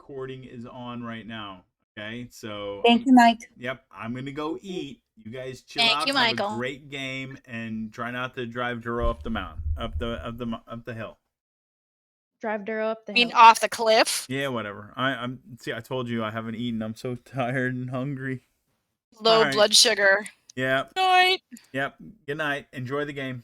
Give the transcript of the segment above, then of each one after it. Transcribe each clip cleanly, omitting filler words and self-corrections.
recording is on right now. Okay, so Thank you, Mike. Yep, I'm gonna go eat. You guys chill Thank out, you, have Michael. a great game, and try not to drive Duro up the mountain, up the hill. Drive Duro up the I mean, hill. off the cliff. Yeah, whatever. I'm see. I told you I haven't eaten. I'm so tired and hungry. Low Alright. blood sugar. Yep. Night. Yep. Good night. Enjoy the game.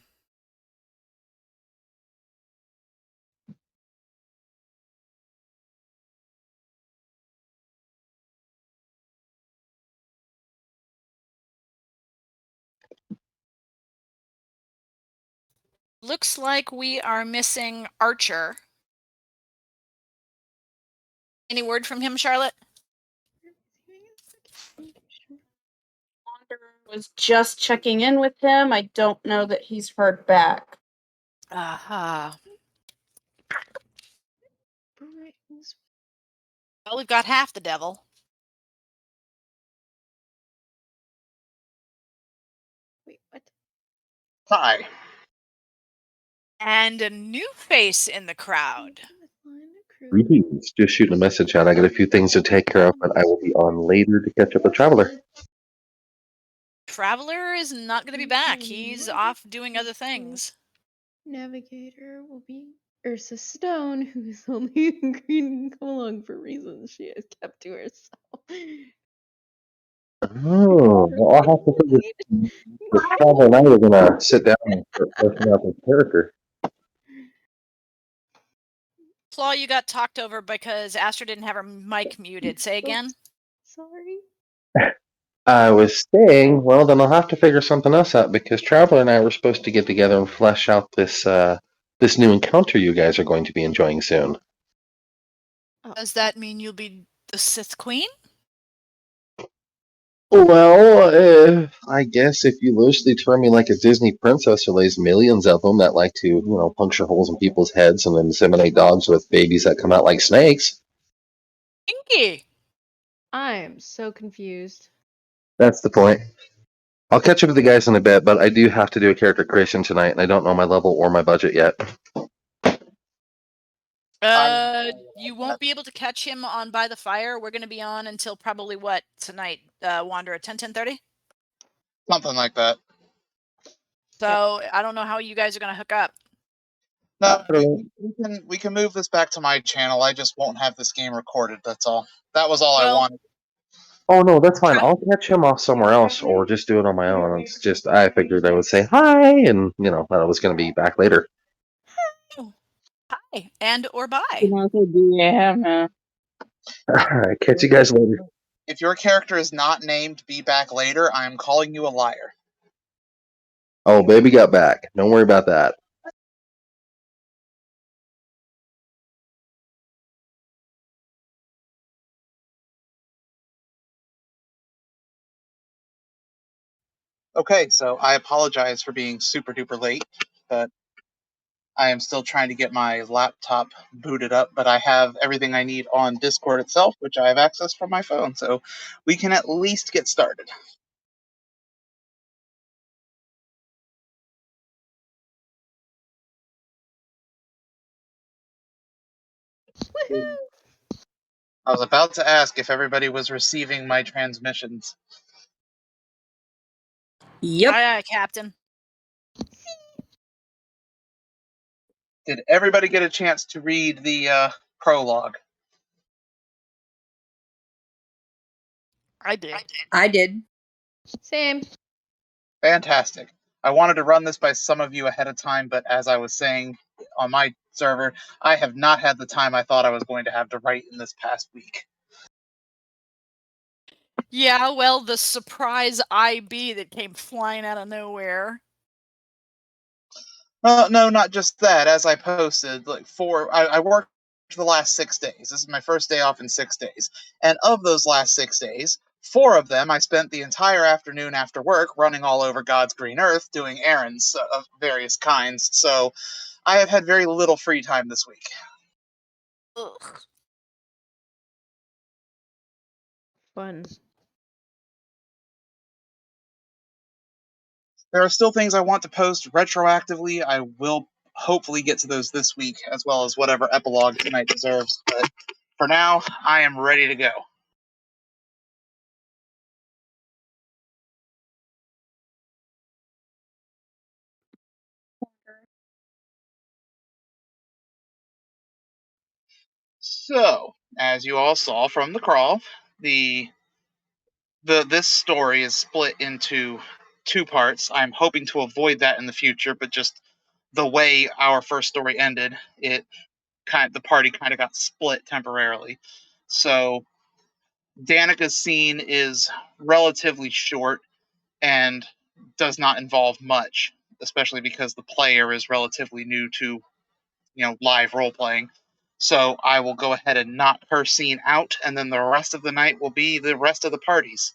Looks like we are missing Archer. Any word from him, Charlotte? Was just checking in with him. I don't know that he's heard back. Aha. Well, we've got half the devil. Wait, what? Hi. And a new face in the crowd. Greetings. Just shooting a message out. I got a few things to take care of, but I will be on later to catch up with Traveler. Traveler is not going to be back. He's off doing other things. Navigator will be Ursa Stone, who is only agreed to come along for reasons she has kept to herself. Oh, well, I'll have to figure. The Traveler and I are gonna sit down and start fleshing out this character. Flaw, you got talked over because Astra didn't have her mic muted. Say again. Sorry. I was saying, well, then I'll have to figure something else out because Traveler and I were supposed to get together and flesh out this new encounter you guys are going to be enjoying soon. Does that mean you'll be the Sith Queen? Well, I guess if you loosely term me like a Disney princess who lays millions of them that like to, puncture holes in people's heads and then inseminate dogs with babies that come out like snakes. Kinky. I am so confused. That's the point. I'll catch up with the guys in a bit, but I do have to do a character creation tonight, and I don't know my level or my budget yet. You won't be able to catch him on By the Fire. We're going to be on until probably what tonight, Wanderer? 10:30? Something like that. So I don't know how you guys are going to hook up. No, we can move this back to my channel. I just won't have this game recorded. That's all. That was all I wanted. Oh no, that's fine. I'll catch him off somewhere else, or just do it on my own. It's just I figured I would say hi, and that I was going to be back later. Hi and or bye. All right, catch you guys later. If your character is not named Be Back Later, I am calling you a liar. Oh, baby got back. Don't worry about that. Okay, so I apologize for being super duper late, but I am still trying to get my laptop booted up, but I have everything I need on Discord itself, which I have accessed from my phone, so we can at least get started. I was about to ask if everybody was receiving my transmissions. Yep. Aye, aye, Captain. Did everybody get a chance to read the prologue? I did. I did. Same. Fantastic. I wanted to run this by some of you ahead of time, but as I was saying on my server, I have not had the time I thought I was going to have to write in this past week. Yeah, well, the surprise IB that came flying out of nowhere. No, not just that. As I posted, I worked the last 6 days. This is my first day off in 6 days. And of those last 6 days, 4 of them I spent the entire afternoon after work running all over God's green earth doing errands of various kinds. So I have had very little free time this week. Ugh. Fun. There are still things I want to post retroactively. I will hopefully get to those this week, as well as whatever epilogue tonight deserves. But For now, I am ready to go. So, as you all saw from the crawl, this story is split into two parts. I'm hoping to avoid that in the future, but just the way our first story ended, the party kind of got split temporarily. So Danica's scene is relatively short and does not involve much, especially because the player is relatively new to live role playing. So I will go ahead and knock her scene out, and then the rest of the night will be the rest of the parties.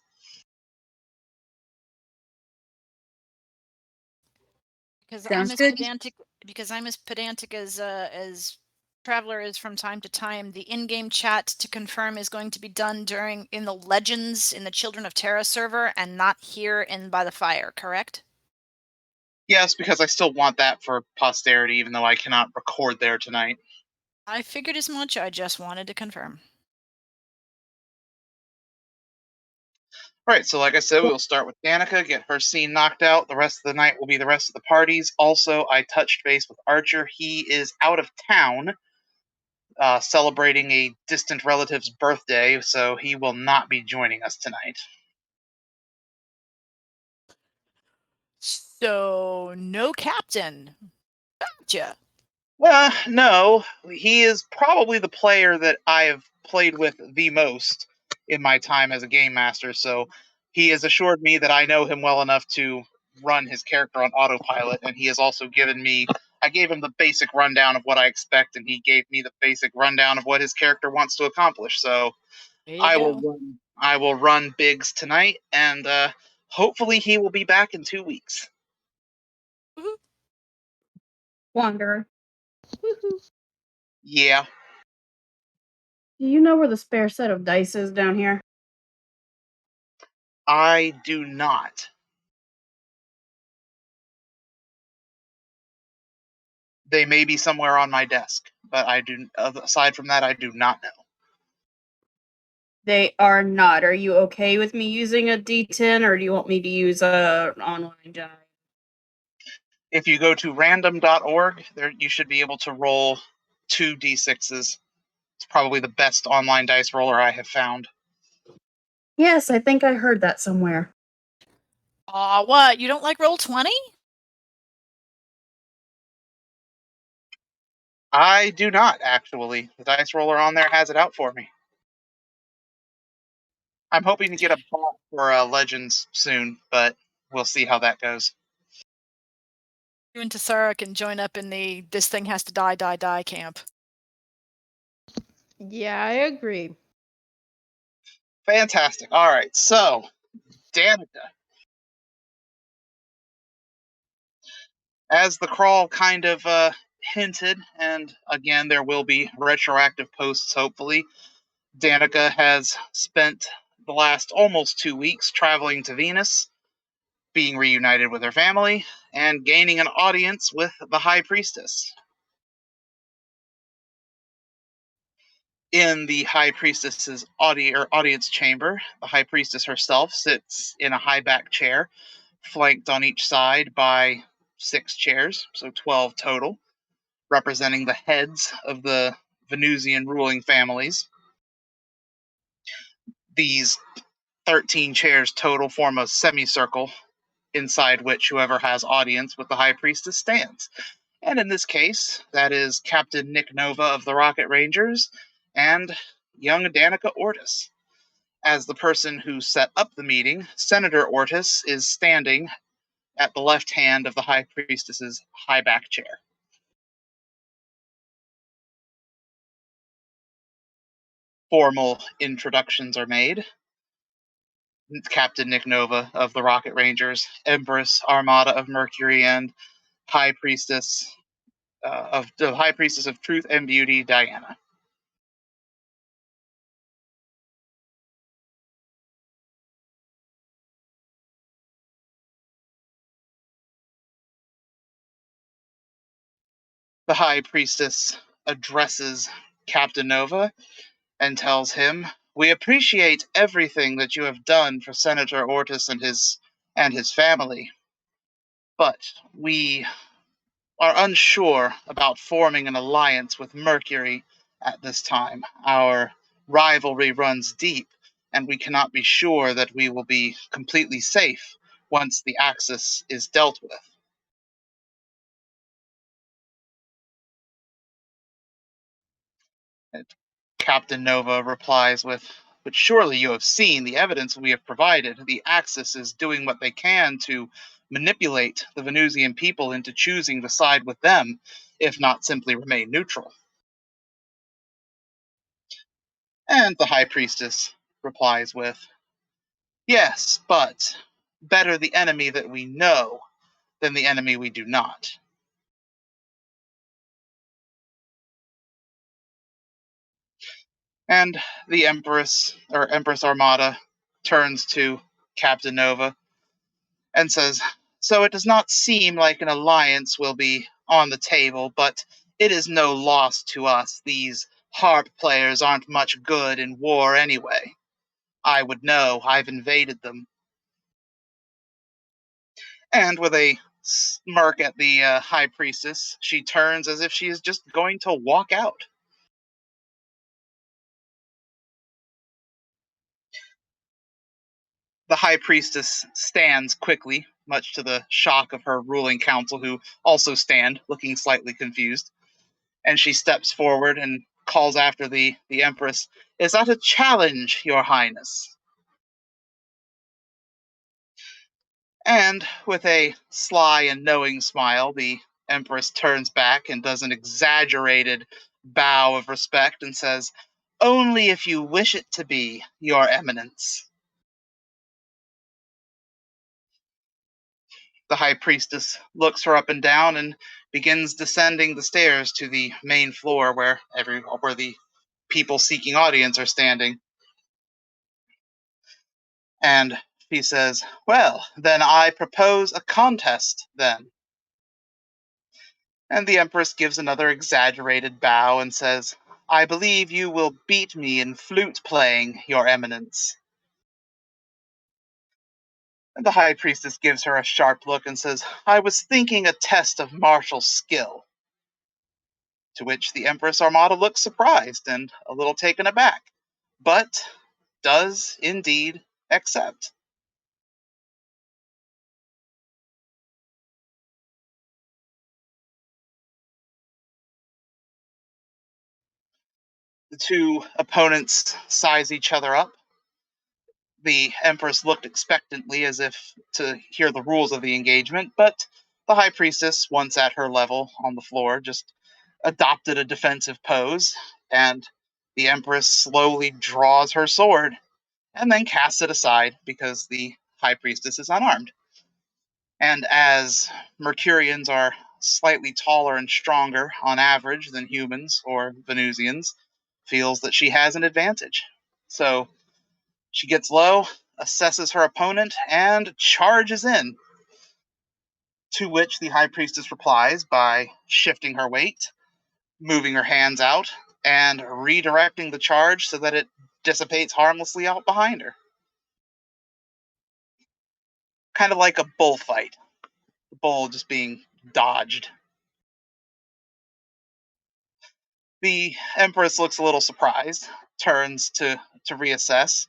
Because Sounds I'm as good. pedantic. Because I'm as Traveler is from time to time. The in-game chat to confirm is going to be done in the Legends in the Children of Terra server, and not here in By the Fire. Correct? Yes, because I still want that for posterity, even though I cannot record there tonight. I figured as much. I just wanted to confirm. All right, so like I said, we'll start with Danica, get her scene knocked out. The rest of the night will be the rest of the parties. Also, I touched base with Archer. He is out of town celebrating a distant relative's birthday, so he will not be joining us tonight. So, no captain. Gotcha. No, he is probably the player that I have played with the most in my time as a game master, so he has assured me that I know him well enough to run his character on autopilot, and he has also I gave him the basic rundown of what I expect, and he gave me the basic rundown of what his character wants to accomplish, so There you go. I will run Biggs tonight, and hopefully he will be back in 2 weeks. Woohoo. Wanderer, Woohoo. Yeah. do you know where the spare set of dice is down here? I do not. They may be somewhere on my desk, but aside from that, I do not know. They are not. Are you okay with me using a D10, or do you want me to use a online die? If you go to random.org, there you should be able to roll 2d6s. It's probably the best online dice roller I have found. Yes, I think I heard that somewhere. Aw, what? You don't like Roll20? I do not, actually. The dice roller on there has it out for me. I'm hoping to get a bot for Legends soon, but we'll see how that goes. You and Tessara can join up in the this thing has to die, die, die camp. Yeah, I agree. Fantastic. All right, so Danica. As the crawl kind of hinted, and again, there will be retroactive posts, hopefully, Danica has spent the last almost 2 weeks traveling to Venus, being reunited with her family, and gaining an audience with the High Priestess. In the High Priestess's audience chamber, the High Priestess herself sits in a high back chair, flanked on each side by 6 chairs, so 12 total, representing the heads of the Venusian ruling families. These 13 chairs total form a semicircle inside which whoever has audience with the High Priestess stands. And in this case, that is Captain Nick Nova of the Rocket Rangers and young Danica Ortis. As the person who set up the meeting, Senator Ortis is standing at the left hand of the High Priestess's high back chair. Formal introductions are made. Captain Nick Nova of the Rocket Rangers, Empress Armada of Mercury, and High Priestess of Truth and Beauty, Diana. The High Priestess addresses Captain Nova and tells him, "We appreciate everything that you have done for Senator Ortis and his family, but we are unsure about forming an alliance with Mercury at this time. Our rivalry runs deep, and we cannot be sure that we will be completely safe once the Axis is dealt with." And Captain Nova replies with, "But surely you have seen the evidence we have provided. The Axis is doing what they can to manipulate the Venusian people into choosing to side with them, if not simply remain neutral." And the High Priestess replies with, "Yes, but better the enemy that we know than the enemy we do not." And the Empress Armada turns to Captain Nova and says, "So it does not seem like an alliance will be on the table, but it is no loss to us. These harp players aren't much good in war anyway. I would know. I've invaded them." And with a smirk at the High Priestess, she turns as if she is just going to walk out. The High Priestess stands quickly, much to the shock of her ruling council, who also stand, looking slightly confused. And she steps forward and calls after the Empress, "Is that a challenge, Your Highness?" And with a sly and knowing smile, the Empress turns back and does an exaggerated bow of respect and says, "Only if you wish it to be, Your Eminence." The High Priestess looks her up and down and begins descending the stairs to the main floor where the people seeking audience are standing. And she says, "Well, then I propose a contest, then." And the Empress gives another exaggerated bow and says, "I believe you will beat me in flute playing, Your Eminence." And the High Priestess gives her a sharp look and says, "I was thinking a test of martial skill." To which the Empress Armada looks surprised and a little taken aback, but does indeed accept. The two opponents size each other up. The Empress looked expectantly as if to hear the rules of the engagement, but the High Priestess, once at her level on the floor, just adopted a defensive pose, and the Empress slowly draws her sword and then casts it aside because the High Priestess is unarmed. And as Mercurians are slightly taller and stronger on average than humans or Venusians, feels that she has an advantage. So she gets low, assesses her opponent, and charges in. To which the High Priestess replies by shifting her weight, moving her hands out, and redirecting the charge so that it dissipates harmlessly out behind her. Kind of like a bullfight. The bull just being dodged. The Empress looks a little surprised, turns to reassess,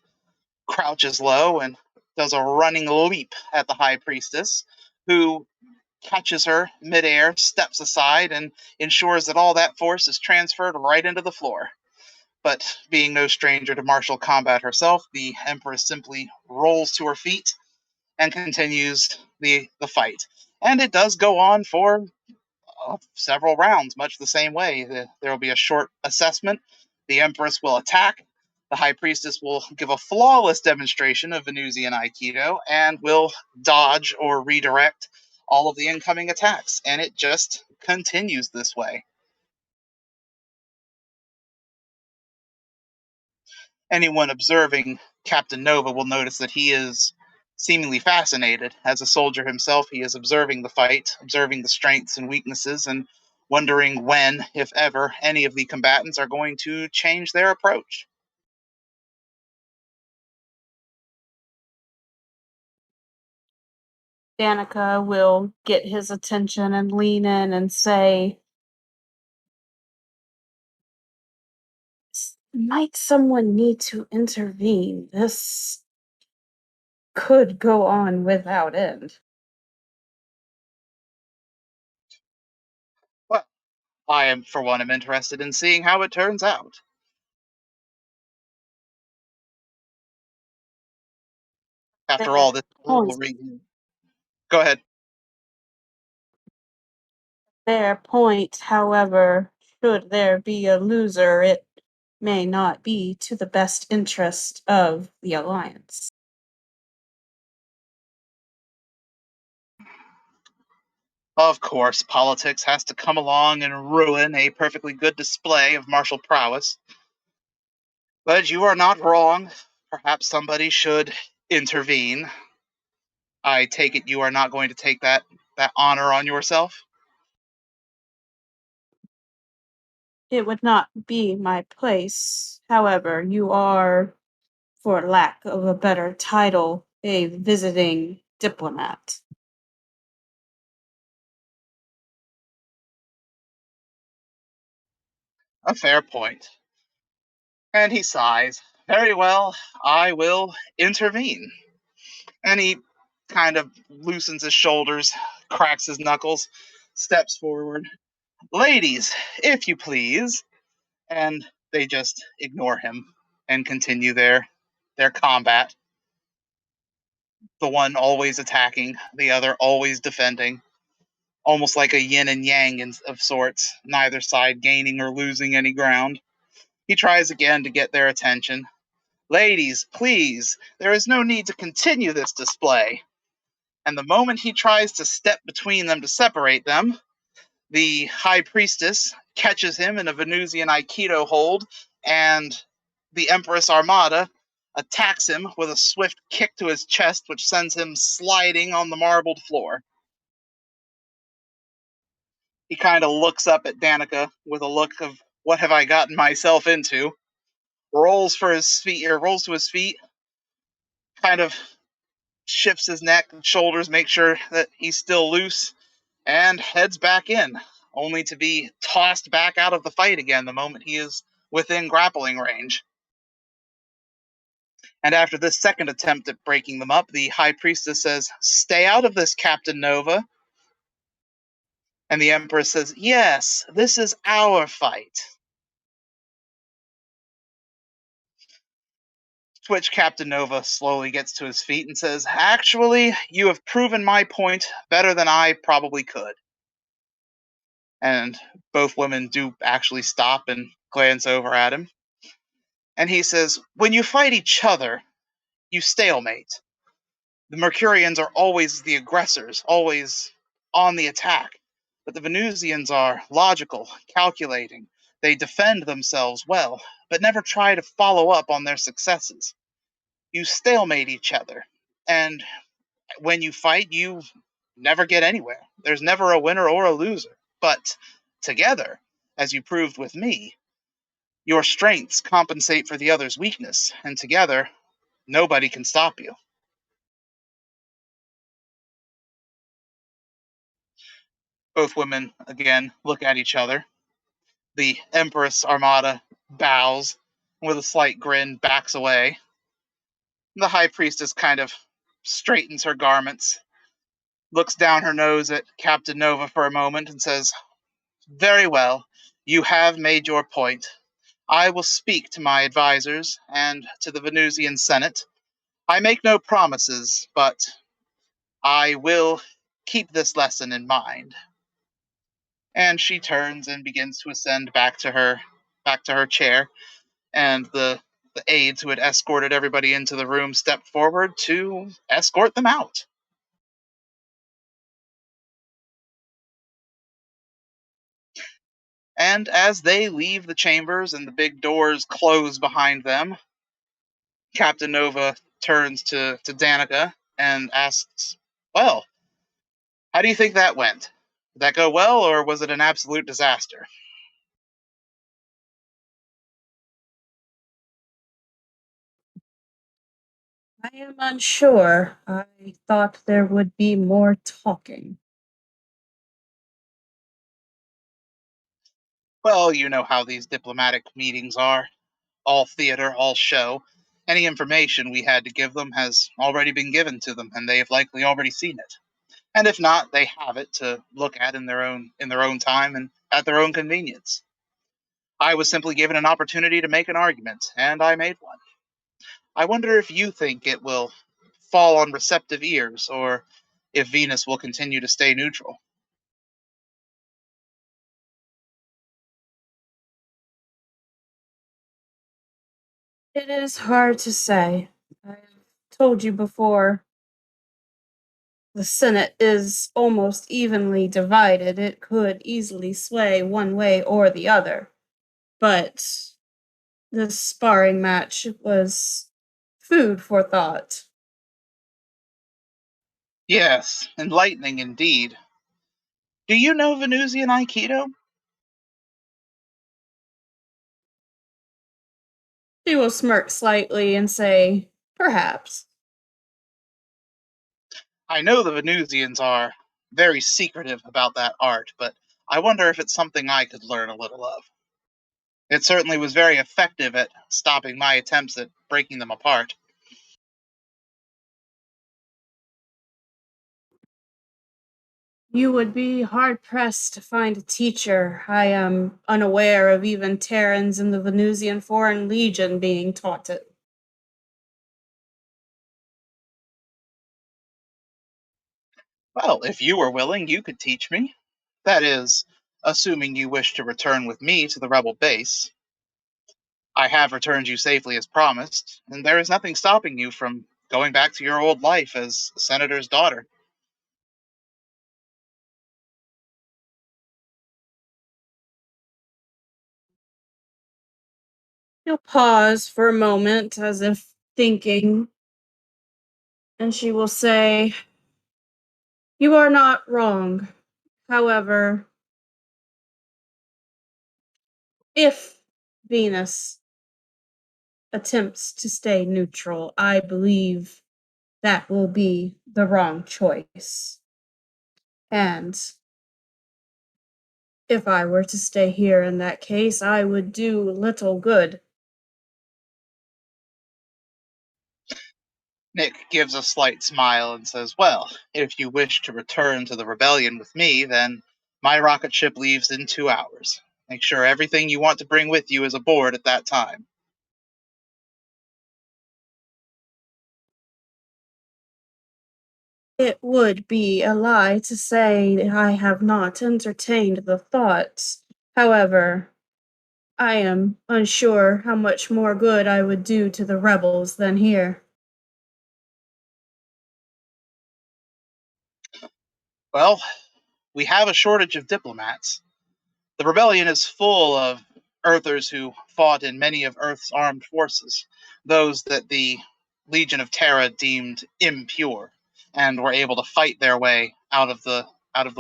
crouches low, and does a running leap at the High Priestess, who catches her midair, steps aside, and ensures that all that force is transferred right into the floor. But being no stranger to martial combat herself, the Empress simply rolls to her feet and continues the fight. And it does go on for several rounds, much the same way. There will be a short assessment. The Empress will attack. The High Priestess will give a flawless demonstration of Venusian Aikido and will dodge or redirect all of the incoming attacks. And it just continues this way. Anyone observing Captain Nova will notice that he is seemingly fascinated. As a soldier himself, he is observing the fight, observing the strengths and weaknesses, and wondering when, if ever, any of the combatants are going to change their approach. Danica will get his attention and lean in and say, might someone need to intervene? This could go on without end. Well, I am, for one, am interested in seeing how it turns out. After all, this horrible reason. Go ahead. Fair point, however, should there be a loser, it may not be to the best interest of the Alliance. Of course, politics has to come along and ruin a perfectly good display of martial prowess. But you are not wrong. Perhaps somebody should intervene. I take it you are not going to take that honor on yourself? It would not be my place. However, you are, for lack of a better title, a visiting diplomat. A fair point. And he sighs. Very well, I will intervene. And he kind of loosens his shoulders, cracks his knuckles, steps forward. Ladies, if you please. And they just ignore him and continue their combat. The one always attacking, the other always defending, almost like a yin and yang of sorts, neither side gaining or losing any ground. He tries again to get their attention. Ladies, please, there is no need to continue this display. And the moment he tries to step between them to separate them, the high priestess catches him in a Venusian Aikido hold, and the Empress Armada attacks him with a swift kick to his chest, which sends him sliding on the marbled floor. He kind of looks up at Danica with a look of, what have I gotten myself into? Rolls to his feet, kind of shifts his neck and shoulders, make sure that he's still loose, and heads back in, only to be tossed back out of the fight again the moment he is within grappling range. And after this second attempt at breaking them up, the High Priestess says, "Stay out of this, Captain Nova." And the Empress says, "Yes, this is our fight." To which Captain Nova slowly gets to his feet and says, "Actually, you have proven my point better than I probably could." And both women do actually stop and glance over at him. And he says, "When you fight each other, you stalemate. The Mercurians are always the aggressors, always on the attack. But the Venusians are logical, calculating. They defend themselves well, but never try to follow up on their successes. You stalemate each other. And when you fight, you never get anywhere. There's never a winner or a loser. But together, as you proved with me, your strengths compensate for the other's weakness, and together, nobody can stop you." Both women, again, look at each other. The Empress Armada bows, with a slight grin, backs away. The High Priestess kind of straightens her garments, looks down her nose at Captain Nova for a moment, and says, "Very well, you have made your point. I will speak to my advisors and to the Venusian Senate. I make no promises, but I will keep this lesson in mind." And she turns and begins to ascend back to her chair, and the aides who had escorted everybody into the room step forward to escort them out. And as they leave the chambers and the big doors close behind them, Captain Nova turns to Danica and asks, "Well, how do you think that went? Did that go well, or was it an absolute disaster?" I am unsure. I thought there would be more talking. Well, you know how these diplomatic meetings are. All theater, all show. Any information we had to give them has already been given to them, and they have likely already seen it. And if not, they have it to look at in their own time and at their own convenience. I was simply given an opportunity to make an argument, and I made one. I wonder if you think it will fall on receptive ears, or if Venus will continue to stay neutral. It is hard to say. I've told you before, the Senate is almost evenly divided. It could easily sway one way or the other. But this sparring match was food for thought. Yes, enlightening indeed. Do you know Venusian Aikido? She will smirk slightly and say, perhaps. I know the Venusians are very secretive about that art, but I wonder if it's something I could learn a little of. It certainly was very effective at stopping my attempts at breaking them apart. You would be hard pressed to find a teacher. I am unaware of even Terrans in the Venusian Foreign Legion being taught it. Well, if you were willing, you could teach me. That is, assuming you wish to return with me to the rebel base. I have returned you safely as promised, and there is nothing stopping you from going back to your old life as a senator's daughter. She'll pause for a moment as if thinking, and she will say, you are not wrong. However, if Venus attempts to stay neutral, I believe that will be the wrong choice. And if I were to stay here in that case, I would do little good. Nick gives a slight smile and says, well, if you wish to return to the rebellion with me, then my rocket ship leaves in 2 hours. Make sure everything you want to bring with you is aboard at that time. It would be a lie to say I have not entertained the thoughts. However, I am unsure how much more good I would do to the rebels than here. Well, we have a shortage of diplomats. The rebellion is full of Earthers who fought in many of Earth's armed forces, those that the Legion of Terra deemed impure, and were able to fight their way out of the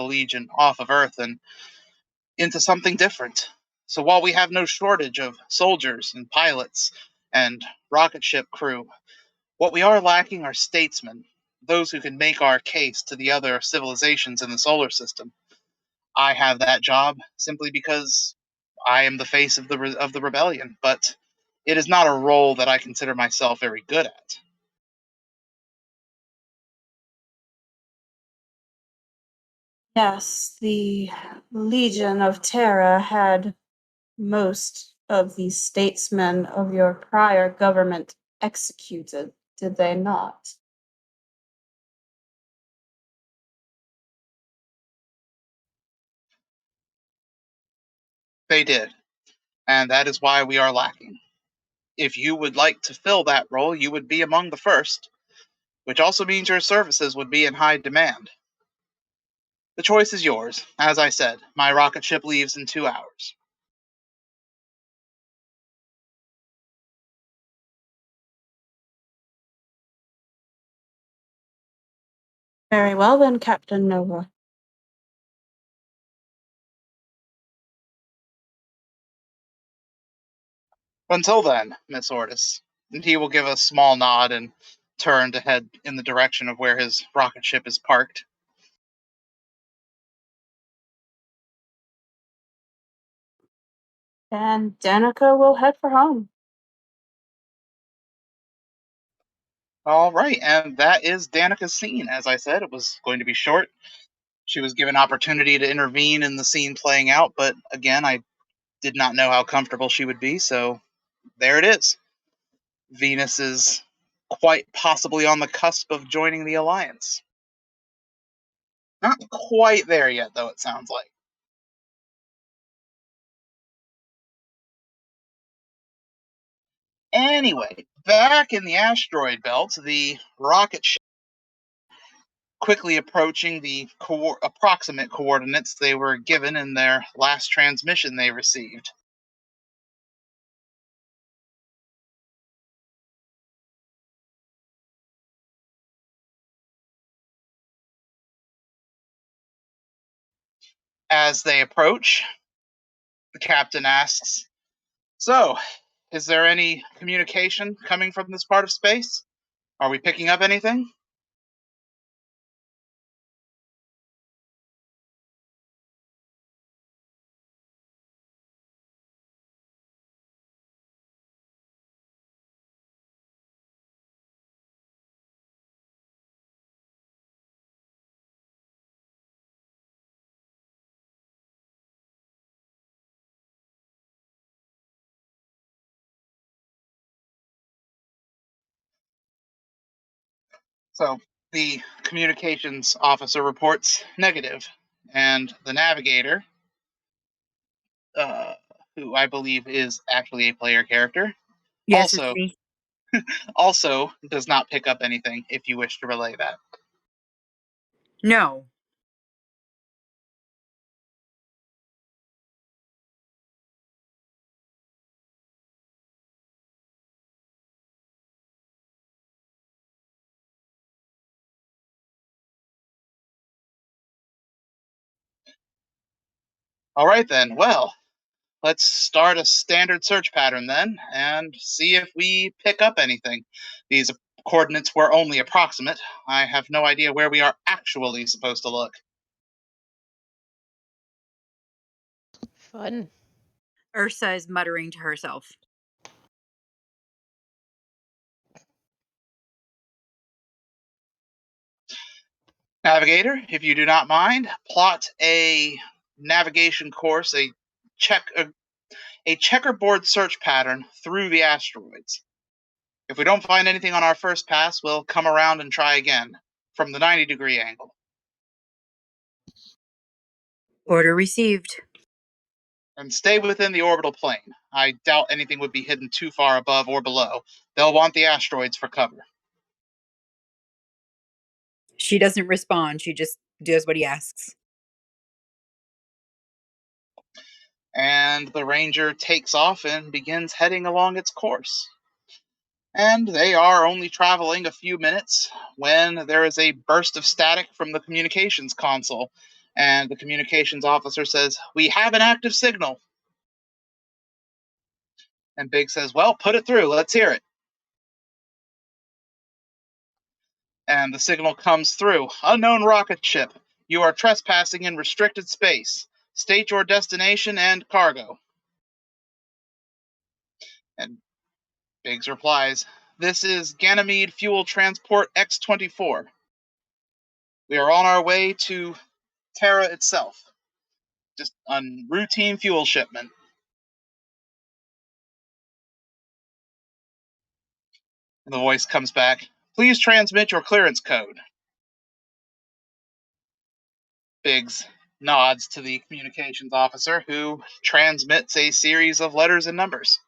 Legion off of Earth and into something different. So while we have no shortage of soldiers and pilots and rocket ship crew, what we are lacking are statesmen, those who can make our case to the other civilizations in the solar system. I have that job simply because I am the face of the rebellion, but it is not a role that I consider myself very good at. Yes, the Legion of Terra had most of the statesmen of your prior government executed, did they not? They did, and that is why we are lacking. If you would like to fill that role, you would be among the first, which also means your services would be in high demand. The choice is yours. As I said, my rocket ship leaves in 2 hours. Very well then, Captain Nova. Until then, Miss Ortis. And he will give a small nod and turn to head in the direction of where his rocket ship is parked. And Danica will head for home. All right, and that is Danica's scene. As I said, it was going to be short. She was given opportunity to intervene in the scene playing out, but again, I did not know how comfortable she would be, so there it is. Venus is quite possibly on the cusp of joining the Alliance. Not quite there yet, though, it sounds like. Anyway, back in the asteroid belt, the rocket ship quickly approaching the approximate coordinates they were given in their last transmission they received. As they approach, the captain asks, "So, is there any communication coming from this part of space? Are we picking up anything?" So the communications officer reports negative, and the navigator, uh, who I believe is actually a player character, Yes, it's me. also does not pick up anything. If you wish to relay that. No. All right then. Well, let's start a standard search pattern then, and see if we pick up anything. These coordinates were only approximate. I have no idea where we are actually supposed to look. Fun. Ursa is muttering to herself. Navigator, if you do not mind, plot a navigation course, a checkerboard search pattern through the asteroids. If we don't find anything on our first pass, we'll come around and try again from the 90-degree angle. Order received. And stay within the orbital plane. I doubt anything would be hidden too far above or below. They'll want the asteroids for cover. She doesn't respond. She just does what he asks. And the Ranger takes off and begins heading along its course. And they are only traveling a few minutes when there is a burst of static from the communications console. And the communications officer says, "We have an active signal." And Big says, "Well, put it through. Let's hear it." And the signal comes through. "Unknown rocket ship. You are trespassing in restricted space. State your destination and cargo." And Biggs replies, "This is Ganymede Fuel Transport X-24. We are on our way to Terra itself. Just on routine fuel shipment." And the voice comes back, "Please transmit your clearance code." Biggs nods to the communications officer, who transmits a series of letters and numbers.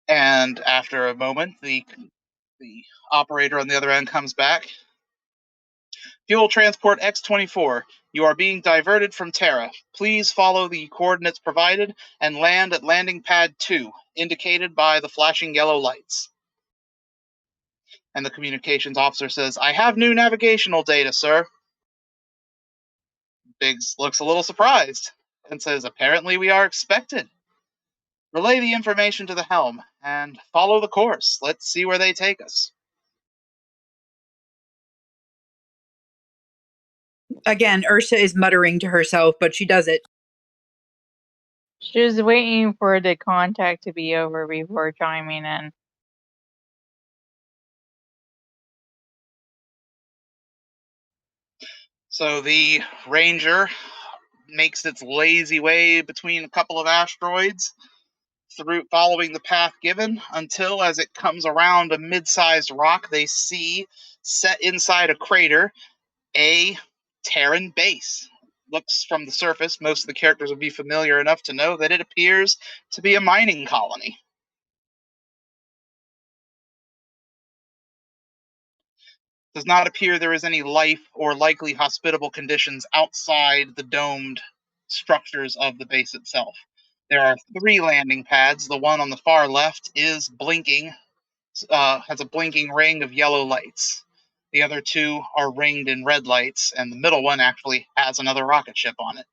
And after a moment, the operator on the other end comes back. "Fuel Transport X-24, you are being diverted from Terra. Please follow the coordinates provided and land at landing pad 2, indicated by the flashing yellow lights." And the communications officer says, "I have new navigational data, sir." Biggs looks a little surprised. and says, "Apparently we are expected. Relay the information to the helm and follow the course. Let's see where they take us." Again, Ursa is muttering to herself, but she does it. She's waiting for the contact to be over before chiming in. So the Ranger makes its lazy way between a couple of asteroids, through following the path given, until as it comes around a mid-sized rock, they see set inside a crater a Terran base. Looks from the surface, most of the characters will be familiar enough to know that it appears to be a mining colony. Does not appear there is any life or likely hospitable conditions outside the domed structures of the base itself. There are 3 landing pads. The one on the far left is blinking, has a blinking ring of yellow lights. The other 2 are ringed in red lights, and the middle one actually has another rocket ship on it.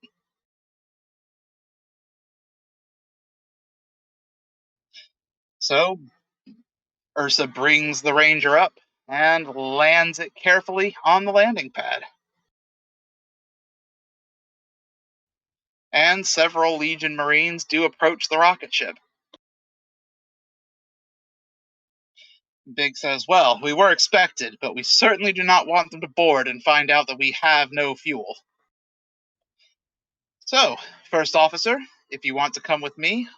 So Ursa brings the Ranger up and lands it carefully on the landing pad. And several Legion Marines do approach the rocket ship. Big says, "Well, we were expected, but we certainly do not want them to board and find out that we have no fuel. So, First Officer, if you want to come with me,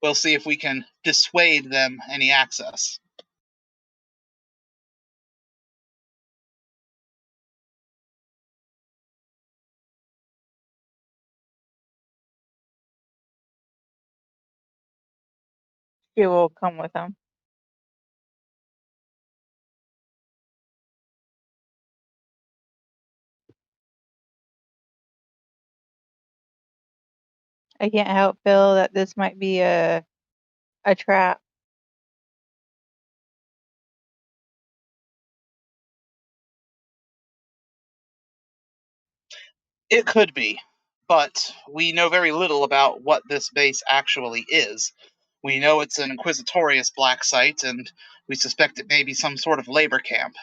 we'll see if we can dissuade them any access." She will come with him. I can't help feel that this might be a trap. It could be, but we know very little about what this base actually is. We know it's an inquisitorious black site, and we suspect it may be some sort of labor camp.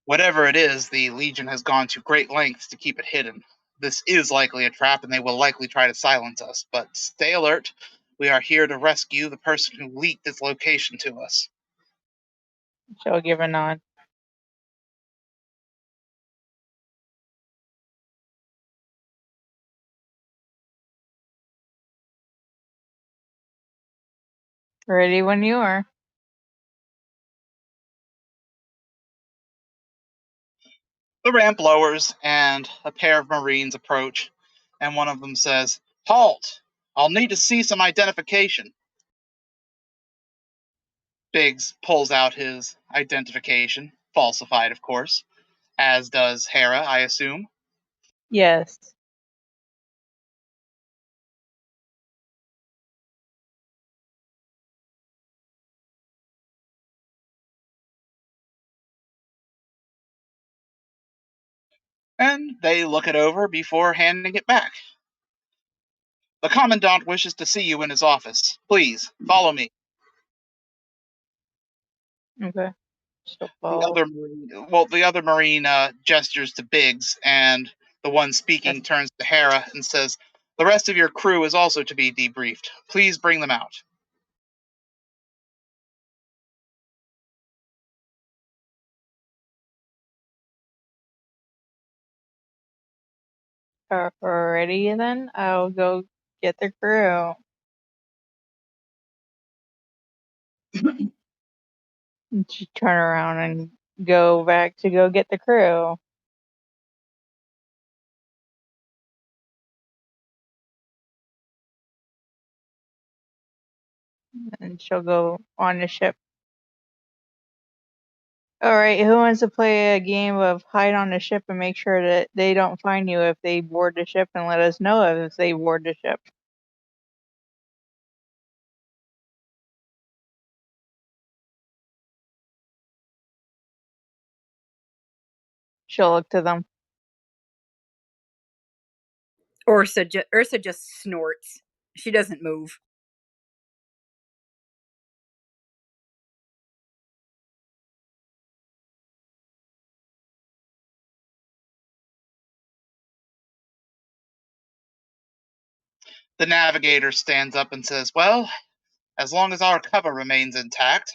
Whatever it is, the Legion has gone to great lengths to keep it hidden. This is likely a trap, and they will likely try to silence us, but stay alert. We are here to rescue the person who leaked its location to us. She'll give a nod. Ready when you are. The ramp lowers, and a pair of Marines approach, and one of them says, "Halt! I'll need to see some identification." Biggs pulls out his identification, falsified, of course, as does Hera, I assume. Yes. And they look it over before handing it back. "The Commandant wishes to see you in his office. Please, follow me." Okay. She'll The follow. other Marine gestures to Biggs, and the one speaking turns to Hera and says, "The rest of your crew is also to be debriefed. Please bring them out." Alrighty then. I'll go get the crew. And she turn around and go back to go get the crew. And she'll go on the ship. Alright, who wants to play a game of hide on the ship and make sure that they don't find you if they board the ship, and let us know if they board the ship? She'll look to them. Ursa just snorts. She doesn't move. The navigator stands up and says, "Well, as long as our cover remains intact."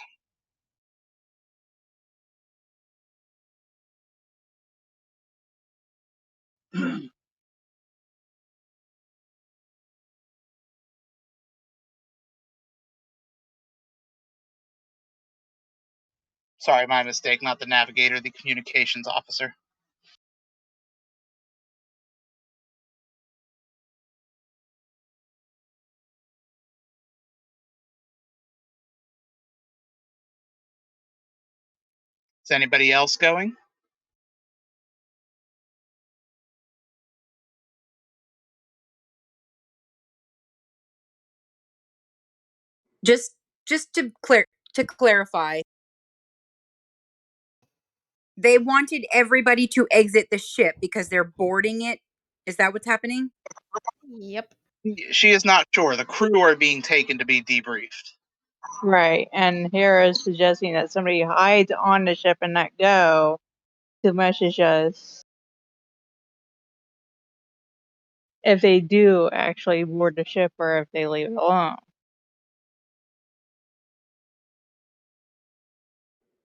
Sorry, my mistake, not the navigator, the communications officer. Is anybody else going? Just to clarify, they wanted everybody to exit the ship because they're boarding it. Is that what's happening? Yep. She is not sure. The crew are being taken to be debriefed. Right. And Hera is suggesting that somebody hides on the ship and not go to message us if they do actually board the ship or if they leave it alone.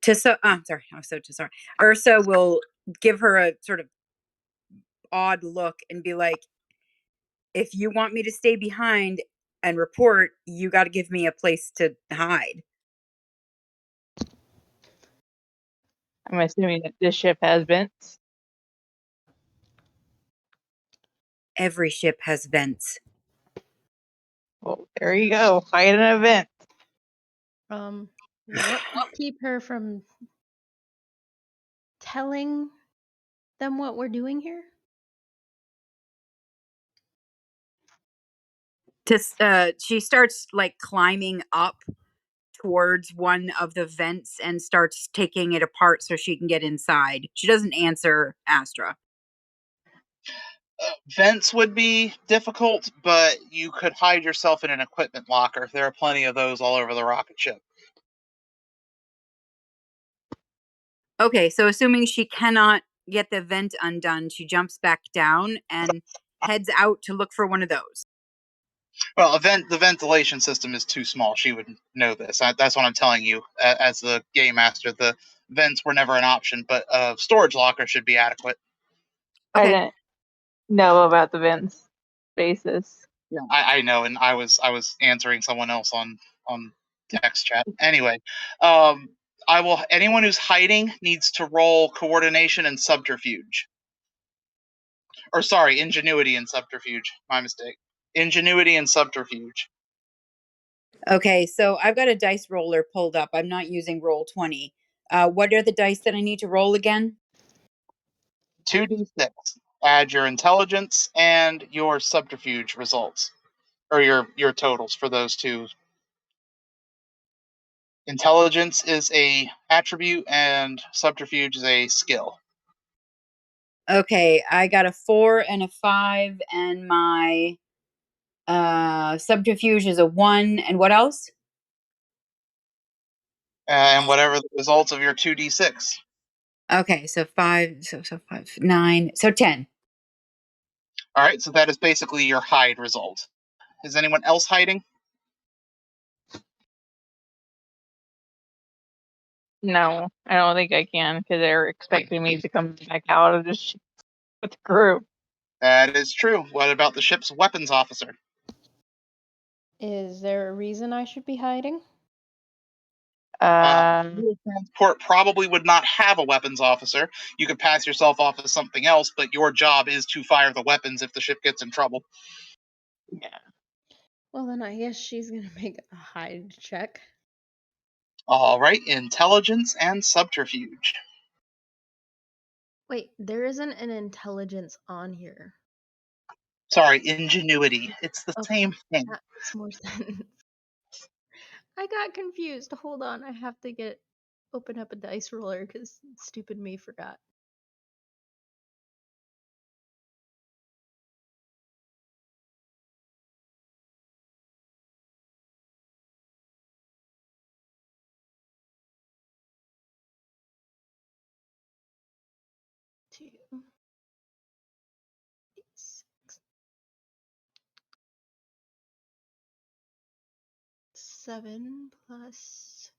Sorry, I was so sorry. Ursa will give her a sort of odd look and be like, if you want me to stay behind and report, you got to give me a place to hide. I'm assuming that this ship has vents. Every ship has vents. Well, there you go. Hide in a vent. What would keep her from telling them what we're doing here? She starts like climbing up towards one of the vents and starts taking it apart so she can get inside. She doesn't answer Astra. Vents would be difficult, but you could hide yourself in an equipment locker. There are plenty of those all over the rocket ship. Okay, so assuming she cannot get the vent undone, she jumps back down and heads out to look for one of those. Well, the ventilation system is too small. She would know this. That's what I'm telling you as the game master. The vents were never an option, but a storage locker should be adequate. I Okay. didn't know about the vents basis. Yeah, I know, and I was answering someone else on text chat. Anyway, I will. Anyone who's hiding needs to roll coordination and subterfuge. Or sorry, ingenuity and subterfuge. My mistake. Ingenuity and subterfuge. Okay, so I've got a dice roller pulled up. I'm not using Roll20. What are the dice that I need to roll again? 2d6. Add your intelligence and your subterfuge results, or your totals for those two. Intelligence is a attribute, and subterfuge is a skill. Okay, I got a 4 and a 5, and my subterfuge is a 1. And what else? And whatever the results of your 2d6. Okay, so 5, so 5, 9, so 10. All right, so that is basically your hide result. Is anyone else hiding? No, I don't think I can because they're expecting me to come back out of the ship with the crew. That is true. What about the ship's weapons officer? Is there a reason I should be hiding? Fuel transport probably would not have a weapons officer. You could pass yourself off as something else, but your job is to fire the weapons if the ship gets in trouble. Yeah. Well, then I guess she's gonna make a hide check. All right, intelligence and subterfuge. Wait, there isn't an intelligence on here. Sorry, ingenuity. It's the Okay, same thing. that makes more sense. I got confused. Hold on, I have to open up a dice roller because stupid me forgot. 2, 6, 7 plus.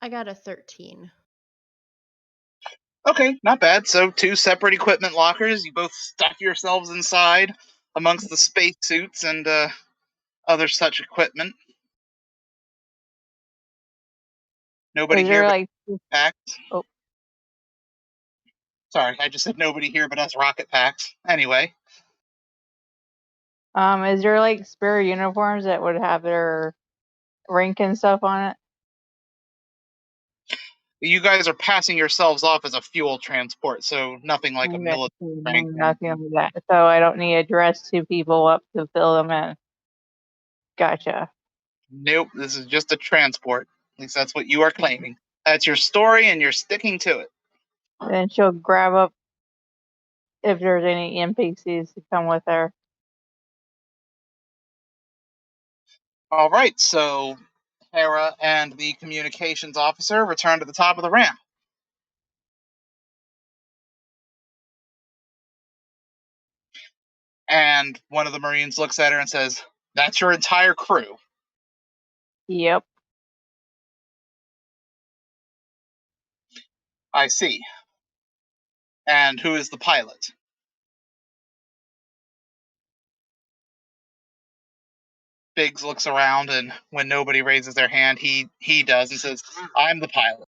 I got a 13. Okay, not bad. So 2 separate equipment lockers. You both stuff yourselves inside amongst the space suits and other such equipment. Nobody Is here there but like packs. oh Sorry, I just said nobody here but us rocket packs. Anyway, is there like spare uniforms that would have their rank and stuff on it? you guys are passing yourselves off as a fuel transport, so nothing like a Okay, military so rank or nothing anything. like that. So I don't need to dress 2 people up to fill them in. Gotcha. Nope, this is just a transport. At least that's what you are claiming. That's your story, and you're sticking to it. Then she'll grab up if there's any NPCs to come with her. All right, so Terra and the communications officer return to the top of the ramp. And one of the Marines looks at her and says, "That's your entire crew." Yep. I see. And who is the pilot? Biggs looks around, and when nobody raises their hand, he does and says, "I'm the pilot.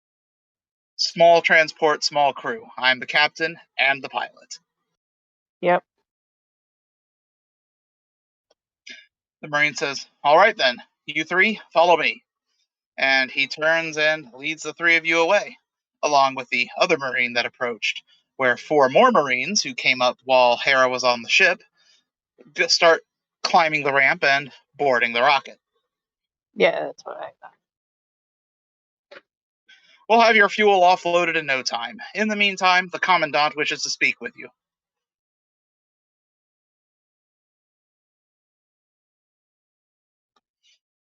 Small transport, small crew. I'm the captain and the pilot." Yep. The Marine says, "All right then, you 3, follow me." And he turns and leads the 3 of you away, along with the other Marine that approached, where 4 more Marines who came up while Hera was on the ship just start climbing the ramp and boarding the rocket. Yeah, that's what I thought. We'll have your fuel offloaded in no time. In the meantime, the Commandant wishes to speak with you.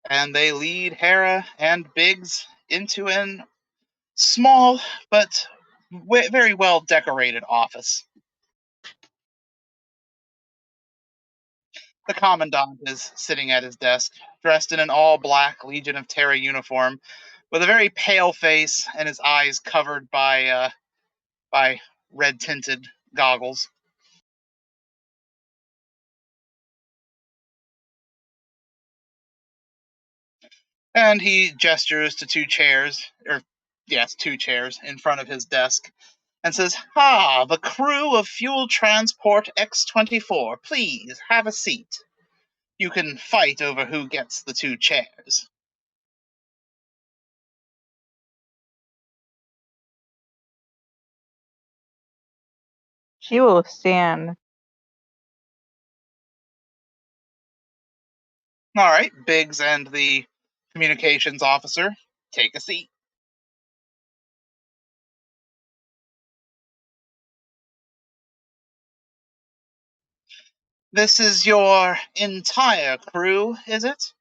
And they lead Hera and Biggs into an small but very well decorated office. The Commandant is sitting at his desk, dressed in an all-black Legion of Terra uniform, with a very pale face and his eyes covered by red-tinted goggles. And he gestures to 2 chairs, or yes, 2 chairs in front of his desk, and says, the crew of Fuel Transport X-24, please have a seat. You can fight over who gets the 2 chairs. She will stand. All right, Biggs and the communications officer, take a seat. This is your entire crew, is it?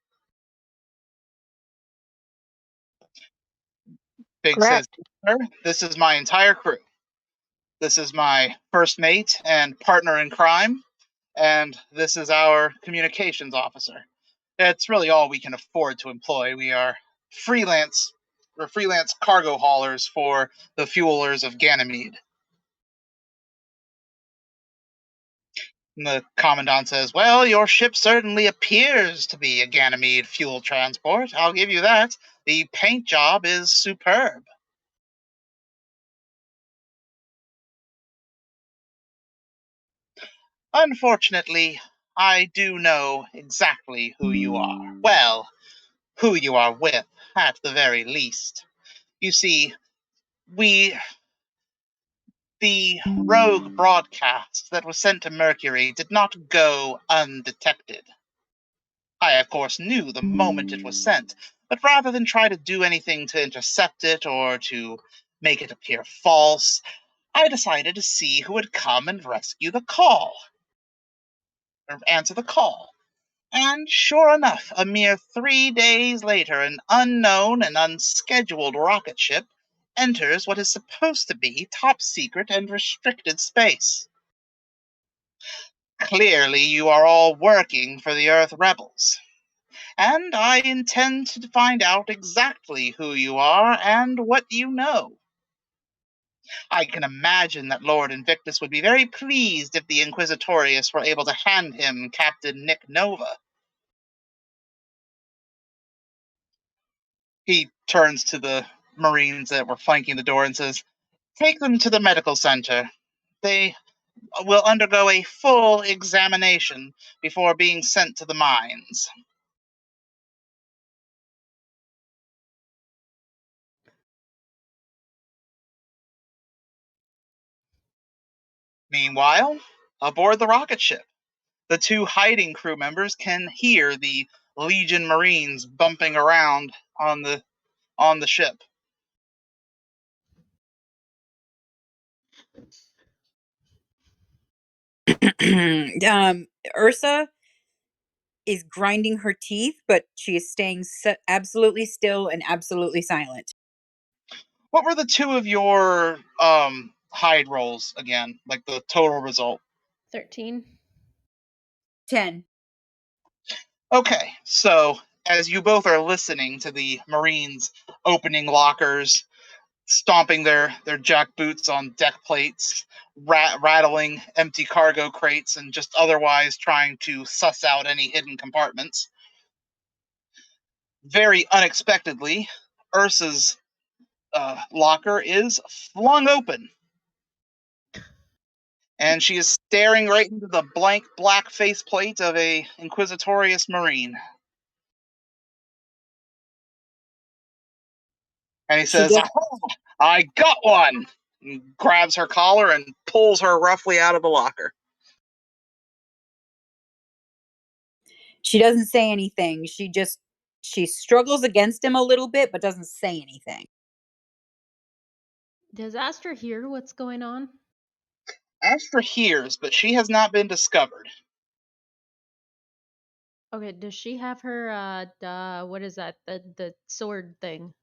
Biggs says, Correct. sir, this is my entire crew. This is my first mate and partner in crime, and this is our communications officer. It's really all we can afford to employ. We are freelance cargo haulers for the fuelers of Ganymede. And the Commandant says, well, your ship certainly appears to be a Ganymede fuel transport. I'll give you that. The paint job is superb. Unfortunately, I do know exactly who you are. Well, who you are with, at the very least. You see, the rogue broadcast that was sent to Mercury did not go undetected. I, of course, knew the moment it was sent, but rather than try to do anything to intercept it or to make it appear false, I decided to see who would come and rescue the call, or answer the call. And sure enough, a mere 3 days later, an unknown and unscheduled rocket ship enters what is supposed to be top secret and restricted space. Clearly, you are all working for the Earth rebels, and I intend to find out exactly who you are and what you know. I can imagine that Lord Invictus would be very pleased if the Inquisitorius were able to hand him Captain Nick Nova. He turns to the Marines that were flanking the door and says, "Take them to the medical center. They will undergo a full examination before being sent to the mines." Meanwhile, aboard the rocket ship, the two hiding crew members can hear the Legion Marines bumping around on the ship. Ursa is grinding her teeth, but she is staying absolutely still and absolutely silent. What were the two of your hide rolls again? Like the total result? 13. 10. Okay, so as you both are listening to the Marines opening lockers, stomping their jack boots on deck plates, rattling empty cargo crates, and just otherwise trying to suss out any hidden compartments, very unexpectedly, Ursa's locker is flung open, and she is staring right into the blank black faceplate of a Inquisitorius Marine. And he She says, does, "Aha, I got one!" And grabs her collar and pulls her roughly out of the locker. she doesn't say anything. She struggles against him a little bit, but doesn't say anything. Does Astra hear what's going on? Astra hears, but she has not been discovered. Okay, does she have her what is that? The sword thing?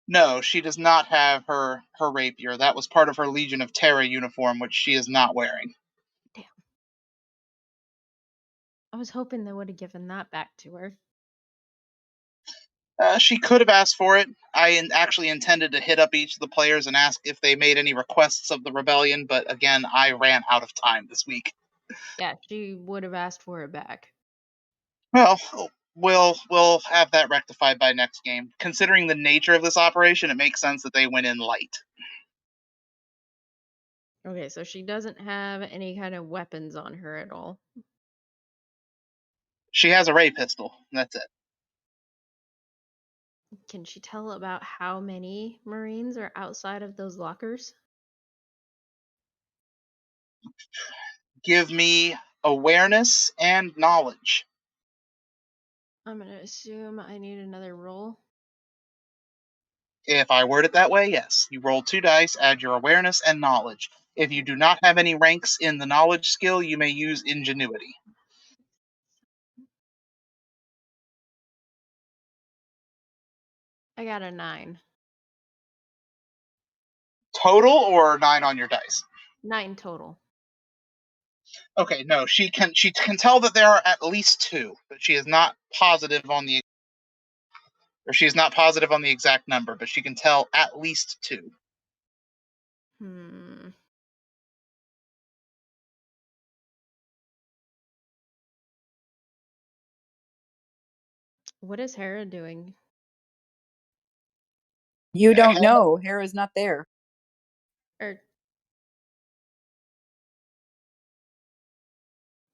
No, she does not have her rapier. That was part of her Legion of Terra uniform, which she is not wearing. Damn. I was hoping they would have given that back to her. She could have asked for it. I actually intended to hit up each of the players and ask if they made any requests of the rebellion, but again, I ran out of time this week. Yeah, she would have asked for it back. Well, we'll have that rectified by next game. Considering the nature of this operation, it makes sense that they went in light. Okay, so she doesn't have any kind of weapons on her at all. She has a ray pistol, and that's it. Can she tell about how many Marines are outside of those lockers? Give me awareness and knowledge. I'm gonna assume I need another roll. If I word it that way, yes. You roll 2 dice, add your awareness and knowledge. If you do not have any ranks in the knowledge skill, you may use ingenuity. I got a 9. Total or 9 on your dice? 9 total. Okay, no, she can tell that there are at least 2, but she is not positive on the exact number, but she can tell at least 2. What is Hera doing? You don't know. Hera's not there.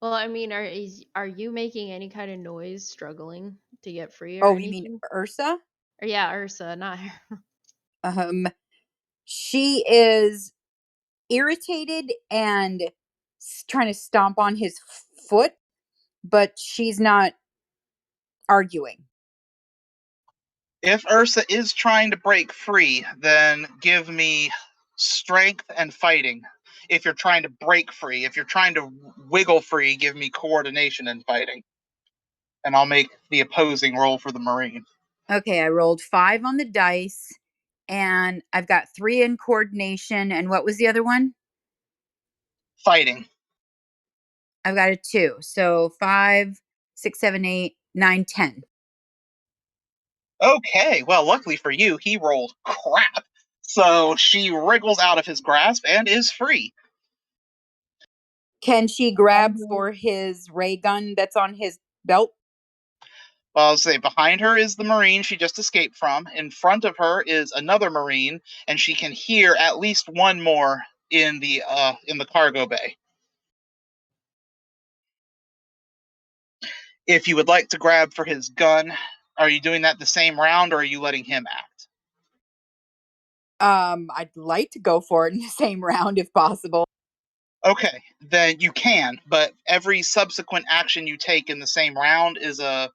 Well, I mean, are you making any kind of noise, struggling to get free or Oh, anything? you mean Ursa? Or yeah, Ursa, not Hera. She is irritated and trying to stomp on his foot, but she's not arguing. If Ursa is trying to break free, then give me strength and fighting. if you're trying to break free. If you're trying to wiggle free, give me coordination and fighting. And I'll make the opposing roll for the Marine. Okay, I rolled 5 on the dice, and I've got 3 in coordination. And what was the other one? Fighting. I've got a 2. So 5, 6, 7, 8, 9, 10. Okay, well, luckily for you, he rolled crap. So she wriggles out of his grasp and is free. Can she grab for his ray gun that's on his belt? Well, I'll say behind her is the Marine she just escaped from. In front of her is another Marine, and she can hear at least one more in the cargo bay. If you would like to grab for his gun, are you doing that the same round, or are you letting him act? I'd like to go for it in the same round if possible. Okay, then you can, but every subsequent action you take in the same round is a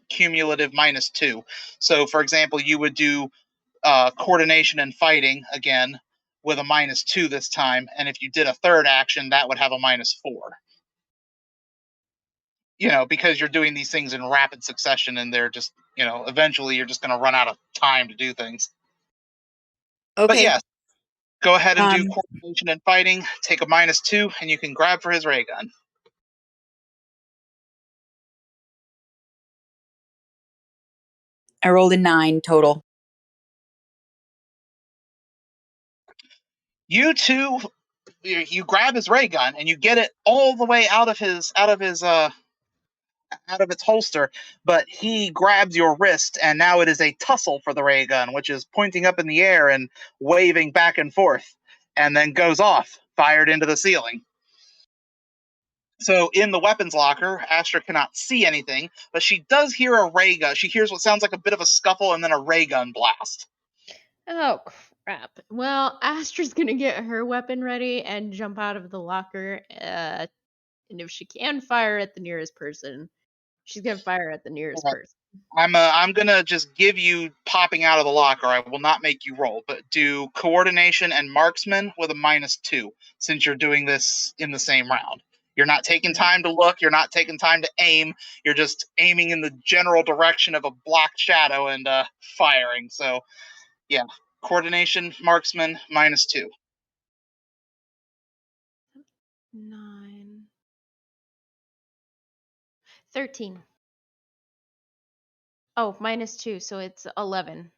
cumulative -2. So, for example, you would do coordination and fighting again with a -2 this time, and if you did a third action, that would have a -4. Because you're doing these things in rapid succession, and they're just, eventually you're just going to run out of time to do things. Okay. But yes, go ahead and do coordination and fighting, take a -2, and you can grab for his ray gun. I rolled a 9 total. You two, you grab his ray gun and you get it all the way out of its holster, but he grabs your wrist, and now it is a tussle for the ray gun, which is pointing up in the air and waving back and forth, and then goes off, fired into the ceiling. So in the weapons locker, Astra cannot see anything, but she does hear a ray gun. She hears what sounds like a bit of a scuffle and then a ray gun blast. Oh, crap. Well, Astra's gonna get her weapon ready and jump out of the locker. And if she can fire at the nearest person, she's gonna fire at the nearest person. I'm gonna just give you popping out of the locker. I will not make you roll, but do coordination and marksman with a -2, since you're doing this in the same round. You're not taking time to look. You're not taking time to aim. You're just aiming in the general direction of a black shadow and firing. So, yeah, coordination, marksman, -2. 9. 13. Oh, -2, so it's 11.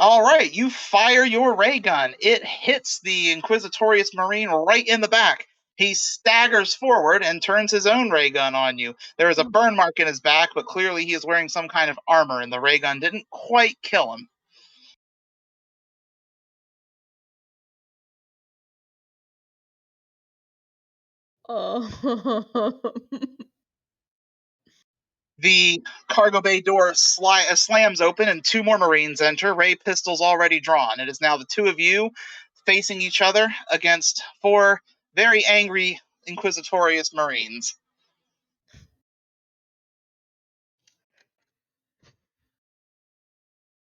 All right, you fire your ray gun. It hits the Inquisitorious Marine right in the back. He staggers forward and turns his own ray gun on you. There is a burn mark in his back, but clearly he is wearing some kind of armor, and the ray gun didn't quite kill him. Oh. The cargo bay door slams open, and 2 more Marines enter, ray pistols already drawn. It is now the 2 of you facing each other against 4 very angry Inquisitorious Marines.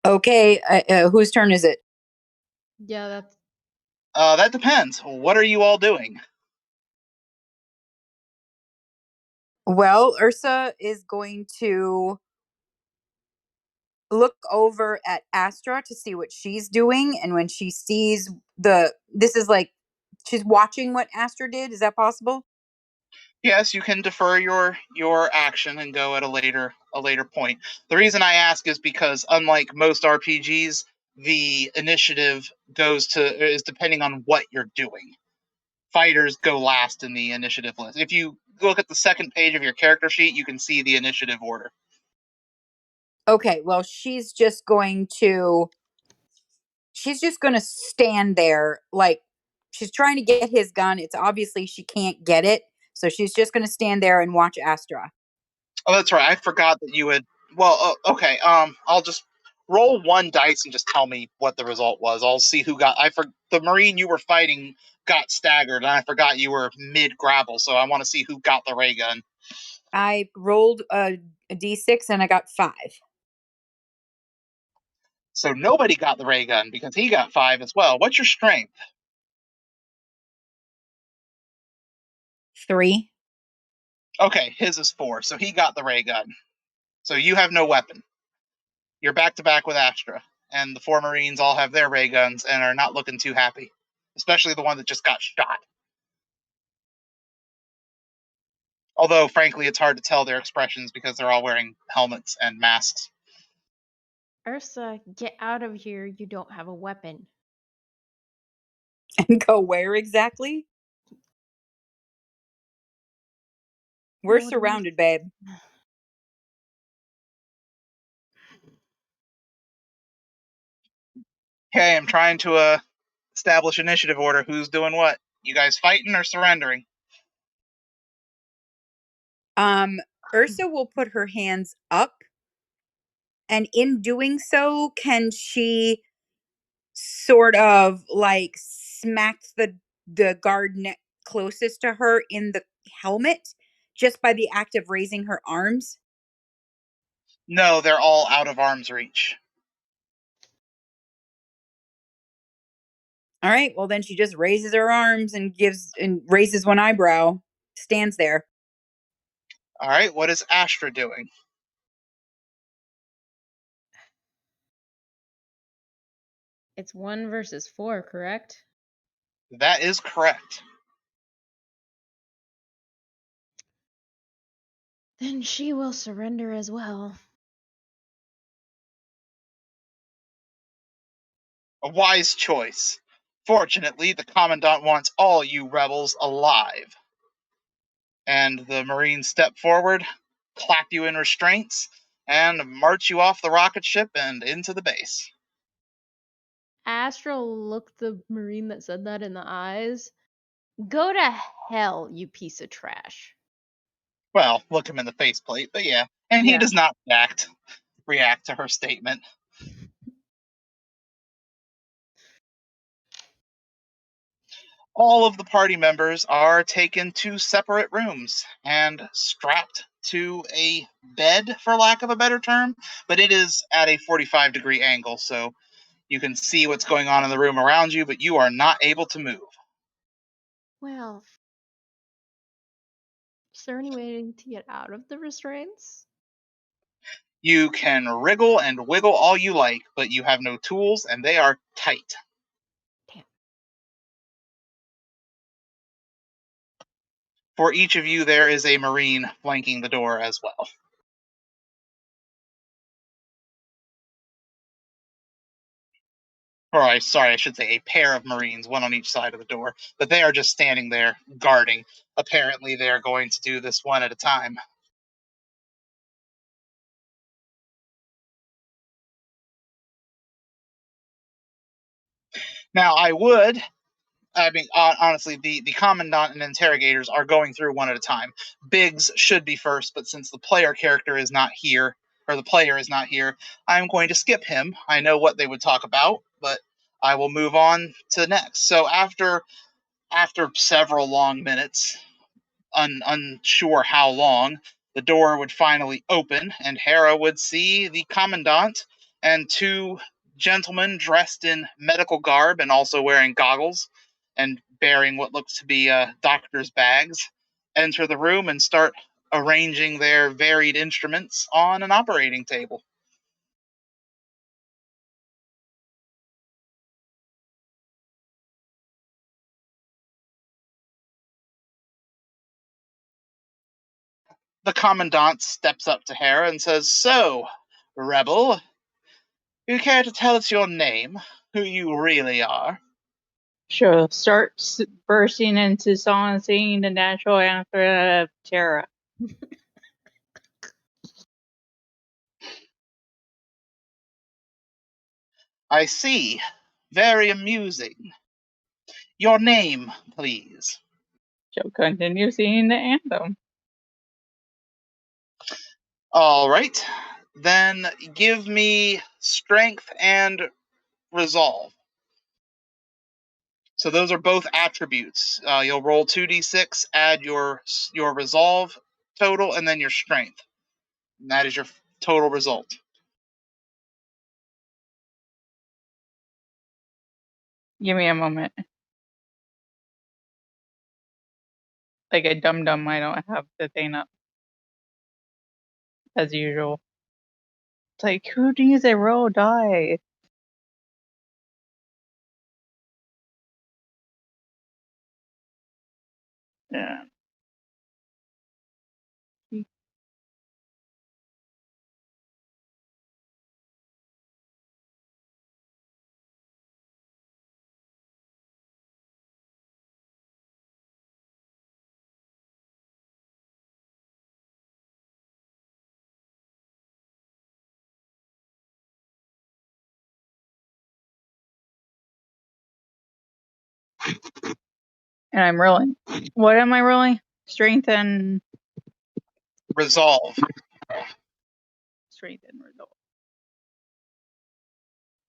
Okay, whose turn is it? Yeah, That depends. What are you all doing? Well, Ursa is going to look over at Astra to see what she's doing, and when she sees this is like she's watching what Astra did. Is that possible? Yes, you can defer your action and go at a later point. The reason I ask is because, unlike most RPGs, the initiative is depending on what you're doing. Fighters go last in the initiative list. If you look at the second page of your character sheet, you can see the initiative order. Okay, well, she's just going to stand there, like she's trying to get his gun. It's obviously she can't get it, so she's just going to stand there and watch Astra. Oh, that's right. I forgot that you had. Well, okay. I'll just roll 1 dice and just tell me what the result was. I'll see who got. The Marine you were fighting got staggered, and I forgot you were mid grapple, so I want to see who got the ray gun. I rolled a d6 and I got 5. So nobody got the ray gun because he got 5 as well. What's your strength? 3. Okay, his is 4, so he got the ray gun. So you have no weapon. You're back to back with Astra, and the 4 Marines all have their ray guns and are not looking too happy, especially the one that just got shot. Although, frankly, it's hard to tell their expressions because they're all wearing helmets and masks. Ursa, get out of here. You don't have a weapon. And go where exactly? We're Go to surrounded, babe. Okay, I'm trying to establish initiative order. Who's doing what? You guys fighting or surrendering? Ursa will put her hands up, and in doing so, can she sort of like smack the guard closest to her in the helmet just by the act of raising her arms? No, they're all out of arm's reach. All right, well then she just raises her arms and raises one eyebrow, stands there. All right, what is Astra doing? It's 1 versus 4, correct? That is correct. Then she will surrender as well. A wise choice. Fortunately, the Commandant wants all you rebels alive. And the Marines step forward, clap you in restraints, and march you off the rocket ship and into the base. Astra looked the Marine that said that in the eyes. Go to hell, you piece of trash. Well, look him in the faceplate, but yeah. And he Yeah. does not react to her statement. All of the party members are taken to separate rooms and strapped to a bed, for lack of a better term, but it is at a 45-degree angle, so you can see what's going on in the room around you, but you are not able to move. Well, is there any way to get out of the restraints? You can wriggle and wiggle all you like, but you have no tools, and they are tight. Damn. For each of you, there is a Marine flanking the door as well. Or I should say a pair of Marines, one on each side of the door, but they are just standing there guarding. Apparently, they are going to do this one at a time. Now, honestly, the Commandant and Interrogators are going through one at a time. Biggs should be first, but since the player character is not here, or the player is not here, I'm going to skip him. I know what they would talk about, but I will move on to next. So after several long minutes, unsure how long, the door would finally open, and Hera would see the Commandant and 2 gentlemen dressed in medical garb and also wearing goggles and bearing what looks to be doctor's bags enter the room and start arranging their varied instruments on an operating table. The Commandant steps up to Hera and says, "So, Rebel, you care to tell us your name, who you really are?" She'll start bursting into song and singing the natural anthem of Terra. "I see. Very amusing. Your name, please." She'll continue singing the anthem. All right. Then give me strength and resolve. So those are both attributes. You'll roll 2d6, add your resolve total, and then your strength. And that is your total result. Give me a moment. like a dum-dum, I don't have the thing up. As usual. It's like, who needs a roll die? Yeah. And I'm rolling. What am I rolling? Strength and Resolve. strength and result.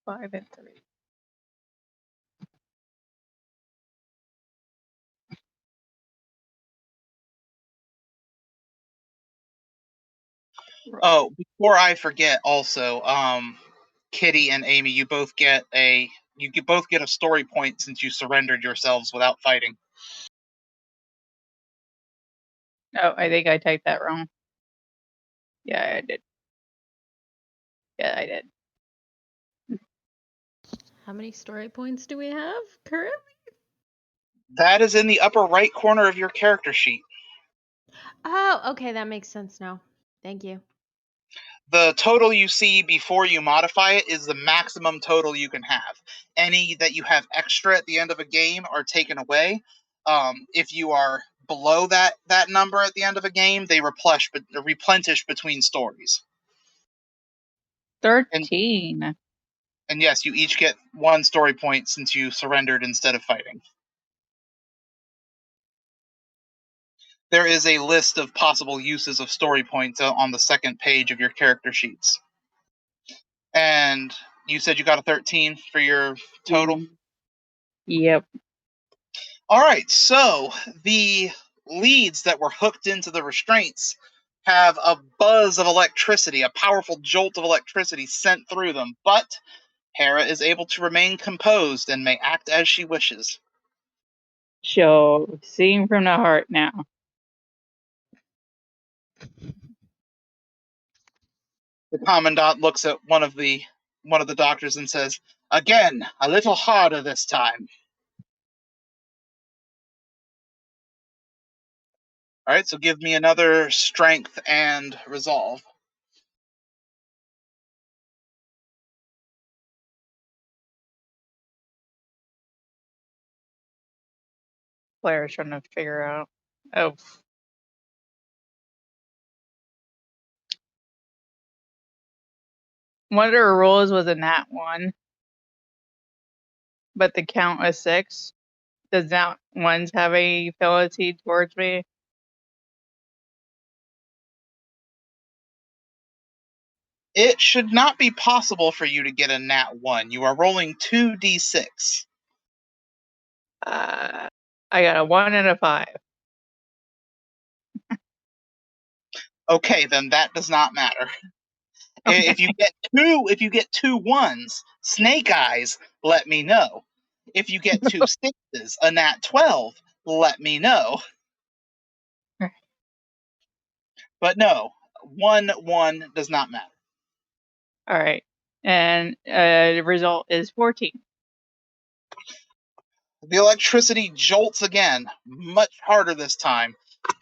5 and 3. Oh, before I forget, also, Kitty and Amy, you both get a story point since you surrendered yourselves without fighting. Oh, I think I typed that wrong. Yeah, I did. Yeah, I did. How many story points do we have currently? That is in the upper right corner of your character sheet. Oh, okay, that makes sense now. Thank you. The total you see before you modify it is the maximum total you can have. Any that you have extra at the end of a game are taken away. If you are below that number at the end of a game, they replenish between stories. 13. And yes, you each get 1 story point since you surrendered instead of fighting. There is a list of possible uses of story points on the second page of your character sheets. And you said you got a 13 for your total? Yep. All right, so the leads that were hooked into the restraints have a buzz of electricity, a powerful jolt of electricity sent through them, but Hera is able to remain composed and may act as she wishes. So, seeing from the heart now. The commandant looks at one of the doctors and says, "Again, a little harder this time." All right, so give me another strength and resolve. Claire's trying to figure out. Oh. One of her rolls was a nat 1. But the count was 6. Does nat 1s have a ability towards me? It should not be possible for you to get a nat 1. You are rolling 2d6. I got a 1 and a 5. Okay, then that does not matter. Okay. If you get 2 1s, snake eyes, let me know. If you get 2 6s, a nat 12, let me know. But no, 1 does not matter. All right. And the result is 14. The electricity jolts again, much harder this time.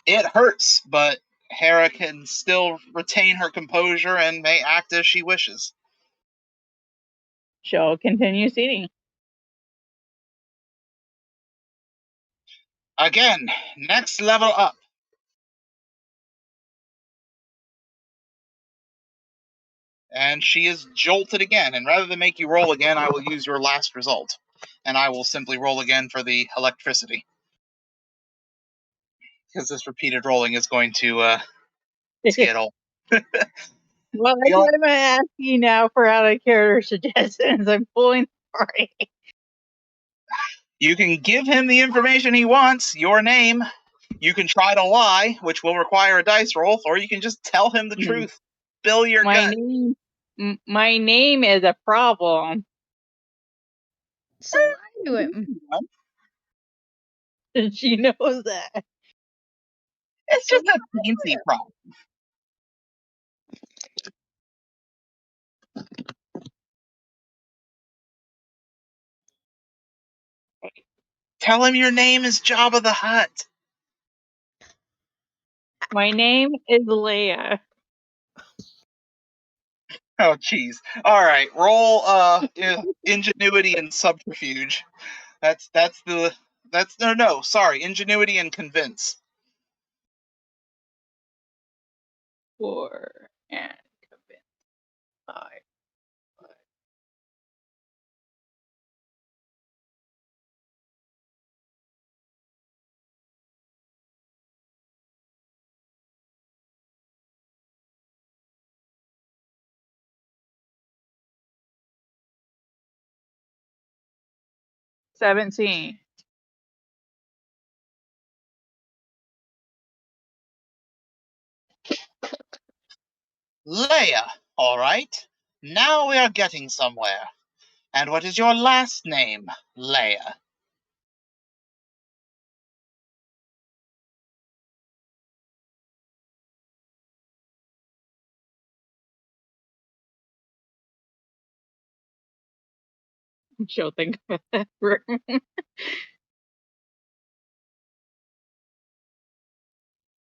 It hurts, but Hera can still retain her composure and may act as she wishes. She'll continue seating. Again, next level up. And she is jolted again. And rather than make you roll again, I will use your last result. And I will simply roll again for the electricity. Because this repeated rolling is going to get old. Well, that's why I'm asking now for out of character suggestions. I'm pulling sorry. You can give him the information he wants, your name. You can try to lie, which will require a dice roll, or you can just tell him the truth. Spill your gut. My name is a problem. So lie to it. She knows that. It's just a fancy prop. Tell him your name is Jabba the Hutt. My name is Leia. Oh, jeez. All right, roll ingenuity and subterfuge. That's no. Sorry, ingenuity and convince. 4 and convince 5. 17. Leia. All right. Now we are getting somewhere. And what is your last name, Leia? She'll think about that for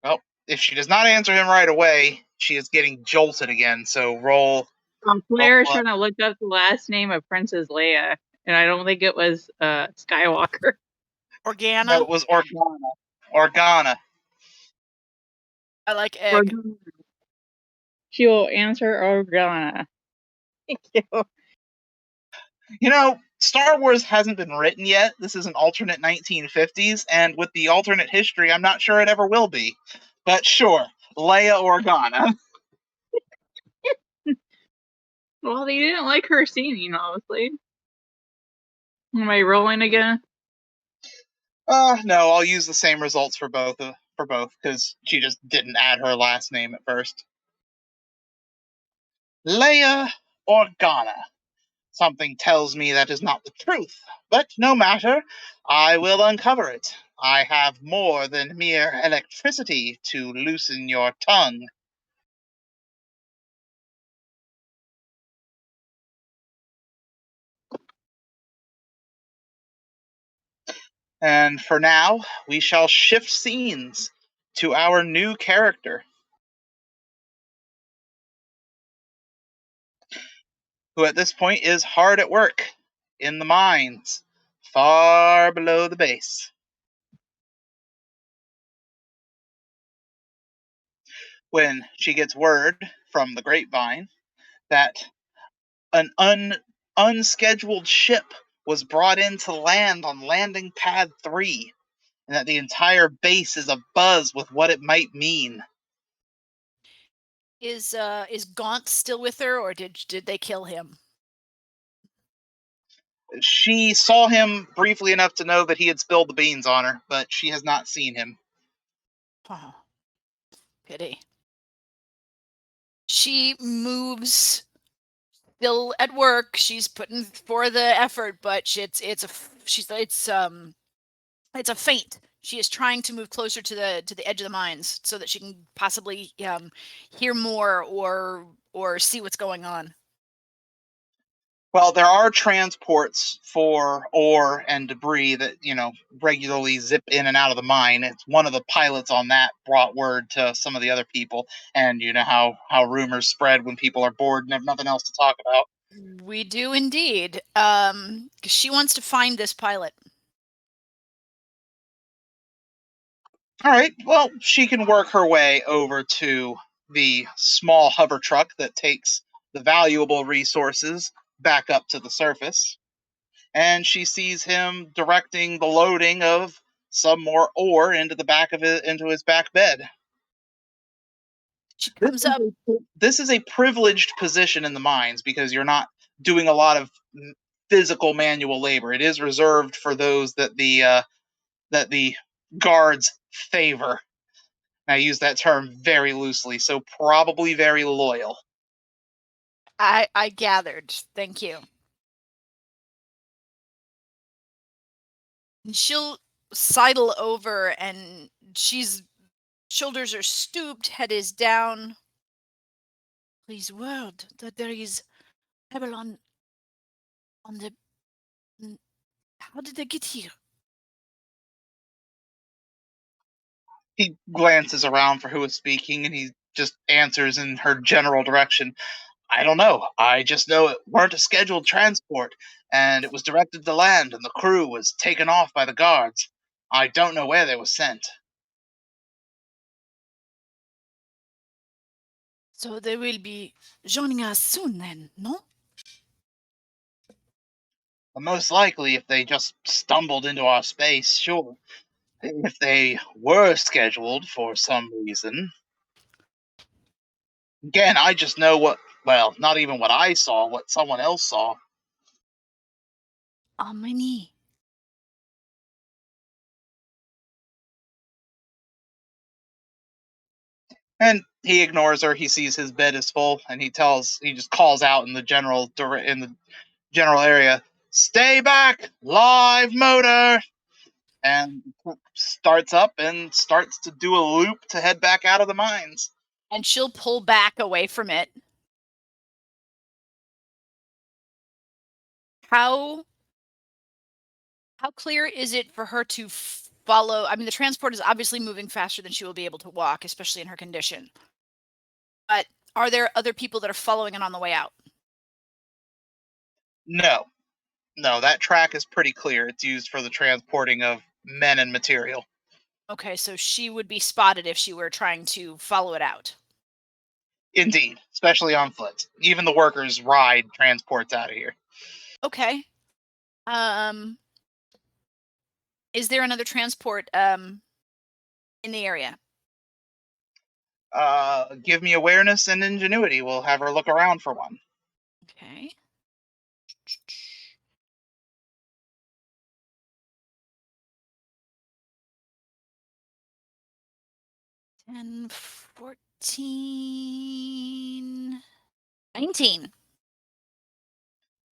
Well, if she does not answer him right away, she is getting jolted again. So roll. Claire's trying to look up the last name of Princess Leia, and I don't think it was Skywalker. Organa. No, it was Organa. Organa. I like egg. She will answer Organa. Thank you. You know, Star Wars hasn't been written yet. This is an alternate 1950s, and with the alternate history, I'm not sure it ever will be. But sure, Leia Organa. Well, they didn't like her singing, obviously. Am I rolling again? No, I'll use the same results for both, because she just didn't add her last name at first. Leia Organa. Something tells me that is not the truth, but no matter, I will uncover it. I have more than mere electricity to loosen your tongue. And for now, we shall shift scenes to our new character, who at this point is hard at work in the mines, far below the base. When she gets word from the grapevine that an unscheduled ship was brought in to land on landing pad 3, and that the entire base is abuzz with what it might mean. Is Gaunt still with her, or did they kill him? She saw him briefly enough to know that he had spilled the beans on her, but she has not seen him. Oh, pity. She moves, still at work. She's putting for the effort, but it's a feint. She is trying to move closer to the edge of the mines so that she can possibly hear more or see what's going on. Well, there are transports for ore and debris that, regularly zip in and out of the mine. It's one of the pilots on that brought word to some of the other people, and you know how rumors spread when people are bored and have nothing else to talk about. We do indeed. She wants to find this pilot. All right, well, she can work her way over to the small hover truck that takes the valuable resources back up to the surface, and she sees him directing the loading of some more ore into his back bed. She comes up. This is a privileged position in the mines because you're not doing a lot of physical manual labor. It is reserved for those that the guards favor. I use that term very loosely, so probably very loyal. I gathered. Thank you. And she'll sidle over, and she's Shoulders are stooped, head is down. Please word that there is pebble on the. How did they get here? He glances around for who is speaking, and he just answers in her general direction. I don't know. I just know it weren't a scheduled transport, and it was directed to land, and the crew was taken off by the guards. I don't know where they were sent. So they will be joining us soon then, no? But most likely, if they just stumbled into our space, sure. If they were scheduled for some reason. Again, I just know what, well, not even what I saw, what someone else saw. How many? And he ignores her. He sees his bed is full, and he just calls out in the general area, "Stay back, live motor!" And starts up and starts to do a loop to head back out of the mines. And she'll pull back away from it. How clear is it for her to follow? I mean, the transport is obviously moving faster than she will be able to walk, especially in her condition. But are there other people that are following it on the way out? No, that track is pretty clear. It's used for the transporting of men and material. Okay, so she would be spotted if she were trying to follow it out. Indeed, especially on foot. Even the workers ride transports out of here. Okay. Is there another transport in the area? Give me awareness and ingenuity. We'll have her look around for one. Okay. And 14, 19.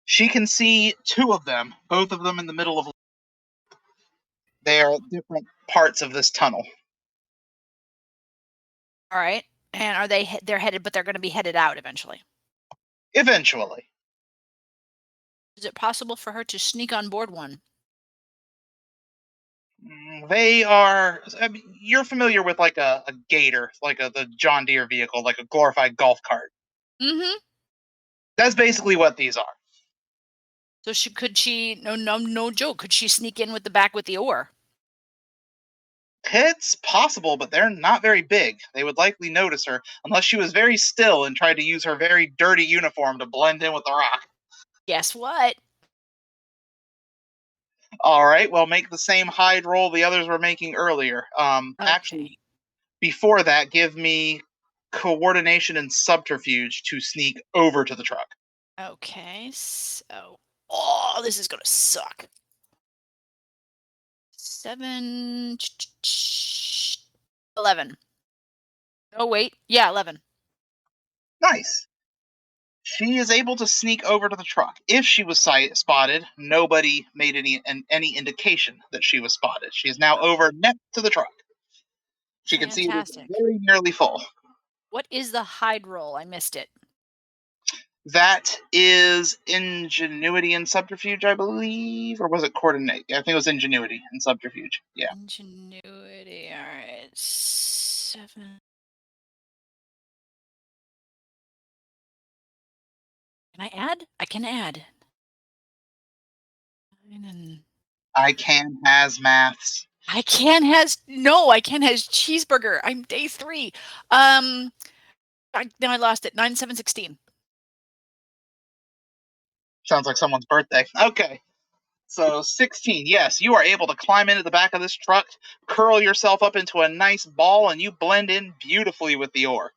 She can see two of them, both of them in the middle of. They are at different parts of this tunnel. All right. And are they're headed, but they're going to be headed out eventually. Eventually. Is it possible for her to sneak on board one? They are. I mean, you're familiar with like a gator, like the John Deere vehicle, like a glorified golf cart. Mm-hmm. That's basically what these are. So could she? No joke. Could she sneak in with the back with the oar? It's possible, but they're not very big. They would likely notice her unless she was very still and tried to use her very dirty uniform to blend in with the rock. Guess what? All right, well, make the same hide roll the others were making earlier. Actually, Okay. before that, give me coordination and subterfuge to sneak over to the truck. Okay. So, this is gonna suck. 7, 11. Oh wait, yeah, 11. Nice. She is able to sneak over to the truck. If she was spotted, nobody made any indication that she was spotted. She is now over next to the truck. She can see it is Fantastic. very nearly full. What is the hide roll? I missed it. That is ingenuity and subterfuge, I believe, or was it coordinate? I think it was ingenuity and subterfuge. Yeah. Ingenuity. All right. 7. Can I add? I can add. 9 and I can has maths. I can has cheeseburger. I'm day 3. Then I lost it. 9, 7, 16. Sounds like someone's birthday. Okay. So 16. Yes, you are able to climb into the back of this truck, curl yourself up into a nice ball, and you blend in beautifully with the oar.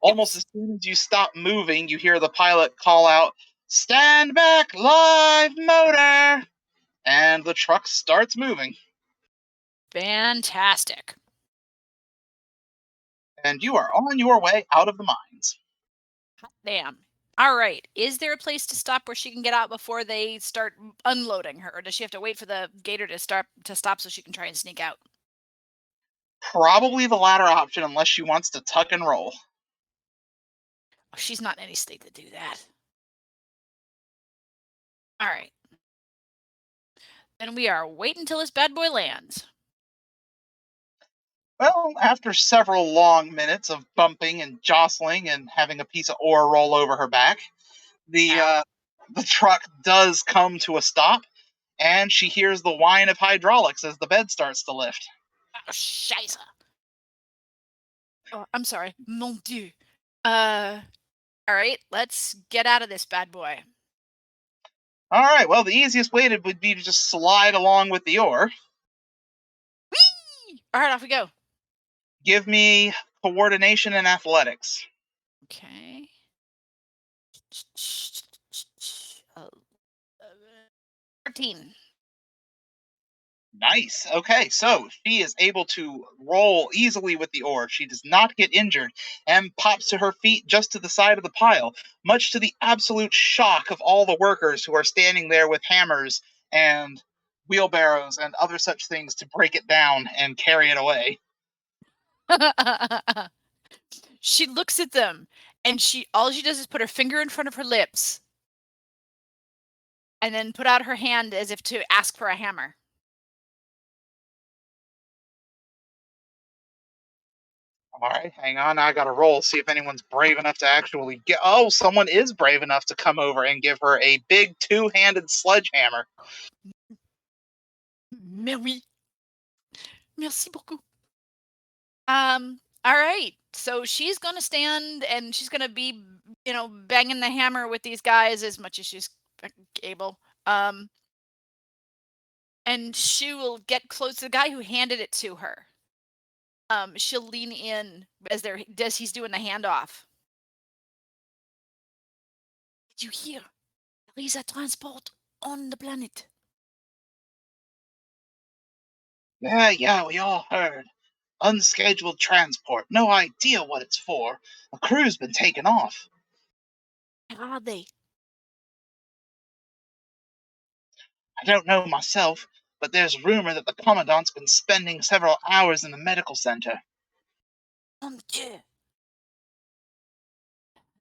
Almost Yes. as soon as you stop moving, you hear the pilot call out, "Stand back, live motor!" And the truck starts moving. Fantastic. And you are on your way out of the mines. Hot damn. All right. Is there a place to stop where she can get out before they start unloading her, or does she have to wait for the gator to stop so she can try and sneak out? Probably the latter option, unless she wants to tuck and roll. Oh, she's not in any state to do that. All right. Then we are waiting until this bad boy lands. Well, after several long minutes of bumping and jostling and having a piece of ore roll over her back, the truck does come to a stop, and she hears the whine of hydraulics as the bed starts to lift. Oh, scheisse. Oh, I'm sorry. Mon Dieu. All right, let's get out of this bad boy. All right, well, the easiest way would be to just slide along with the ore. Whee! All right, off we go. Give me coordination and athletics. Okay. 13. Nice. Okay, so she is able to roll easily with the ore. She does not get injured and pops to her feet just to the side of the pile, much to the absolute shock of all the workers who are standing there with hammers and wheelbarrows and other such things to break it down and carry it away. She looks at them, and all she does is put her finger in front of her lips and then put out her hand as if to ask for a hammer. All right, hang on. I got to roll, see if anyone's brave enough to actually get. Oh, someone is brave enough to come over and give her a big two-handed sledgehammer. Mais oui. Merci beaucoup. All right. So she's gonna stand and she's gonna be, banging the hammer with these guys as much as she's able. And she will get close to the guy who handed it to her. She'll lean in as he's doing the handoff. Did you hear? There is a transport on the planet. Yeah, we all heard. Unscheduled transport. No idea what it's for. A crew's been taken off. Where are they? I don't know myself, but there's rumor that the Commandant's been spending several hours in the medical center. Mon Dieu.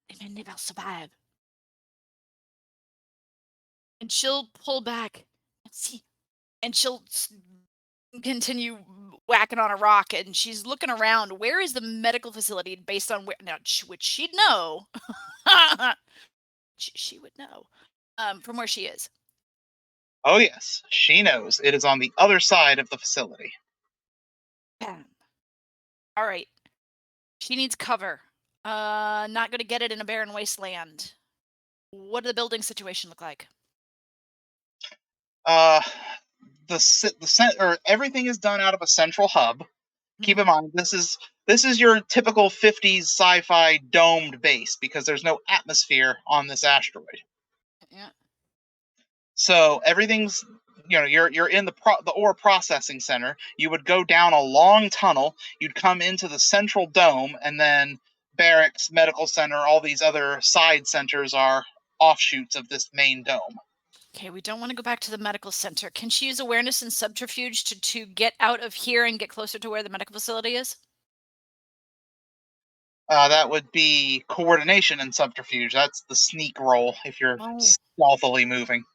They may never survive. And she'll pull back. Merci. And she'll continue whacking on a rock, and she's looking around. Where is the medical facility based on where? Now, which she'd know. she would know from where she is. Oh yes, she knows. It is on the other side of the facility. Bam. All right. She needs cover. Not going to get it in a barren wasteland. What does the building situation look like? Everything is done out of a central hub. Keep in mind, this is your typical 50s sci-fi domed base because there's no atmosphere on this asteroid. Yeah. So everything's, you're in the ore processing center. You would go down a long tunnel. You'd come into the central dome, and then barracks, medical center, all these other side centers are offshoots of this main dome. Okay, we don't want to go back to the medical center. Can she use awareness and subterfuge to get out of here and get closer to where the medical facility is? That would be coordination and subterfuge. That's the sneak roll if you're stealthily moving.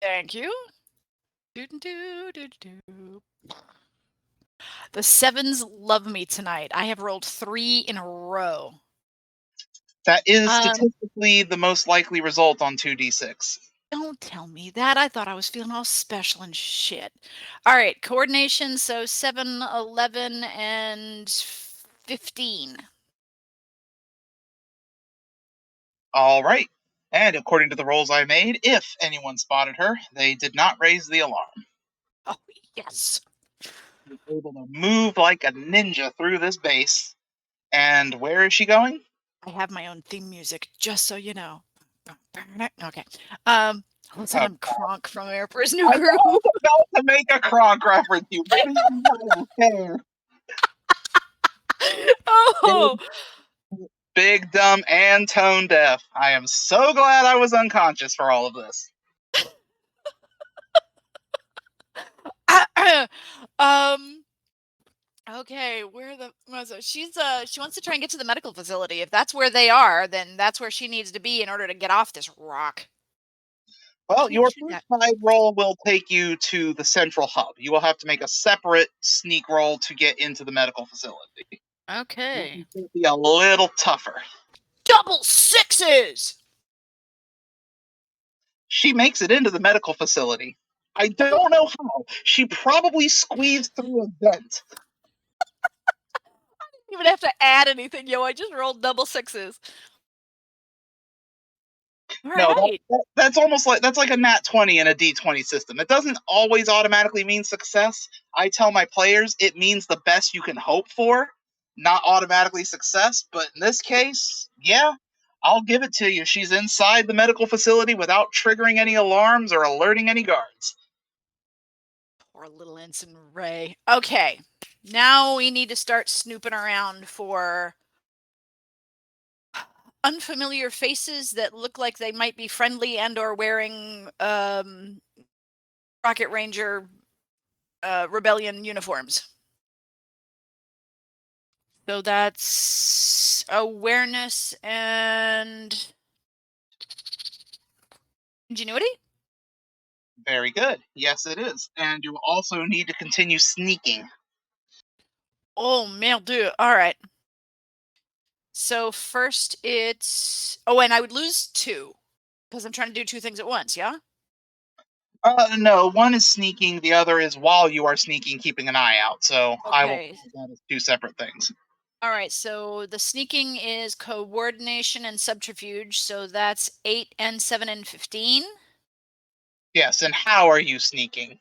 Thank you. Do-do-do-do-do. The sevens love me tonight. I have rolled 3 in a row. That is statistically the most likely result on 2d6. Don't tell me that. I thought I was feeling all special and shit. All right, coordination. So 7, 11, and 15. All right. And according to the rolls I made, if anyone spotted her, they did not raise the alarm. Oh, yes. She's able to move like a ninja through this base. And where is she going? I have my own theme music, just so you know. Okay. Listen, I'm Kronk from Emperor's New Groove. I was about to make a Kronk reference. You didn't even Oh! Big, dumb, and tone deaf. I am so glad I was unconscious for all of this. Okay, where the was it? She wants to try and get to the medical facility. If that's where they are, then that's where she needs to be in order to get off this rock. Well, Can't your shoot first that. side roll will take you to the central hub. You will have to make a separate sneak roll to get into the medical facility. This Okay. is going to be a little tougher. Double sixes. She makes it into the medical facility. I don't know how. She probably squeezed through a vent. You even have to add anything, yo. I just rolled double sixes. All No, right. that's almost like that's like a nat 20 in a d20 system. It doesn't always automatically mean success. I tell my players it means the best you can hope for, not automatically success. But in this case, yeah, I'll give it to you. She's inside the medical facility without triggering any alarms or alerting any guards. Poor little Ensign Ray. Okay. Now we need to start snooping around for unfamiliar faces that look like they might be friendly and or wearing Rocket Ranger rebellion uniforms. So that's awareness and ingenuity. Very good. Yes, it is. And you also need to continue sneaking. Oh, merde. All right. So first it's and I would lose 2 because I'm trying to do 2 things at once. Yeah. No, one is sneaking, the other is while you are sneaking, keeping an eye out. So I will Okay. count that as 2 separate things. All right. So the sneaking is coordination and subterfuge. So that's 8 and 7 and 15. Yes, and how are you sneaking?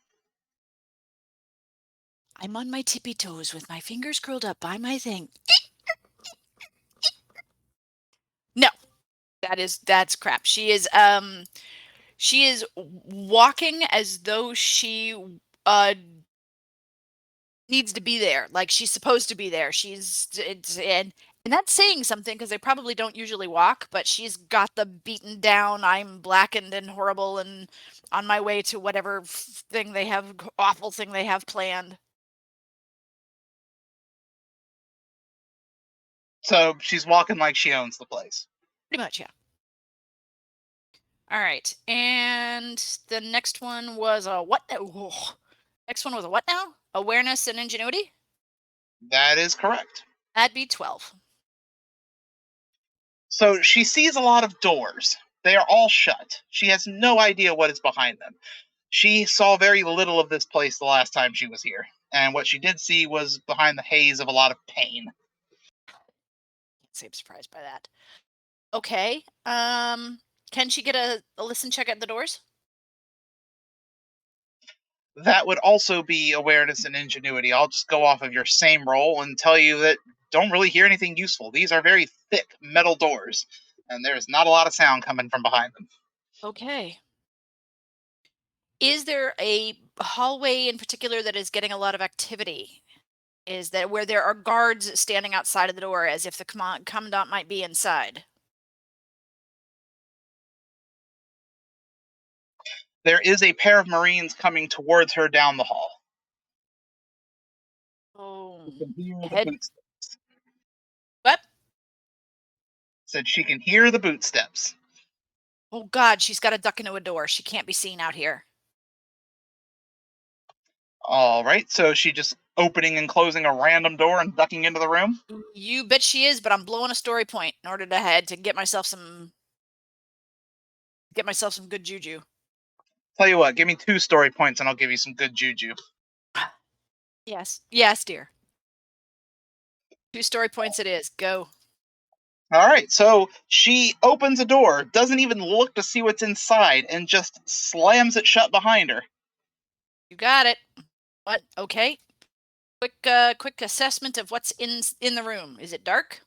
I'm on my tippy toes with my fingers curled up by my thing. No, that's crap. She is walking as though she needs to be there, like she's supposed to be there. And that's saying something because they probably don't usually walk, but she's got the beaten down, I'm blackened and horrible and on my way to whatever awful thing they have planned. So she's walking like she owns the place. Pretty much, yeah. All right. And the next one was a what? Oh, next one was a what now? Awareness and ingenuity? That is correct. That'd be 12. So she sees a lot of doors. They are all shut. She has no idea what is behind them. She saw very little of this place the last time she was here. And what she did see was behind the haze of a lot of pain. Can't say I'm surprised by that. Okay. Can she get a listen check at the doors? That would also be awareness and ingenuity. I'll just go off of your same roll and tell you that don't really hear anything useful. These are very thick metal doors, and there's not a lot of sound coming from behind them. Okay. Is there a hallway in particular that is getting a lot of activity? Is that where there are guards standing outside of the door as if the commandant might be inside? There is a pair of Marines coming towards her down the hall. Oh, You can hear the head. footsteps. What? Said she can hear the boot steps. Oh God, she's got to duck into a door. She can't be seen out here. All right, so she just opening and closing a random door and ducking into the room. You bet she is, but I'm blowing a story point in order to get myself some good juju. Tell you what, give me 2 story points and I'll give you some good juju. Yes, dear. 2 story points it is. Go. All right, so she opens a door, doesn't even look to see what's inside, and just slams it shut behind her. You got it. What? Okay. Quick assessment of what's in the room. Is it dark?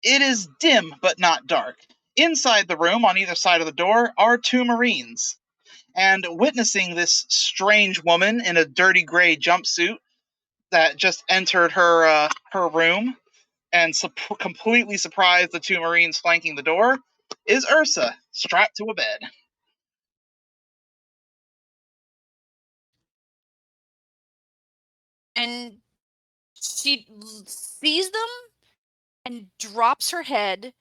It is dim, but not dark. Inside the room, on either side of the door, are 2 Marines. And witnessing this strange woman in a dirty gray jumpsuit that just entered her room and completely surprised the 2 Marines flanking the door is Ursa, strapped to a bed. and she sees them and drops her head,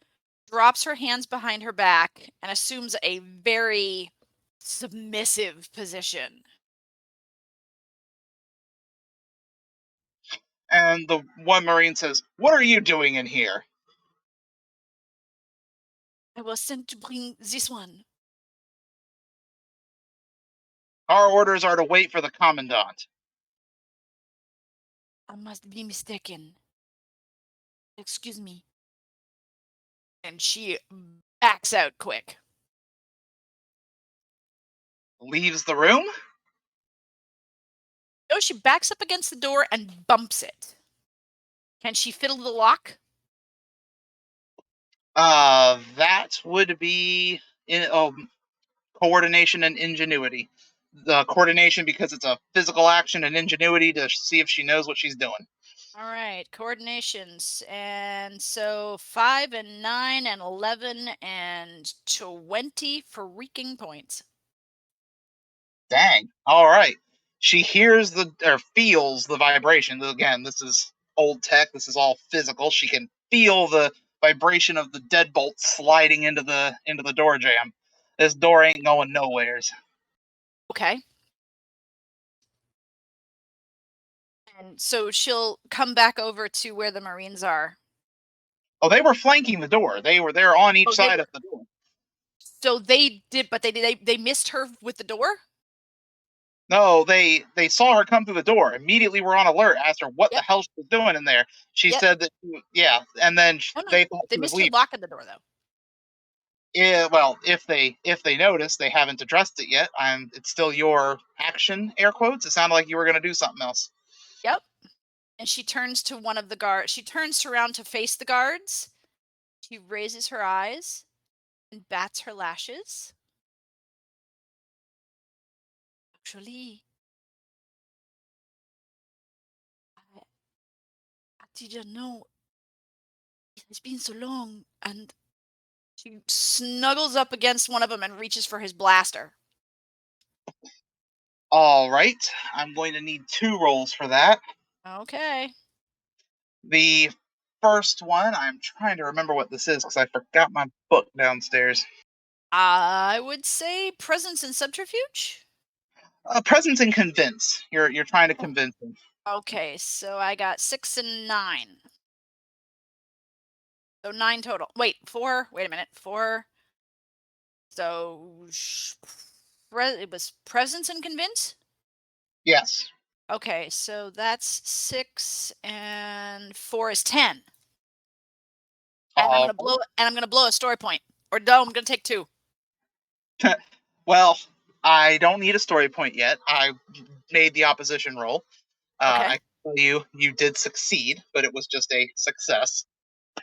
drops her hands behind her back, and assumes a very submissive position. And the one Marine says, "What are you doing in here?" I was sent to bring this one. Our orders are to wait for the Commandant. I must be mistaken. Excuse me. And she backs out quick. Leaves the room? No, she backs up against the door and bumps it. Can she fiddle the lock? That would be coordination and ingenuity. The coordination because it's a physical action, and ingenuity to see if she knows what she's doing. All right, coordinations. And so 5 and 9 and 11 and 20 freaking points. Dang. All right. She hears or feels the vibration. Again, this is old tech. This is all physical. She can feel the vibration of the deadbolt sliding into the door jamb. This door ain't going nowheres. Okay. And so she'll come back over to where the Marines are. Oh, they were flanking the door. They were there on each Oh, side of the door. So they did, but they missed her with the door? No, they saw her come through the door. Immediately were on alert, asked her what the Yep. hell she was doing in there. She Yep. said that, yeah, and then No, no, they thought they she was missed her leaving. locking the door though. Yeah, well, if they notice, they haven't addressed it yet. It's still your action, air quotes. It sounded like you were going to do something else. Yep. And she turns to one of the guards. She turns around to face the guards. She raises her eyes and bats her lashes. Actually, I didn't know. It's been so long. And she snuggles up against one of them and reaches for his blaster. All right, I'm going to need 2 rolls for that. Okay. The first one, I'm trying to remember what this is because I forgot my book downstairs. I would say presence and subterfuge. Presence and convince. You're trying to convince him. Okay, so I got 6 and 9. So 9 total. Wait, 4. Wait a minute. 4. So it was presence and convince? Yes. Okay, so that's 6 and 4 is 10. And I'm gonna blow a story point. Or no, I'm gonna take 2. Well, I don't need a story point yet. I made the opposition roll. Okay. I can tell you did succeed, but it was just a success.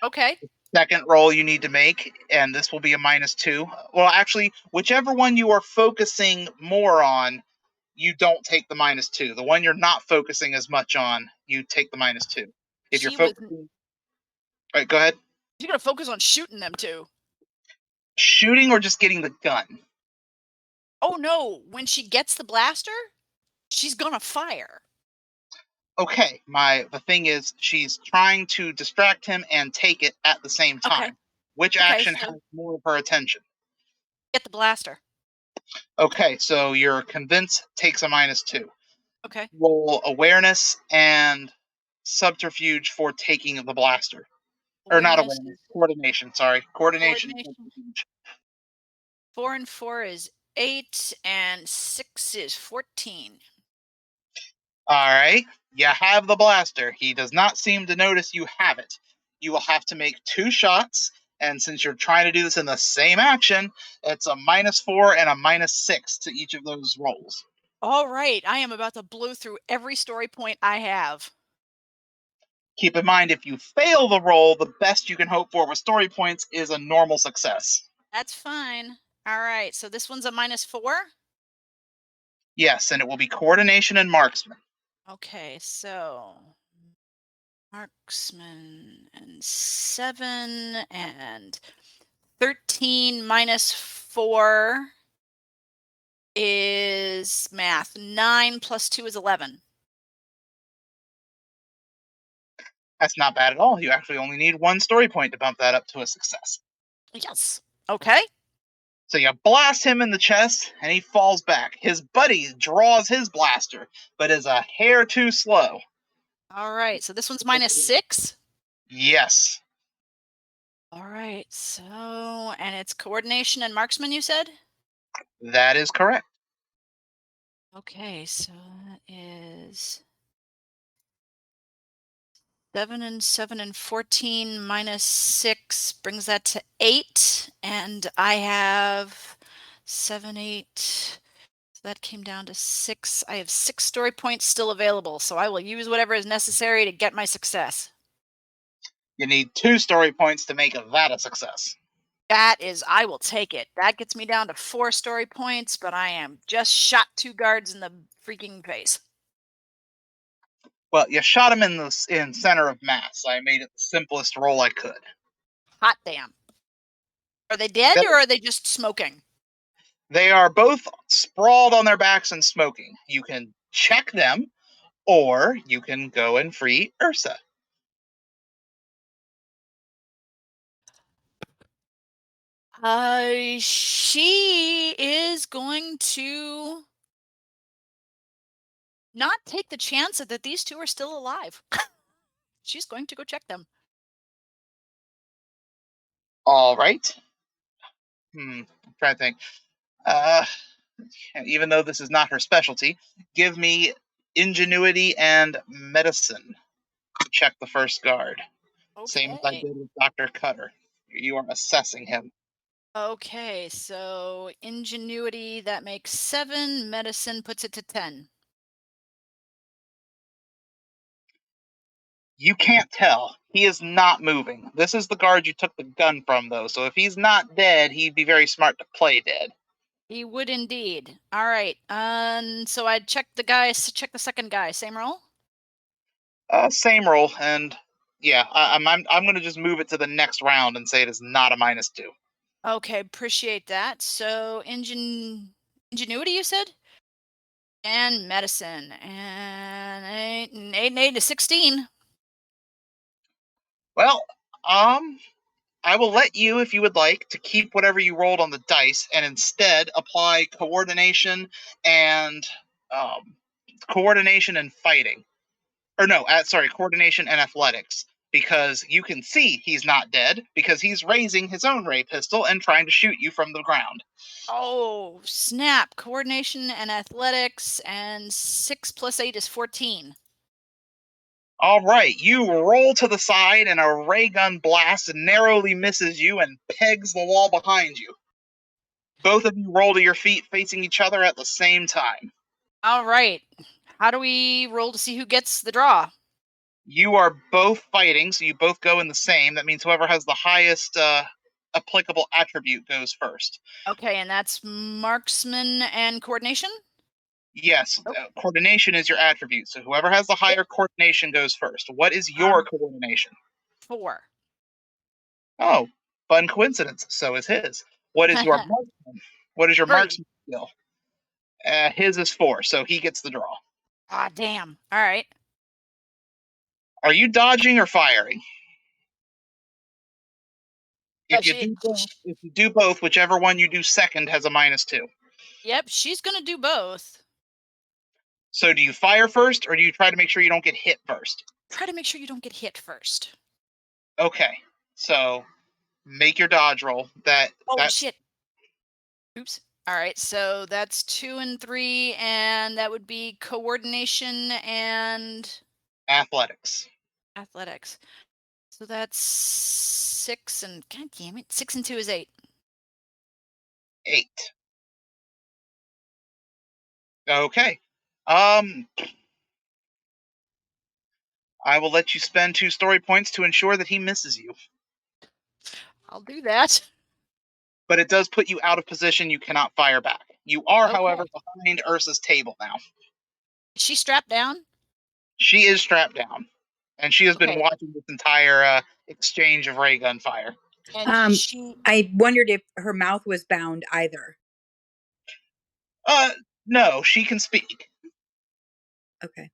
Okay. Second roll you need to make, and this will be a -2. Well, actually, whichever one you are focusing more on, you don't take the -2. The one you're not focusing as much on, you take the -2. If you're She was focusing, all right, go ahead. She's gonna focus on shooting them too. Shooting or just getting the gun? Oh no, when she gets the blaster, she's gonna fire. Okay, the thing is, she's trying to distract him and take it at the same Okay. time. Which Okay, action so has more of her attention? get the blaster. Okay, so your convince takes a -2. Okay. Roll awareness and subterfuge for taking the blaster. Or not Awareness awareness, is coordination, sorry. Coordination. coordination. 4 and 4 is 8 and 6 is 14. Alright, you have the blaster. He does not seem to notice you have it. You will have to make 2 shots, and since you're trying to do this in the same action, it's a -4 and a -6 to each of those rolls. All right, I am about to blow through every story point I have. Keep in mind, if you fail the roll, the best you can hope for with story points is a normal success. That's fine. All right, so this one's a -4. Yes, and it will be coordination and marksman. Okay, so marksman and 7 and 13 -4 is math. 9 plus 2 is 11. That's not bad at all. You actually only need 1 story point to bump that up to a success. Yes. Okay. So you blast him in the chest, and he falls back. His buddy draws his blaster, but is a hair too slow. All right. So this one's -6. Yes, All right. So, and it's coordination and marksman, you said? that is correct. Okay. So that is 7 and 7 and 14 -6 brings that to 8. And I have 7, 8. So that came down to 6. I have 6 story points still available. So I will use whatever is necessary to get my success. You need 2 story points to make that a success. That is, I will take it. That gets me down to 4 story points, but I am just shot 2 guards in the freaking face. Well, you shot him in center of mass. I made it the simplest roll I could. Hot damn. Are they dead or are they just smoking? They are both sprawled on their backs and smoking. You can check them, or you can go and free Ursa. She is going to not take the chance that these 2 are still alive. She's going to go check them. All right. I'm trying to think. Even though this is not her specialty, give me ingenuity and medicine to check the first guard. Same as I Okay. did with Dr. Cutter. You are assessing him. Okay, so ingenuity, that makes 7. Medicine puts it to 10. You can't tell. He is not moving. This is the guard you took the gun from, though, so if he's not dead, he'd be very smart to play dead. He would indeed. All right. So I'd check check the second guy. Same roll? Same roll, and yeah, I'm going to just move it to the next round and say it is not a -2. Okay, appreciate that. So ingenuity, you said? And medicine. And 8 and 8 and 8 to 16. Well, I will let you, if you would like, to keep whatever you rolled on the dice and instead apply coordination and fighting. Or no, sorry, coordination and athletics. Because you can see he's not dead because he's raising his own ray pistol and trying to shoot you from the ground. Oh, snap. Coordination and athletics, and 6 plus 8 is 14. All right, you roll to the side and a ray gun blast narrowly misses you and pegs the wall behind you. Both of you roll to your feet facing each other at the same time. All right. How do we roll to see who gets the draw? You are both fighting, so you both go in the same. That means whoever has the highest applicable attribute goes first. Okay, and that's marksman and coordination? Yes, coordination is your attribute, so whoever has the higher coordination goes first. What is your coordination? 4. Oh, fun coincidence. So is his. What is your marksman? What is your 3. marksman skill? His is 4, so he gets the draw. Ah, damn. All right. Are you dodging or firing? If you do both, whichever one you do second has a -2. Yep, she's gonna do both. So do you fire first, or do you try to make sure you don't get hit first? Try to make sure you don't get hit first. Okay, so make your dodge roll. Oh shit. Oops. All right, so that's 2 and 3, and that would be coordination and athletics. athletics. So that's 6 and god damn it, 6 and 2 is 8. 8. Okay. I will let you spend 2 story points to ensure that he misses you. I'll do that. But it does put you out of position. You cannot fire back. You are, Okay. however, behind Ursa's table now. Is she strapped down? She is strapped down, and she has been Okay. watching this entire exchange of ray gun fire. And I wondered if her mouth was bound either. No, she can speak. Okay.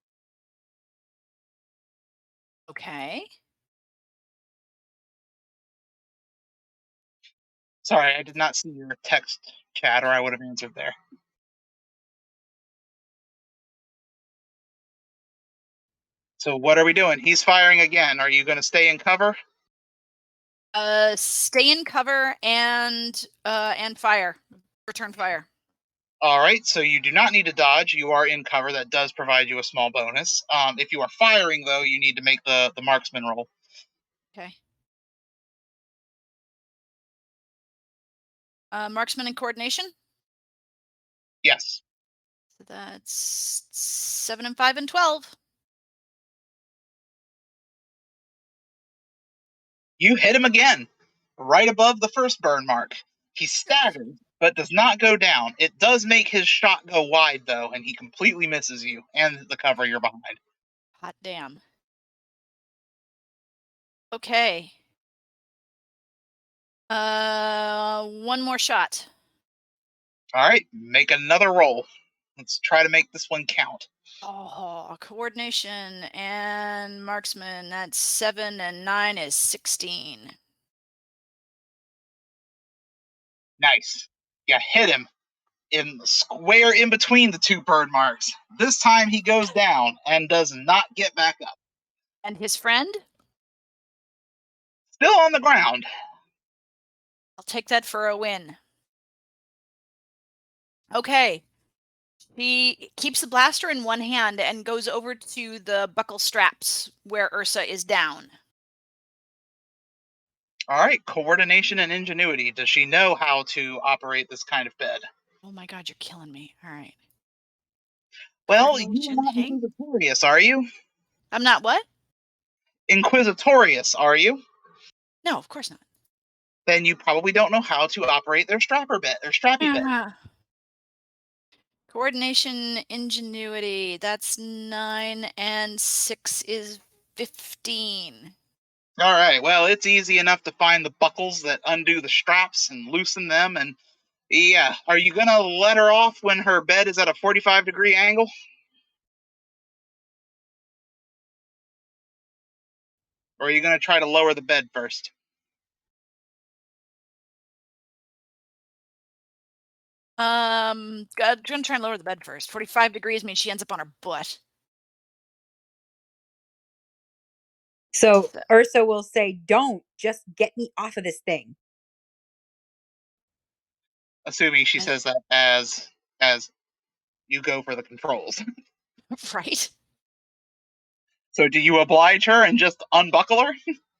Okay. Sorry, I did not see your text chat, or I would have answered there. So what are we doing? He's firing again. Are you going to stay in cover? Stay in cover and fire. Return fire. All right, so you do not need to dodge. You are in cover. That does provide you a small bonus. If you are firing, though, you need to make the marksman roll. Okay. Marksman and coordination. Yes. So that's 7 and 5 and 12. You hit him again, right above the first burn mark. He staggers, but does not go down. It does make his shot go wide, though, and he completely misses you and the cover you're behind. Hot damn. Okay. One more shot. All right, make another roll. Let's try to make this one count. Oh, coordination and marksman. That's 7 and 9 is 16. Nice. You hit him in square in between the two burn marks. This time he goes down and does not get back up. And his friend? Still on the ground. I'll take that for a win. Okay. He keeps the blaster in one hand and goes over to the buckle straps where Ursa is down. All right, coordination and ingenuity. Does she know how to operate this kind of bed? Oh my god, you're killing me. All right. Well, you're Coordination, not Hank? inquisitorious, are you? I'm not what? Inquisitorious, are you? No, of course not. Then you probably don't know how to operate their strappy bed. Coordination, ingenuity. That's 9 and 6 is 15. All right, well, it's easy enough to find the buckles that undo the straps and loosen them. And yeah, are you going to let her off when her bed is at a 45-degree angle? Or are you going to try to lower the bed first? I'm gonna try and lower the bed first. 45 degrees means she ends up on her butt. So Ursa will say, "Don't, just get me off of this thing." Assuming she says that as you go for the controls. Right? So do you oblige her and just unbuckle her?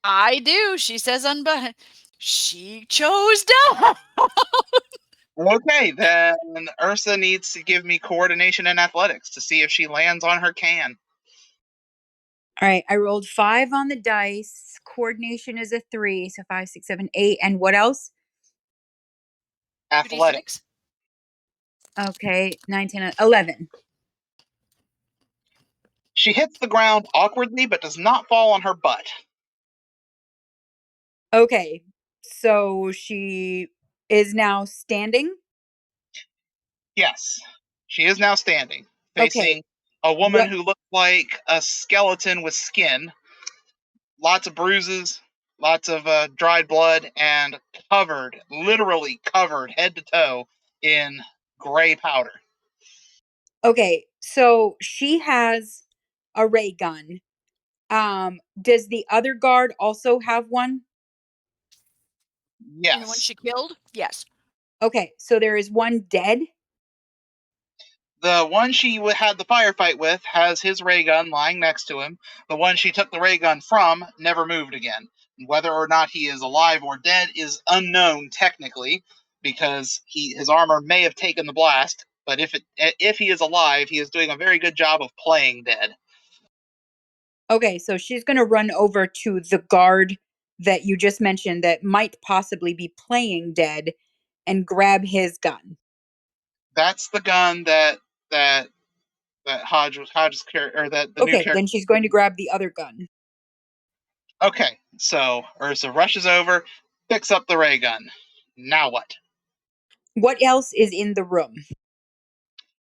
I do. She says unbutton. She chose down. Okay, then Ursa needs to give me coordination and athletics to see if she lands on her can. All right, I rolled 5 on the dice. Coordination is a 3, so 5, 6, 7, 8. And what else? Athletics. 2d6. Okay, 9, 10, 11. She hits the ground awkwardly but does not fall on her butt. Okay, so she is now standing. Yes, she is now standing, Okay, facing a woman what? who looks like a skeleton with skin, lots of bruises, lots of dried blood, and covered, literally covered head to toe in gray powder. Okay, so she has a ray gun. Does the other guard also have one? Yes. And the one she killed? Yes. Okay, so there is one dead. The one she had the firefight with has his ray gun lying next to him. The one she took the ray gun from never moved again. Whether or not he is alive or dead is unknown technically, because his armor may have taken the blast. But if he is alive, he is doing a very good job of playing dead. Okay, so she's going to run over to the guard that you just mentioned that might possibly be playing dead and grab his gun. That's the gun that Hodge's character, or that the new Okay, character. then she's going to grab the other gun. Okay, so Ursa rushes over, picks up the ray gun. Now what? What else is in the room?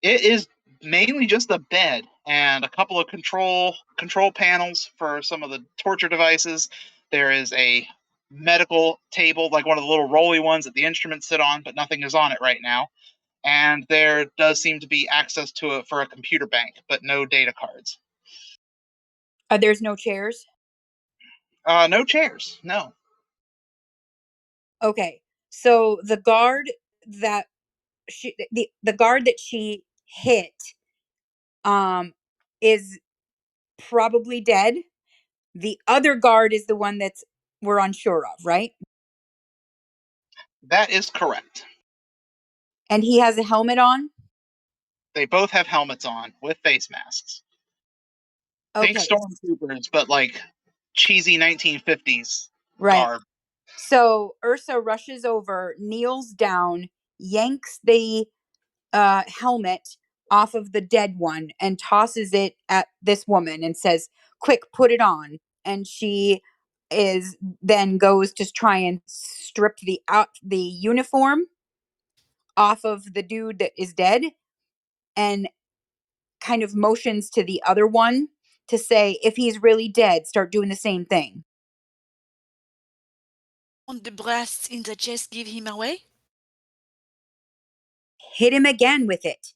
It is mainly just a bed. and a couple of control panels for some of the torture devices. There is a medical table, like one of the little rolly ones that the instruments sit on, but nothing is on it right now. And there does seem to be access to it for a computer bank, but no data cards. There's no chairs? No chairs, no. Okay. So the guard that the guard that she hit is probably dead. The other guard is the one that's we're unsure of, right? That is correct. And he has a helmet on? They both have helmets on with face masks. Think Okay. stormtroopers, but like cheesy 1950s Right. garb. So Ursa rushes over, kneels down, yanks the helmet off of the dead one and tosses it at this woman and says, "Quick, put it on." And she then goes to try and strip the uniform off of the dude that is dead, and kind of motions to the other one to say, if he's really dead, start doing the same thing. On the blasts in the chest give him away? Hit him again with it.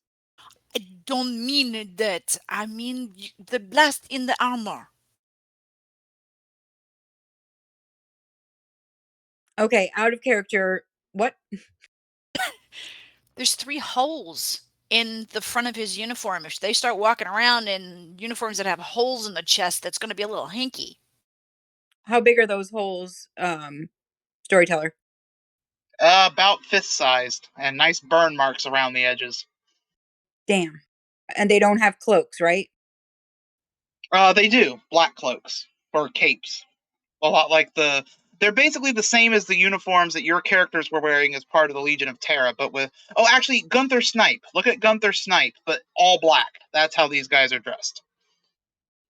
I don't mean that. I mean the blast in the armor. Okay, out of character. What? There's 3 holes in the front of his uniform. If they start walking around in uniforms that have holes in the chest, that's going to be a little hinky. How big are those holes, storyteller? About fist-sized, and nice burn marks around the edges. Damn. And they don't have cloaks, right? They do. Black cloaks. Or capes. A lot like they're basically the same as the uniforms that your characters were wearing as part of the Legion of Terra, but with... Oh, actually, Gunther Snipe. Look at Gunther Snipe, but all black. That's how these guys are dressed.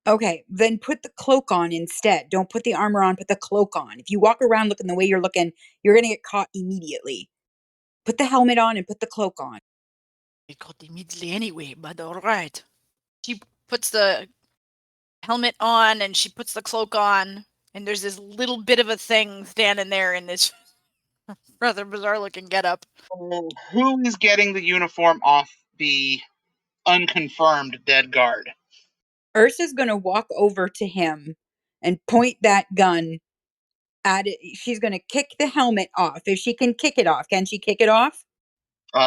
Okay, then put the cloak on instead. Don't put the armor on, put the cloak on. If you walk around looking the way you're looking, you're going to get caught immediately. Put the helmet on and put the cloak on. It got immediately anyway, but all right. She puts the helmet on and she puts the cloak on, and there's this little bit of a thing standing there in this rather bizarre looking getup. Who is getting the uniform off the unconfirmed dead guard? Ursa's going to walk over to him and point that gun at it. She's going to kick the helmet off. If she can kick it off, can she kick it off?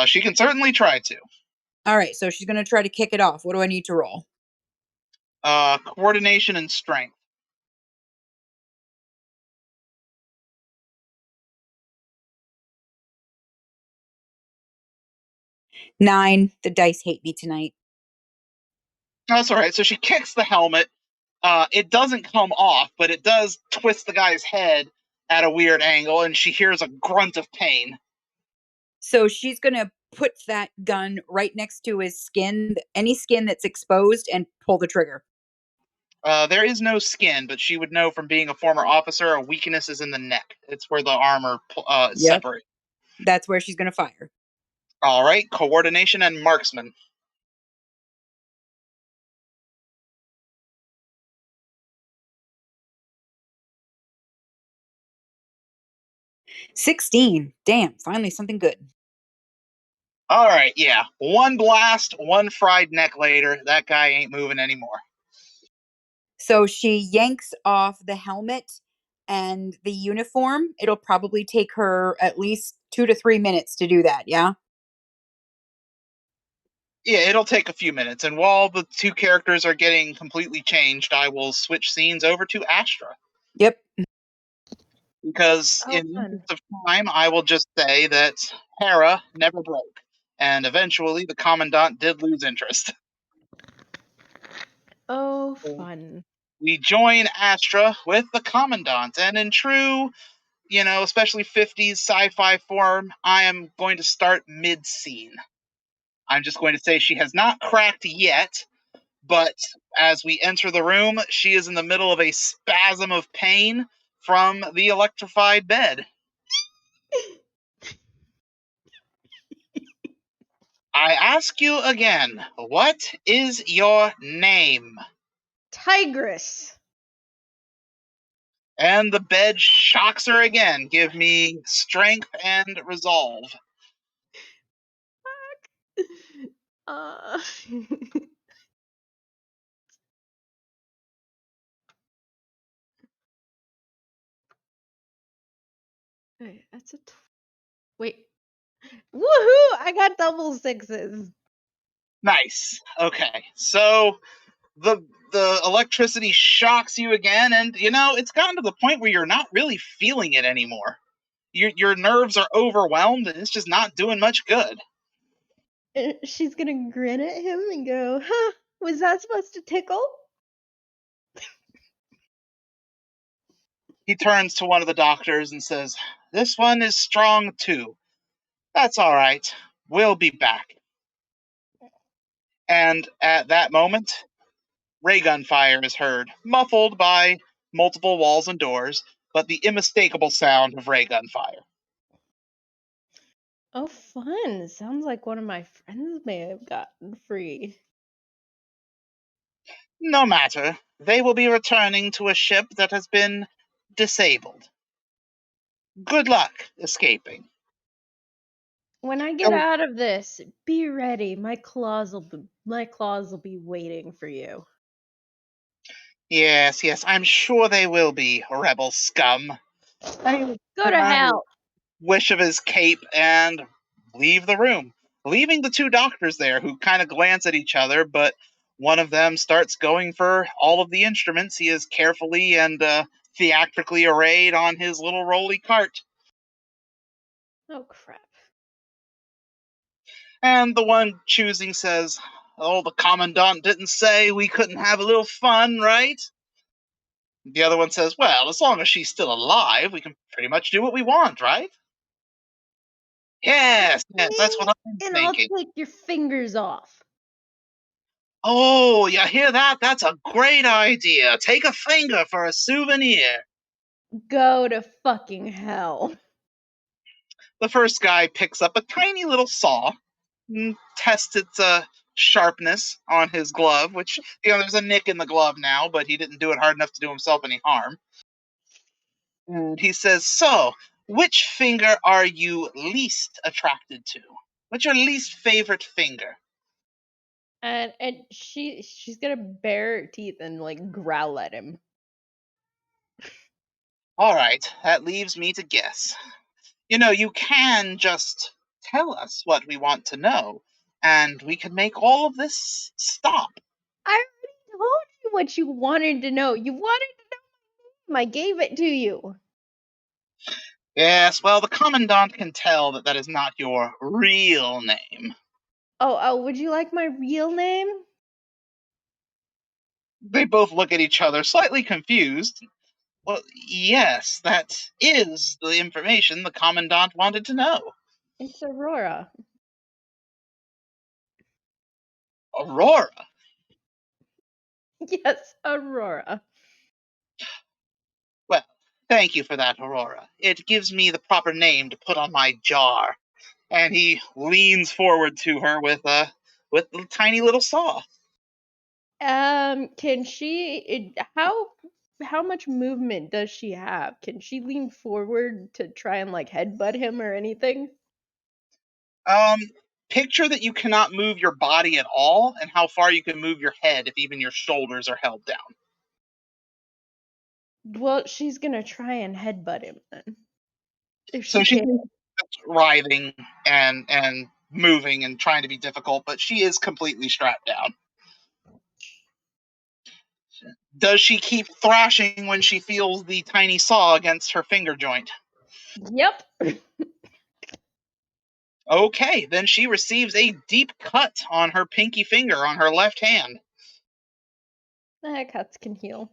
She can certainly try to. All right, so she's going to try to kick it off. What do I need to roll? Coordination and strength. Nine. The dice hate me tonight. That's all right. So she kicks the helmet. It doesn't come off, but it does twist the guy's head at a weird angle, and she hears a grunt of pain. So she's going to put that gun right next to his skin, any skin that's exposed, and pull the trigger. There is no skin, but she would know from being a former officer, a weakness is in the neck. It's where the armor separates. That's where she's going to fire. All right, coordination and marksman. $16. Damn, finally something good. All right, yeah. One blast, one fried neck later. That guy ain't moving anymore. So she yanks off the helmet and the uniform. It'll probably take her at least 2 to 3 minutes to do that, yeah? Yeah, it'll take a few minutes. And while the two characters are getting completely changed, I will switch scenes over to Astra. Yep. Because in the interest of time, I will just say that Terra never broke. And eventually, the Commandant did lose interest. Oh, fun. We join Astra with the Commandant. And in true, especially 50s sci-fi form, I am going to start mid-scene. I'm just going to say she has not cracked yet, but as we enter the room, she is in the middle of a spasm of pain from the electrified bed. I ask you again, what is your name? Tigress. And the bed shocks her again. Give me strength and resolve. Uh, wait, that's a wait. Woohoo! I got double sixes. Nice. Okay, so the electricity shocks you again, and it's gotten to the point where you're not really feeling it anymore. Your nerves are overwhelmed, and it's just not doing much good. She's gonna grin at him and go, "Huh? Was that supposed to tickle?" He turns to one of the doctors and says, "This one is strong too. That's all right. We'll be back." And at that moment, ray gun fire is heard, muffled by multiple walls and doors, but the unmistakable sound of ray gun fire. Oh, fun! Sounds like one of my friends may have gotten free. No matter. They will be returning to a ship that has been disabled. Good luck escaping. When I get Oh, out of this, be ready. My claws will be waiting for you. yes, I'm sure they will be, rebel scum. And he Go to hell. wish of his cape and leave the room, leaving the two doctors there who kind of glance at each other, but one of them starts going for all of the instruments he is carefully and theatrically arrayed on his little rolly cart. Oh crap. And the one choosing says, "Oh, the commandant didn't say we couldn't have a little fun, right?" The other one says, "Well, as long as she's still alive, we can pretty much do what we want, right?" Yes, that's what I'm And I'll thinking. take your fingers off. Oh, you hear that? That's a great idea. Take a finger for a souvenir. Go to fucking hell. The first guy picks up a tiny little saw, and tests its sharpness on his glove, which, there's a nick in the glove now, but he didn't do it hard enough to do himself any harm. And he says, "So, which finger are you least attracted to? What's your least favorite finger?" And she's gonna bare her teeth and like growl at him. All right, that leaves me to guess. You can just tell us what we want to know, and we can make all of this stop. I already told you what you wanted to know. You wanted to know my name. I gave it to you. Yes, well, the Commandant can tell that that is not your real name. Oh, would you like my real name? They both look at each other, slightly confused. Well, yes, that is the information the Commandant wanted to know. It's Aurora. Aurora? Yes, Aurora. Well, thank you for that, Aurora. It gives me the proper name to put on my jar. And he leans forward to her with the tiny little saw. Can she? How much movement does she have? Can she lean forward to try and like headbutt him or anything? Um, Picture that you cannot move your body at all, and how far you can move your head if even your shoulders are held down. Well, she's gonna try and headbutt him then. If So she she's can. writhing and moving and trying to be difficult, but she is completely strapped down. Does she keep thrashing when she feels the tiny saw against her finger joint? Yep. Okay, then she receives a deep cut on her pinky finger on her left hand. Cuts can heal.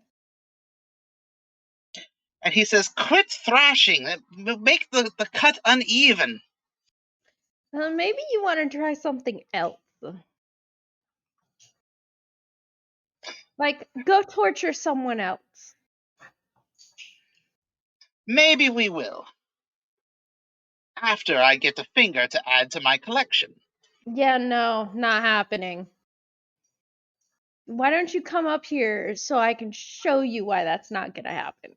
And he says, "Quit thrashing. Make the cut uneven." Maybe you want to try something else. Like, go torture someone else. Maybe we will. After I get a finger to add to my collection. Yeah, no, not happening. Why don't you come up here so I can show you why that's not gonna happen?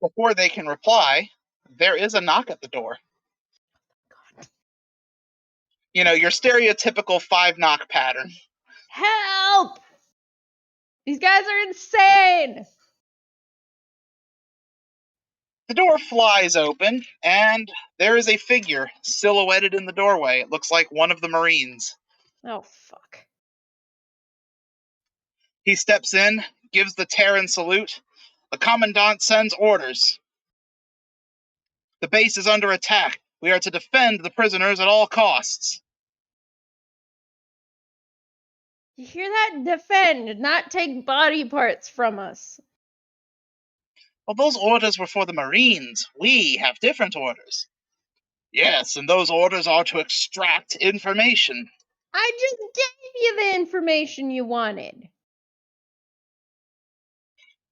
Before they can reply, there is a knock at the door. You know, your stereotypical 5-knock pattern. Help! These guys are insane! The door flies open, and there is a figure silhouetted in the doorway. It looks like one of the Marines. Oh, fuck. He steps in, gives the Terran salute. The Commandant sends orders. The base is under attack. We are to defend the prisoners at all costs. You hear that? Defend, not take body parts from us. Well, those orders were for the Marines. We have different orders. Yes, and those orders are to extract information. I just gave you the information you wanted.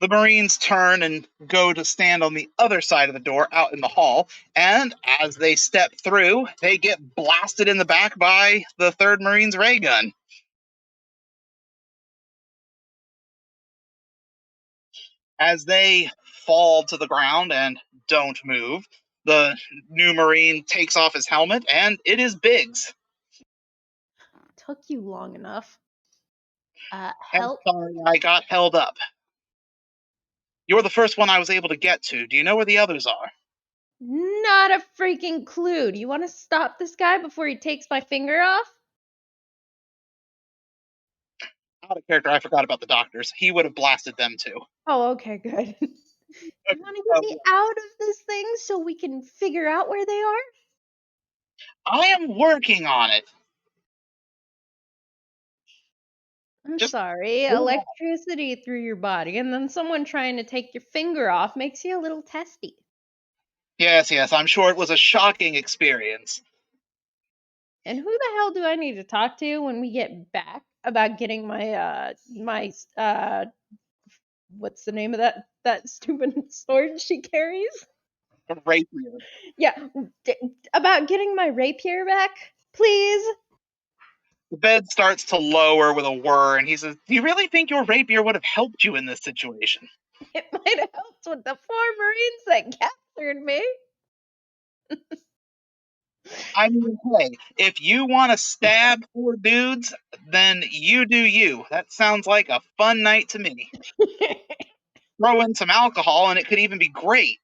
The Marines turn and go to stand on the other side of the door out in the hall, and as they step through, they get blasted in the back by the 3rd Marine's ray gun. As they fall to the ground and don't move, the new Marine takes off his helmet, and it is Biggs. Took you long enough. I'm Help? sorry I got held up. You're the first one I was able to get to. Do you know where the others are? Not a freaking clue. Do you want to stop this guy before he takes my finger off? Out of character, I forgot about the doctors. He would have blasted them too. Oh, okay, good. You want to get me out of this thing so we can figure out where they are? I am working on it. I'm Just sorry. move on. Electricity through your body and then someone trying to take your finger off makes you a little testy. Yes, I'm sure it was a shocking experience. And who the hell do I need to talk to when we get back about getting my what's the name of that stupid sword she carries? A rapier. Yeah, about getting my rapier back, please. The bed starts to lower with a whir, and he says, "Do you really think your rapier would have helped you in this situation?" It might have helped with the 4 Marines that captured me. I mean, hey, if you want to stab 4 dudes, then you do you. That sounds like a fun night to me. Throw in some alcohol, and it could even be great.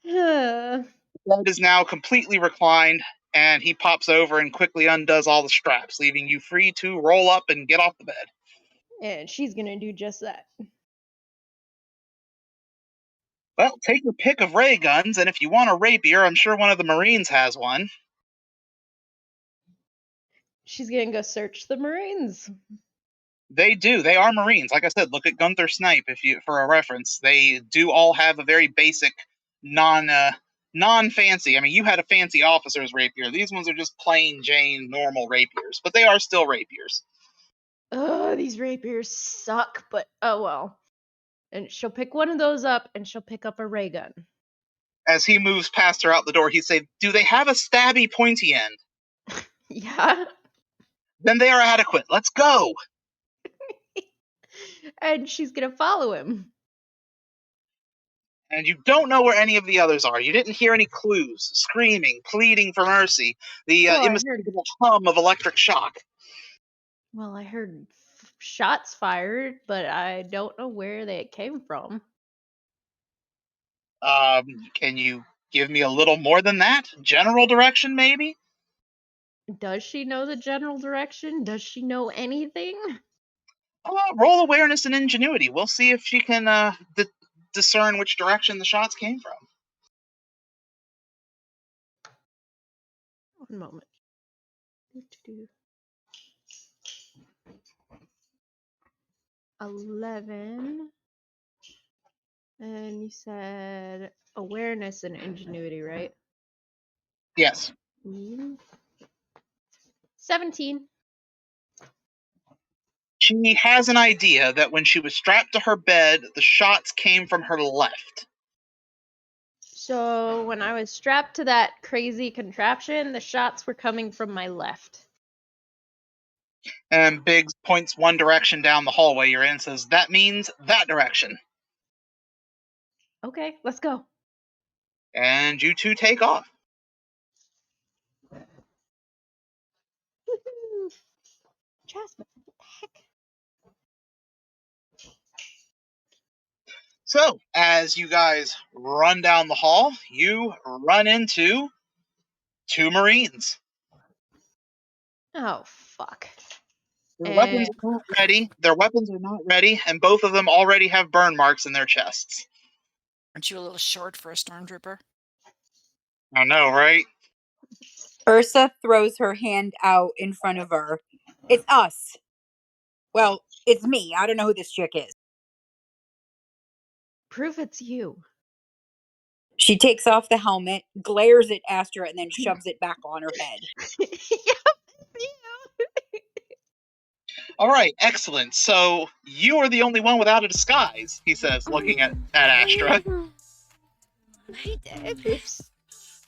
The bed is now completely reclined, and he pops over and quickly undoes all the straps, leaving you free to roll up and get off the bed. And she's gonna do just that. Well, take your pick of ray guns, and if you want a rapier, I'm sure one of the Marines has one. She's gonna go search the Marines. They do. They are Marines. Like I said, look at Gunther Snipe for a reference. They do all have a very basic, non-fancy. I mean, you had a fancy officer's rapier. These ones are just plain Jane normal rapiers, but they are still rapiers. Ugh, these rapiers suck, but oh well. And she'll pick one of those up and she'll pick up a ray gun. As he moves past her out the door, he'd say, "Do they have a stabby pointy end?" Yeah. Then they are adequate. Let's go. And she's gonna follow him. And you don't know where any of the others are. You didn't hear any clues, screaming, pleading for mercy, the unmistakable hum of electric shock. Well, I heard shots fired, but I don't know where they came from. Can you give me a little more than that? General direction, maybe? Does she know the general direction? Does she know anything? Roll awareness and ingenuity. We'll see if she can discern which direction the shots came from. One moment. 11. And you said awareness and ingenuity, right? Yes. 17. She has an idea that when she was strapped to her bed, the shots came from her left. So when I was strapped to that crazy contraption, the shots were coming from my left. And Biggs points one direction down the hallway you're in and says, that means that direction. Okay, let's go. And you two take off. Jasmine, what the heck? So, as you guys run down the hall, you run into two Marines. Oh, fuck. Their weapons are not ready. Their weapons are not ready, and both of them already have burn marks in their chests. Aren't you a little short for a stormtrooper? I know, right? Ursa throws her hand out in front of her. It's us. Well, it's me. I don't know who this chick is. Prove it's you. She takes off the helmet, glares at Astra, and then shoves it back on her head. Yep, it's you. All right, excellent. So you are the only one without a disguise, he says, looking at Astra. Oops.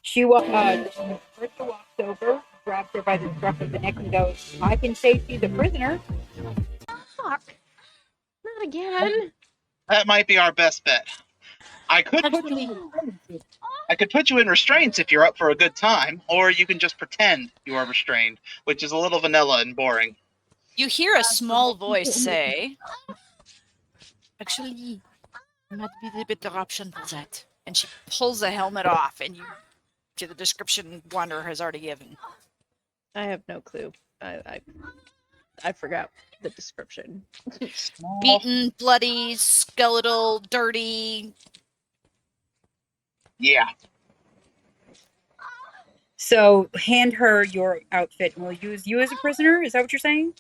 She Ursa walks over, grabs her by the scruff of the neck, and goes, I can say she's a prisoner. Fuck. Not again. That might be our best bet. I could put you in restraints if you're up for a good time, or you can just pretend you are restrained, which is a little vanilla and boring. You hear a small voice say, actually, might be the better option for that. And she pulls the helmet off, and you to the description Wanderer has already given. I have no clue. I forgot the description. Beaten, bloody, skeletal, dirty. Yeah. So hand her your outfit, and we'll use you as a prisoner? Is that what you're saying?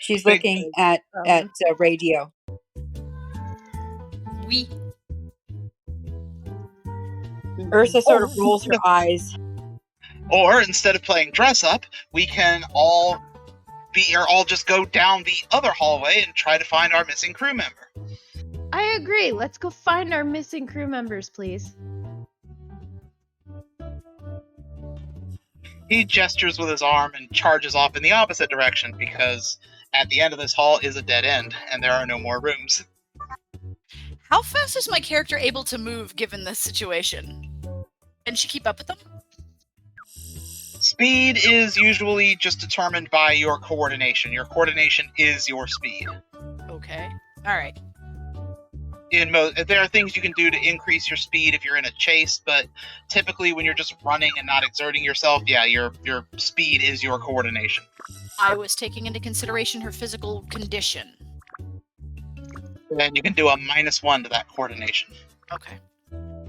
She's looking at radio. We. Ursa sort of rolls her eyes. Or instead of playing dress up, we can all just go down the other hallway and try to find our missing crew member. I agree. Let's go find our missing crew members, please. He gestures with his arm and charges off in the opposite direction because at the end of this hall is a dead end and there are no more rooms. How fast is my character able to move given this situation? Can she keep up with them? Speed is usually just determined by your coordination. Your coordination is your speed. Okay. Alright. There are things you can do to increase your speed if you're in a chase, but typically when you're just running and not exerting yourself, yeah, your speed is your coordination. I was taking into consideration her physical condition. Then you can do a -1 to that coordination. Okay.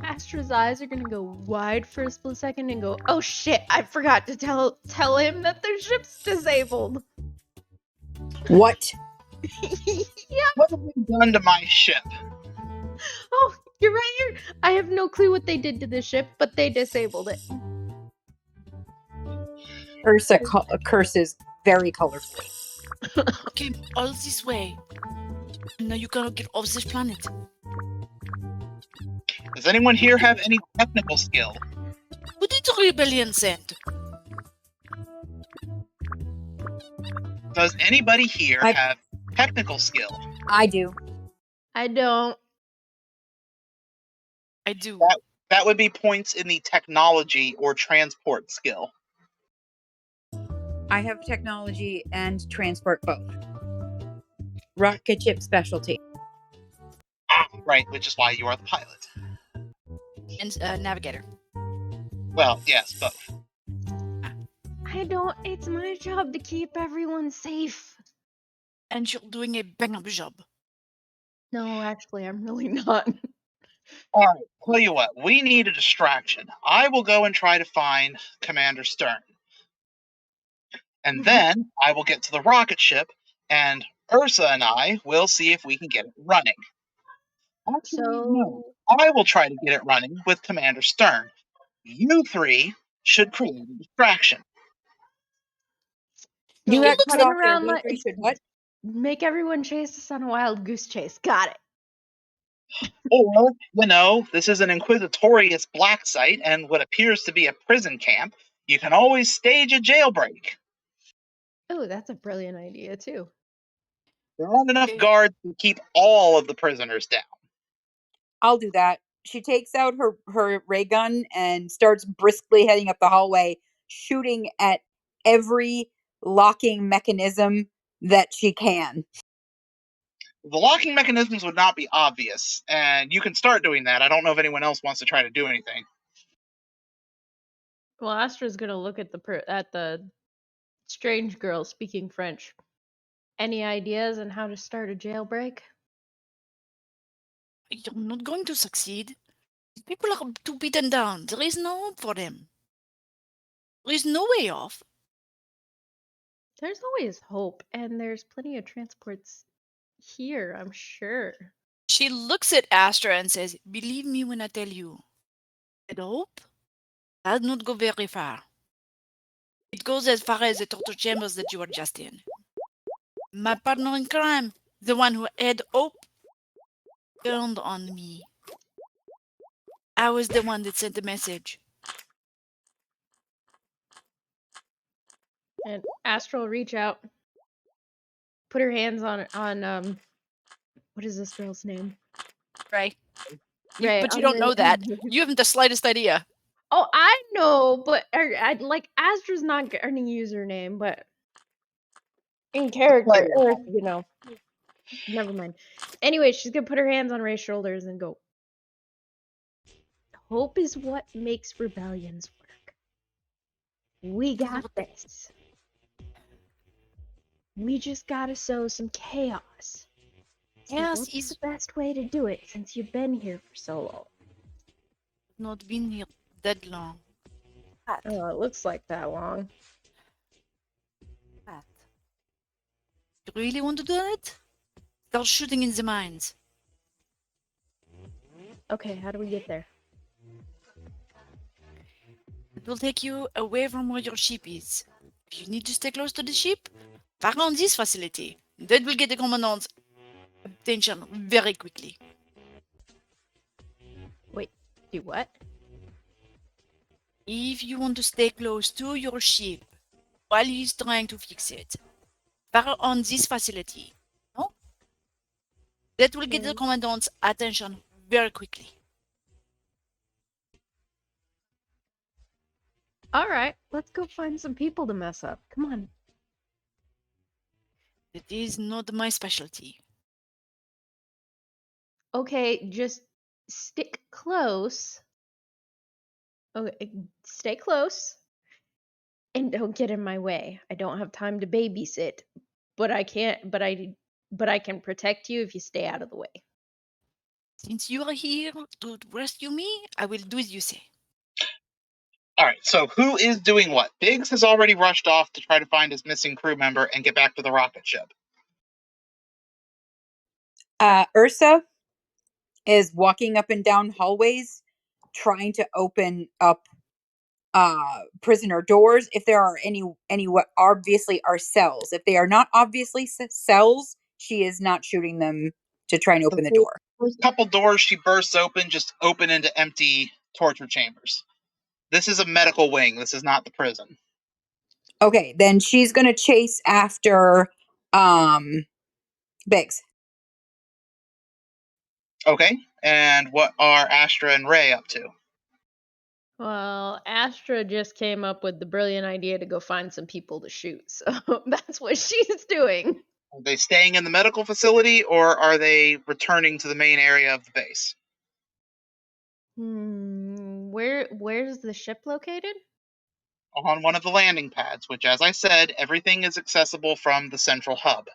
Astra's eyes are gonna go wide for a split second and go, oh shit, I forgot to tell him that their ship's disabled. What? Yeah. What have they done to my ship? Oh, you're right. I have no clue what they did to the ship, but they disabled it. Ursa curses very colorfully. Came all this way. Now you gotta get off this planet. Does anyone here have any technical skill? Who did the rebellion send? Does anybody here have technical skill? I do. I don't. I do. That would be points in the technology or transport skill. I have technology and transport both. Rocket ship specialty. Right, which is why you are the pilot. And navigator. Well, yes, both. I don't. It's my job to keep everyone safe. And you're doing a bang-up job. No, actually, I'm really not. Alright, tell you what, we need a distraction. I will go and try to find Commander Stern. And then I will get to the rocket ship, and Ursa and I will see if we can get it running. Actually, no. I will try to get it running with Commander Stern. You three should create a distraction. You Keep got cut looking off there. around You like three should what? make everyone chase us on a wild goose chase. Got it. Or, this is an inquisitorious black site and what appears to be a prison camp. You can always stage a jailbreak. Oh, that's a brilliant idea too. There aren't enough guards to keep all of the prisoners down. I'll do that. She takes out her ray gun and starts briskly heading up the hallway, shooting at every locking mechanism that she can. The locking mechanisms would not be obvious, and you can start doing that. I don't know if anyone else wants to try to do anything. Well, Astra's gonna look at the strange girl speaking French. Any ideas on how to start a jailbreak? You're not going to succeed. People are too beaten down. There is no hope for them. There is no way off. There's always hope, and there's plenty of transports here, I'm sure. She looks at Astra and says, "Believe me when I tell you, that hope does not go very far. It goes as far as the torture chambers that you are just in. My partner in crime, the one who had hope, turned on me. I was the one that sent the message." And Astra will reach out, put her hands on what is this girl's name? Right. Right, But you on don't know that. You haven't the slightest idea. Oh, I know, but like Astra's not gonna use her name, but in character, or never mind. Anyway, she's gonna put her hands on Ray's shoulders and go, "Hope is what makes rebellions work. We got this. We just gotta sow some chaos. So Chaos what's is the best way to do it since you've been here for so long?" not been here that long. Oh, it looks like that long. You really want to do that? Start shooting in the mines. Okay, how do we get there? It will take you away from where your ship is. If you need to stay close to the ship, fire on this facility. That will get the commandant's attention very quickly. Wait, do what? If you want to stay close to your ship while he's trying to fix it, fire on this facility. No? That will get the commandant's attention very quickly. Alright, let's go find some people to mess up. Come on. That is not my specialty. Okay, just stick close. Okay, stay close. And don't get in my way. I don't have time to babysit, but I can protect you if you stay out of the way. Since you are here to rescue me, I will do as you say. All right, so who is doing what? Biggs has already rushed off to try to find his missing crew member and get back to the rocket ship. Ursa is walking up and down hallways, trying to open up prisoner doors if there are any what obviously are cells. If they are not obviously cells, she is not shooting them to try and open the door. First couple doors she bursts open just open into empty torture chambers. This is a medical wing. This is not the prison. Okay, then she's gonna chase after Biggs. Okay, and what are Astra and Ray up to? Well, Astra just came up with the brilliant idea to go find some people to shoot, so that's what she's doing. Are they staying in the medical facility, or are they returning to the main area of the base? Where's the ship located? On one of the landing pads, which, as I said, everything is accessible from the central hub.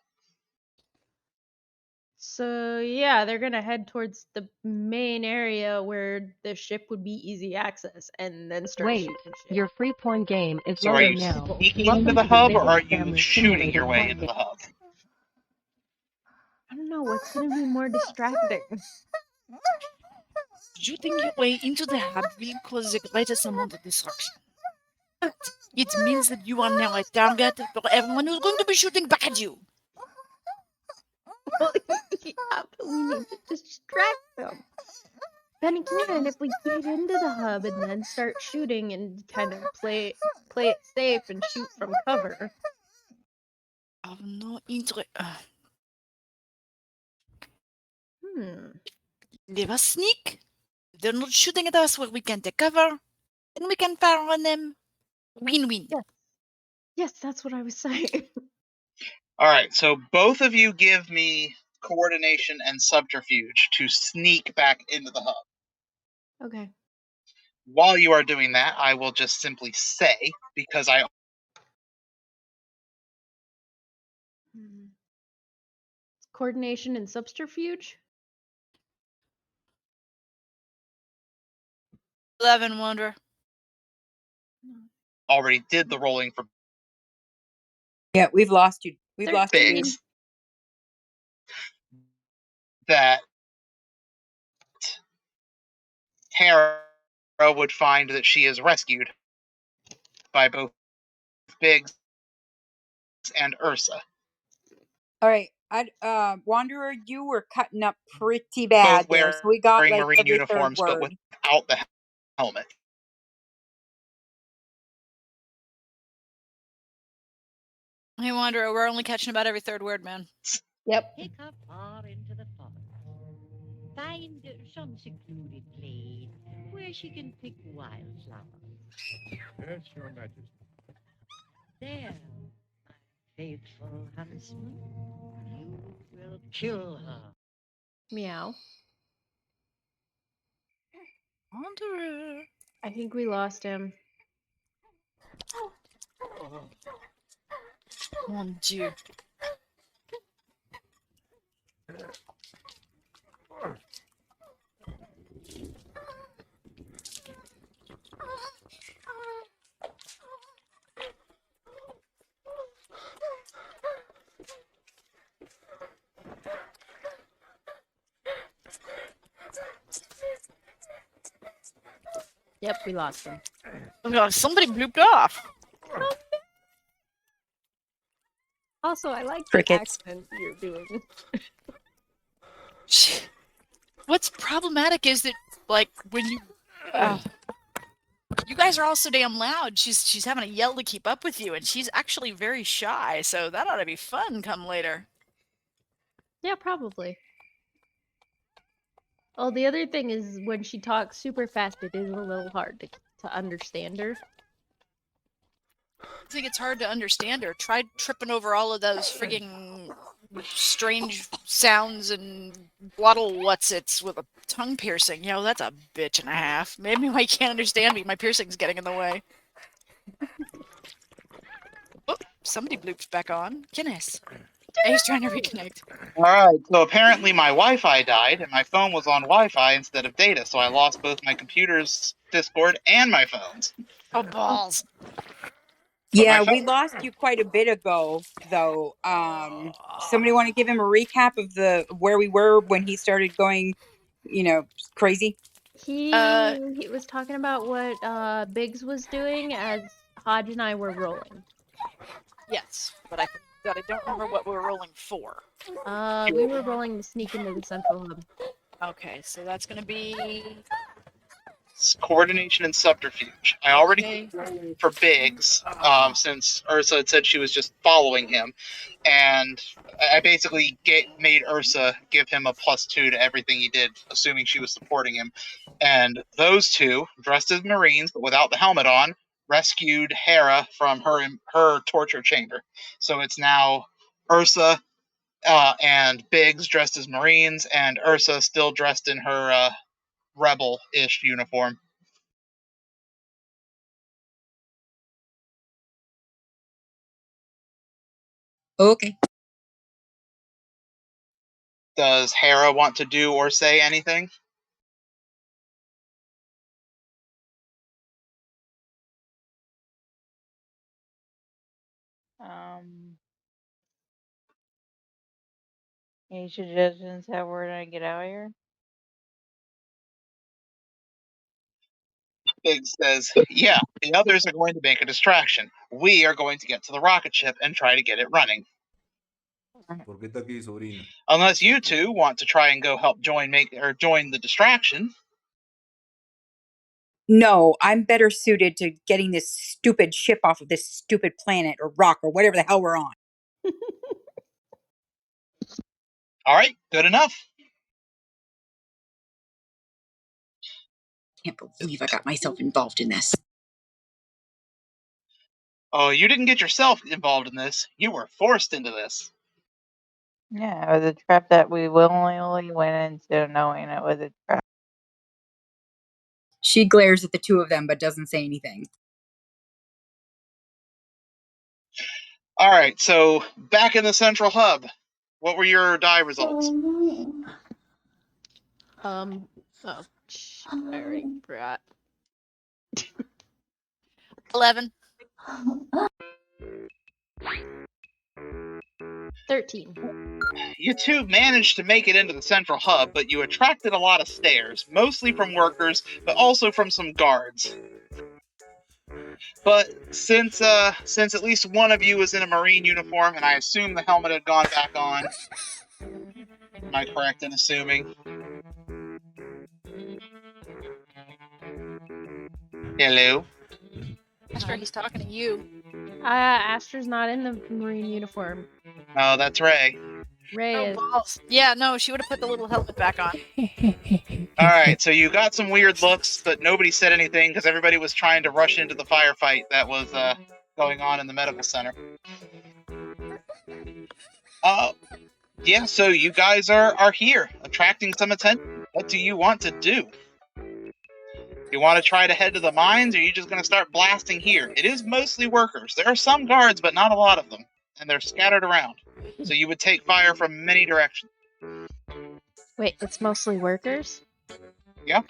So yeah, they're gonna head towards the main area where the ship would be easy access, and then start Wait, shooting shit. your free point game is So are you loading now. sneaking up to the hub, or are you shooting your way into the hub? I don't know what's gonna be more distracting. Shooting your way into the hub will cause the greatest amount of destruction. But it means that you are now a target for everyone who's going to be shooting back at you. Yeah, but we need to distract them. Then again, if we get into the hub and then start shooting and kind of play it safe and shoot from cover. I've no interest. Leave us sneak. They're not shooting at us where we can take cover. And we can fire on them. Win-win. Yes, that's what I was saying. All right, so both of you give me coordination and subterfuge to sneak back into the hub. Okay. While you are doing that, I will just simply say, because I Coordination and subterfuge? 11, Wanderer. already did the rolling for Yeah, we've lost you. We've lost you, dude. Biggs. That Terra would find that she is rescued by both Biggs and Ursa. All right, Wanderer, you were cutting up pretty bad Both there, so we got wearing like marine every uniforms, third but word. without the helmet. Hey, Wanderer, we're only catching about every third word, man. Yep. Take her far into the forest. Find some secluded glade where she can pick wildflowers. Yes, Your Majesty. There, my faithful huntsman, you will kill her. Meow. Wanderer. I think we lost him. Mon Dieu. Yep, we lost him. Oh God, somebody blooped off. Also, I like Crickets. the accent you're doing. What's problematic is that, like, when you guys are all so damn loud, she's having to yell to keep up with you, and she's actually very shy, so that ought to be fun come later. Yeah, probably. Oh, the other thing is when she talks super fast, it is a little hard to understand her. I think it's hard to understand her. Try tripping over all of those frigging strange sounds and waddle whatsits with a tongue piercing. Yo, that's a bitch and a half. Maybe I can't understand me. My piercing's getting in the way. Oh, somebody blooped back on. Goodness. He's trying to reconnect. All right, so apparently my Wi-Fi died, and my phone was on Wi-Fi instead of data, so I lost both my computer's Discord and my phone's. Oh, balls. Yeah, my we phone- lost you quite a bit ago, though. Somebody want to give him a recap of where we were when he started going, crazy? He was talking about what Biggs was doing as Hodge and I were rolling. Yes, but I don't remember what we were rolling for. We were rolling to sneak into the central hub. Okay, so that's going to be coordination and subterfuge. I already rolled for Biggs, since Ursa had said she was just following him, and I basically made Ursa give him a +2 to everything he did, assuming she was supporting him. And those two, dressed as Marines but without the helmet on, rescued Hera from her torture chamber. So it's now Ursa and Biggs dressed as Marines, and Ursa still dressed in her rebel-ish uniform. Okay. Does Hera want to do or say anything? Any suggestions how we're gonna get out of here? Biggs says, yeah, the others are going to make a distraction. We are going to get to the rocket ship and try to get it running. Unless you two want to try and go help join the distraction. No, I'm better suited to getting this stupid ship off of this stupid planet or rock or whatever the hell we're on. All right, good enough. Can't believe I got myself involved in this. Oh, you didn't get yourself involved in this. You were forced into this. Yeah, it was a trap that we willingly went into knowing it was a trap. She glares at the two of them but doesn't say anything. All right, so back in the central hub, what were your die results? Oh, shit, I already forgot. 11. 13. You two managed to make it into the central hub, but you attracted a lot of stares, mostly from workers, but also from some guards. But since at least one of you was in a Marine uniform, and I assume the helmet had gone back on, am I correct in assuming? Hello? Aster, he's talking to you. Astra's not in the Marine uniform. Oh, that's Ray. Ray Oh, is. balls. Yeah, no, she would have put the little helmet back on. All right, so you got some weird looks, but nobody said anything because everybody was trying to rush into the firefight that was going on in the medical center. Yeah, so you guys are here, attracting some attention. What do you want to do? You want to try to head to the mines, or are you just going to start blasting here? It is mostly workers. There are some guards, but not a lot of them, and they're scattered around. So you would take fire from many directions. Wait, it's mostly workers? Yeah.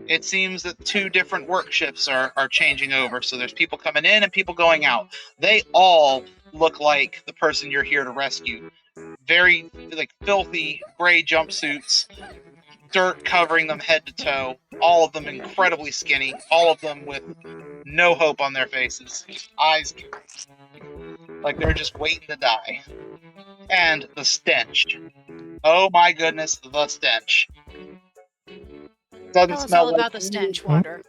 It seems that 2 different work shifts are changing over, so there's people coming in and people going out. They all look like the person you're here to rescue. Very, filthy gray jumpsuits, dirt covering them head to toe, all of them incredibly skinny, all of them with no hope on their faces, eyes like they're just waiting to die. And the stench. Oh my goodness, the stench. Doesn't Tell us smell all like about the stench, Wander.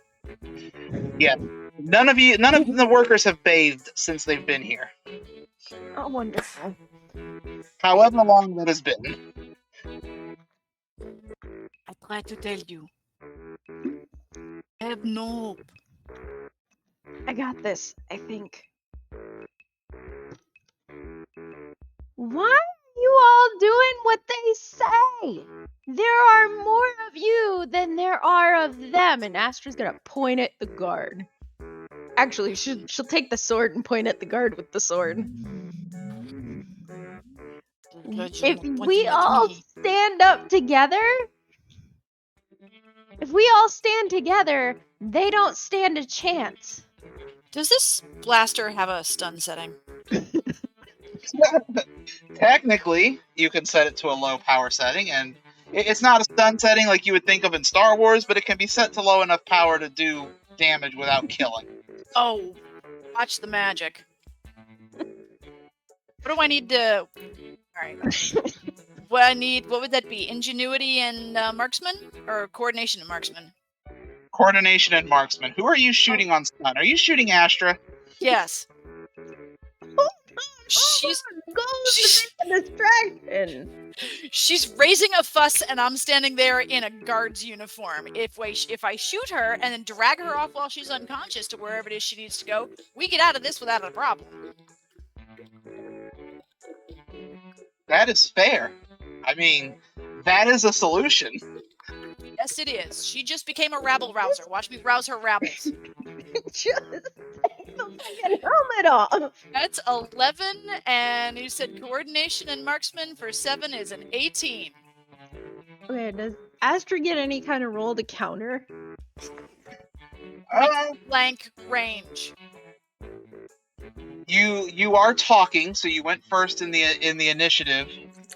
Yeah. None of the workers have bathed since they've been here. Oh, wonderful. However long that has been. I tried to tell you. I have no hope. I got this, I think. Why are you all doing what they say? There are more of you than there are of them. And Astra's gonna point at the guard. Actually, she'll take the sword and point at the guard with the sword. If we all stand up together, they don't stand a chance. Does this blaster have a stun setting? Technically, you can set it to a low power setting, and it's not a stun setting like you would think of in Star Wars, but it can be set to low enough power to do damage without killing. Oh, watch the magic. What do I need to... Alright. What would that be? Ingenuity and marksman? Or coordination and marksman? Coordination and marksman. Who are you shooting on stun? Are you shooting Astra? Yes. Distraction. She's raising a fuss, and I'm standing there in a guard's uniform. If I shoot her and then drag her off while she's unconscious to wherever it is she needs to go, we get out of this without a problem. That is fair. I mean, that is a solution. Yes, it is. She just became a rabble rouser. Watch me rouse her rabbles. Just take the fucking helmet off. That's 11, and you said coordination and marksman for 7 is an 18. Okay, does Astra get any kind of roll to counter? Blank range. You are talking, so you went first in the initiative.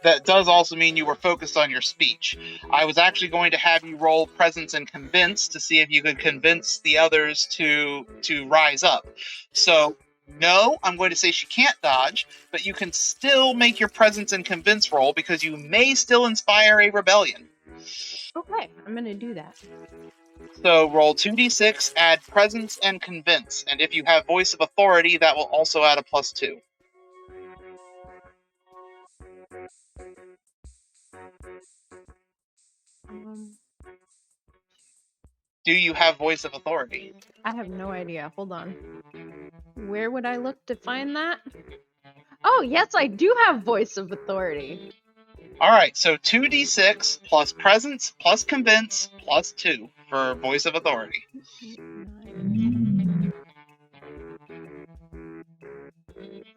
That does also mean you were focused on your speech. I was actually going to have you roll presence and convince to see if you could convince the others to rise up. So No, I'm going to say she can't dodge, but you can still make your presence and convince roll because you may still inspire a rebellion. Okay, I'm gonna do that. So roll 2d6, add presence and convince, and if you have voice of authority, that will also add a +2. Do you have voice of authority? I have no idea. Hold on. Where would I look to find that? Oh, yes, I do have voice of authority. All right, so 2d6 plus presence plus convince plus 2 for voice of authority.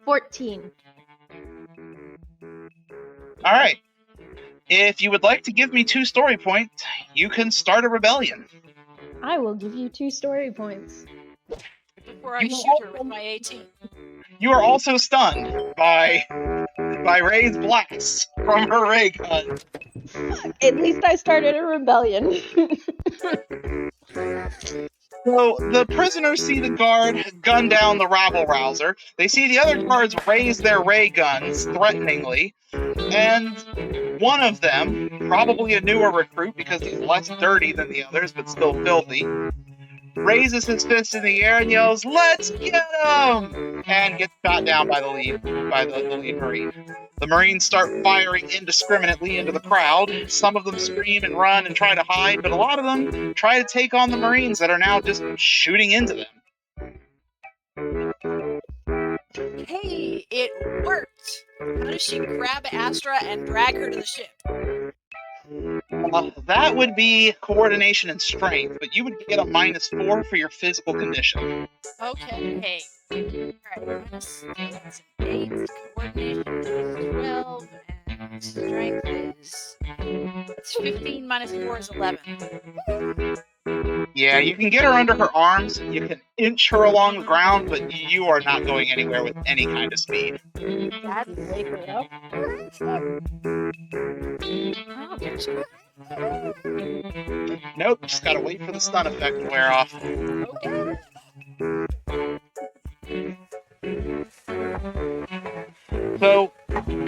14. All right. If you would like to give me 2 story points, you can start a rebellion. I will give you 2 story points. Before I You shoot her with my 18. You are also stunned by Ray's blast from her ray gun. At least I started a rebellion. So the prisoners see the guard gun down the rabble rouser. They see the other guards raise their ray guns threateningly, and one of them, probably a newer recruit because he's less dirty than the others but still filthy, raises his fist in the air and yells, "Let's get him!" and gets shot down by the lead Marine. The Marines start firing indiscriminately into the crowd. Some of them scream and run and try to hide, but a lot of them try to take on the Marines that are now just shooting into them. Hey, it worked! How does she grab Astra and drag her to the ship? That would be coordination and strength, but you would get a -4 for your physical condition. Okay. Alright, that's an 8, coordination is 12, and strength is... It's 15 minus 4 is 11. Yeah, you can get her under her arms, you can inch her along the ground, but you are not going anywhere with any kind of speed. That's wake her up. Oh, there's her. Nope, just gotta wait for the stun effect to wear off. Okay. So,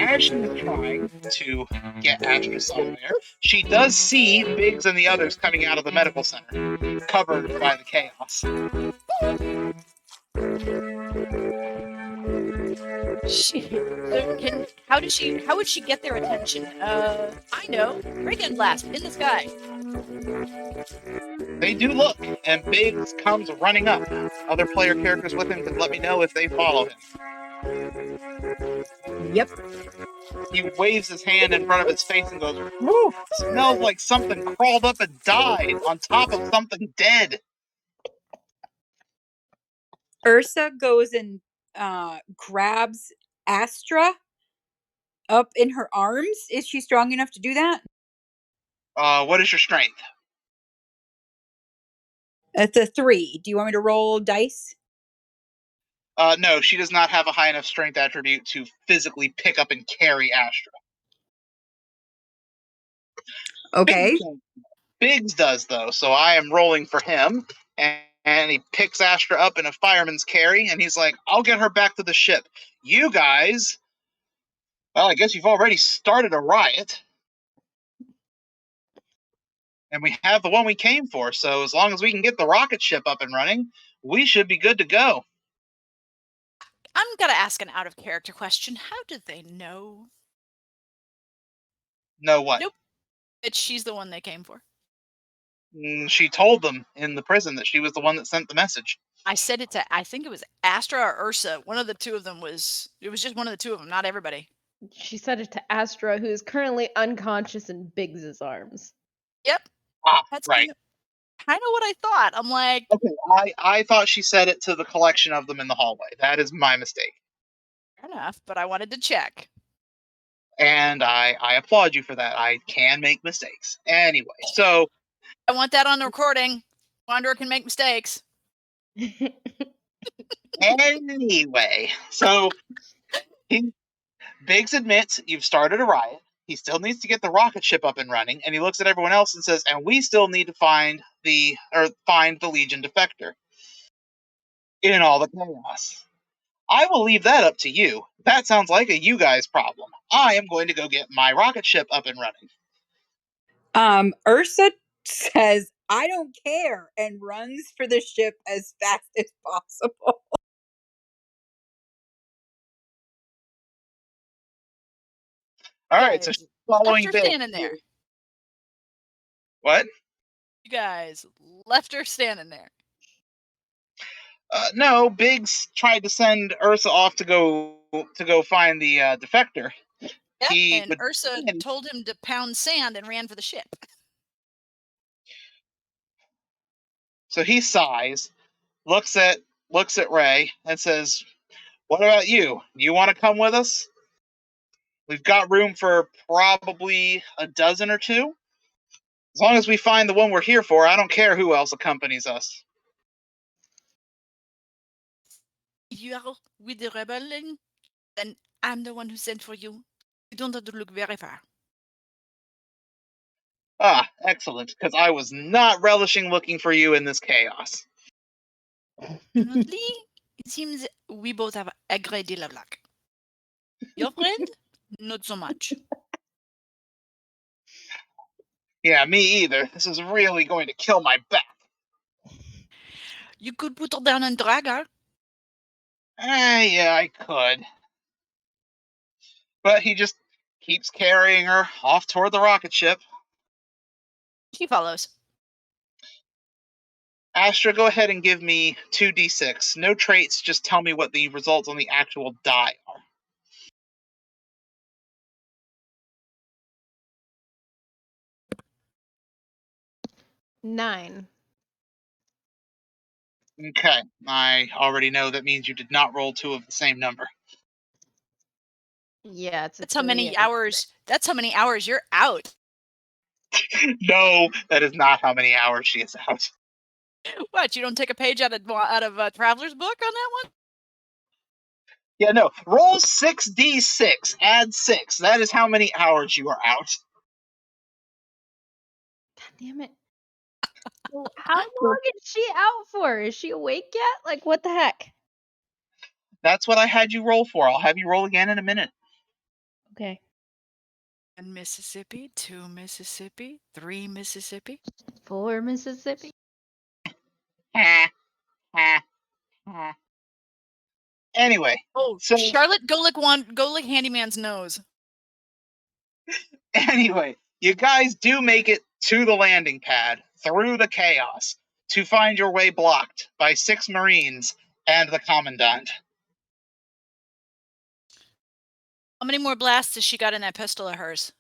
as she's trying to get Astra somewhere, she does see Biggs and the others coming out of the medical center, covered by the chaos. How would she get their attention? I know. Ray gun blast in the sky. They do look, and Biggs comes running up. Other player characters with him can let me know if they follow him. Yep. He waves his hand in front of his face and goes, "Woo! Smells like something crawled up and died on top of something dead." Ursa goes and grabs Astra up in her arms. Is she strong enough to do that? What is your strength? It's a 3. Do you want me to roll dice? No, she does not have a high enough strength attribute to physically pick up and carry Astra. Okay. Biggs does, though, so I am rolling for him, and he picks Astra up in a fireman's carry, and he's like, "I'll get her back to the ship. You guys, well, I guess you've already started a riot. And we have the one we came for, so as long as we can get the rocket ship up and running, we should be good to go." I'm gonna ask an out of character question. How did they know? Know what? Nope. That she's the one they came for. She told them in the prison that she was the one that sent the message. I said it to, I think it was Astra or Ursa. One of the two of them was, it was just one of the two of them, not everybody. She said it to Astra, who is currently unconscious in Biggs's arms. Yep. That's right. Kind of what I thought. I'm like, okay, I thought she said it to the collection of them in the hallway. That is my mistake. Fair enough, but I wanted to check. And I applaud you for that. I can make mistakes. Anyway, so I want that on the recording. Wanderer can make mistakes. anyway, so Biggs admits you've started a riot. He still needs to get the rocket ship up and running, and he looks at everyone else and says, "And we still need to find the Legion defector in all the chaos." I will leave that up to you. That sounds like a you guys problem. I am going to go get my rocket ship up and running. Ursa says, I don't care, and runs for the ship as fast as possible. All right, so Guys, she's following left her Biggs. standing there. What? You guys left her standing there. No, Biggs tried to send Ursa off to go find the defector. Yep, He and would, Ursa told him to pound sand and ran for the ship. so he sighs, looks at Ray, and says, "What about you? You want to come with us? We've got room for probably a dozen or two. As long as we find the one we're here for, I don't care who else accompanies us." If you are with the rebellion, then I'm the one who sent for you. You don't have to look very far. Ah, excellent, because I was not relishing looking for you in this chaos. Honestly, it seems we both have a great deal of luck. Your friend, not so much. Yeah, me either. This is really going to kill my back. You could put her down and drag her. Yeah, I could. But he just keeps carrying her off toward the rocket ship. She follows. Astra, go ahead and give me 2d6. No traits, just tell me what the results on the actual die are. Nine. Okay, I already know that means you did not roll two of the same number. Yeah, it's a That's how 3 many and a hours. 6. That's how many hours you're out. No, that is not how many hours she is out. What? You don't take a page out of Traveler's Book on that one? Yeah, no. Roll 6d6. Add 6. That is how many hours you are out. God damn it. Well, how long is she out for? Is she awake yet? Like, what the heck? That's what I had you roll for. I'll have you roll again in a minute. Okay. 1 Mississippi, 2 Mississippi, 3 Mississippi. 4 Mississippi. Ha, ha, ha. Anyway, Oh, so Charlotte, go lick Handyman's nose. anyway, you guys do make it to the landing pad through the chaos to find your way blocked by 6 Marines and the Commandant. How many more blasts has she got in that pistol of hers?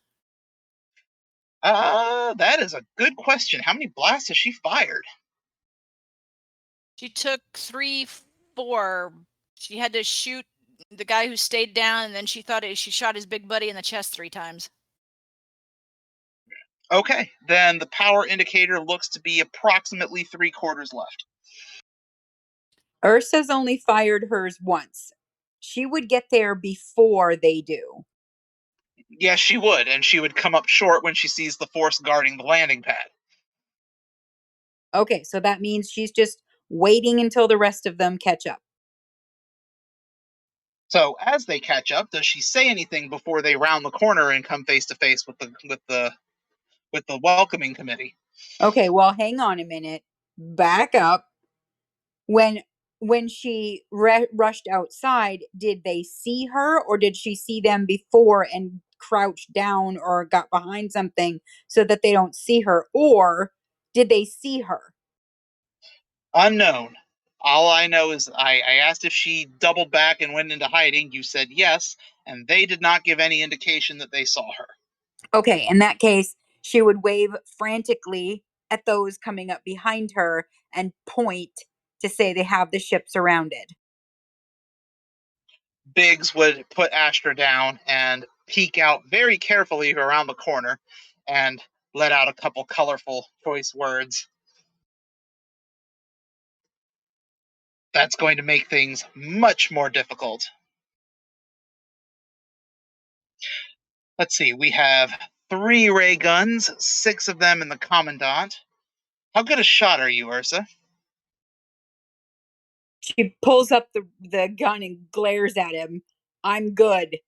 That is a good question. How many blasts has she fired? She took 3, 4. She had to shoot the guy who stayed down, and then she shot his big buddy in the chest 3 times. Okay, then the power indicator looks to be approximately 3/4 left. Ursa's only fired hers once. She would get there before they do. Yes, she would, and she would come up short when she sees the force guarding the landing pad. Okay, so that means she's just waiting until the rest of them catch up. So as they catch up, does she say anything before they round the corner and come face to face with the welcoming committee? Okay, well, hang on a minute. Back up. When she rushed outside, did they see her, or did she see them before and crouched down or got behind something so that they don't see her, or did they see her? Unknown. All I know is I asked if she doubled back and went into hiding. You said yes, and they did not give any indication that they saw her. Okay, in that case, she would wave frantically at those coming up behind her and point to say they have the ship surrounded. Biggs would put Astra down and peek out very carefully around the corner and let out a couple colorful choice words. That's going to make things much more difficult. Let's see, we have 3 ray guns, 6 of them in the Commandant. How good a shot are you, Ursa? She pulls up the gun and glares at him. I'm good.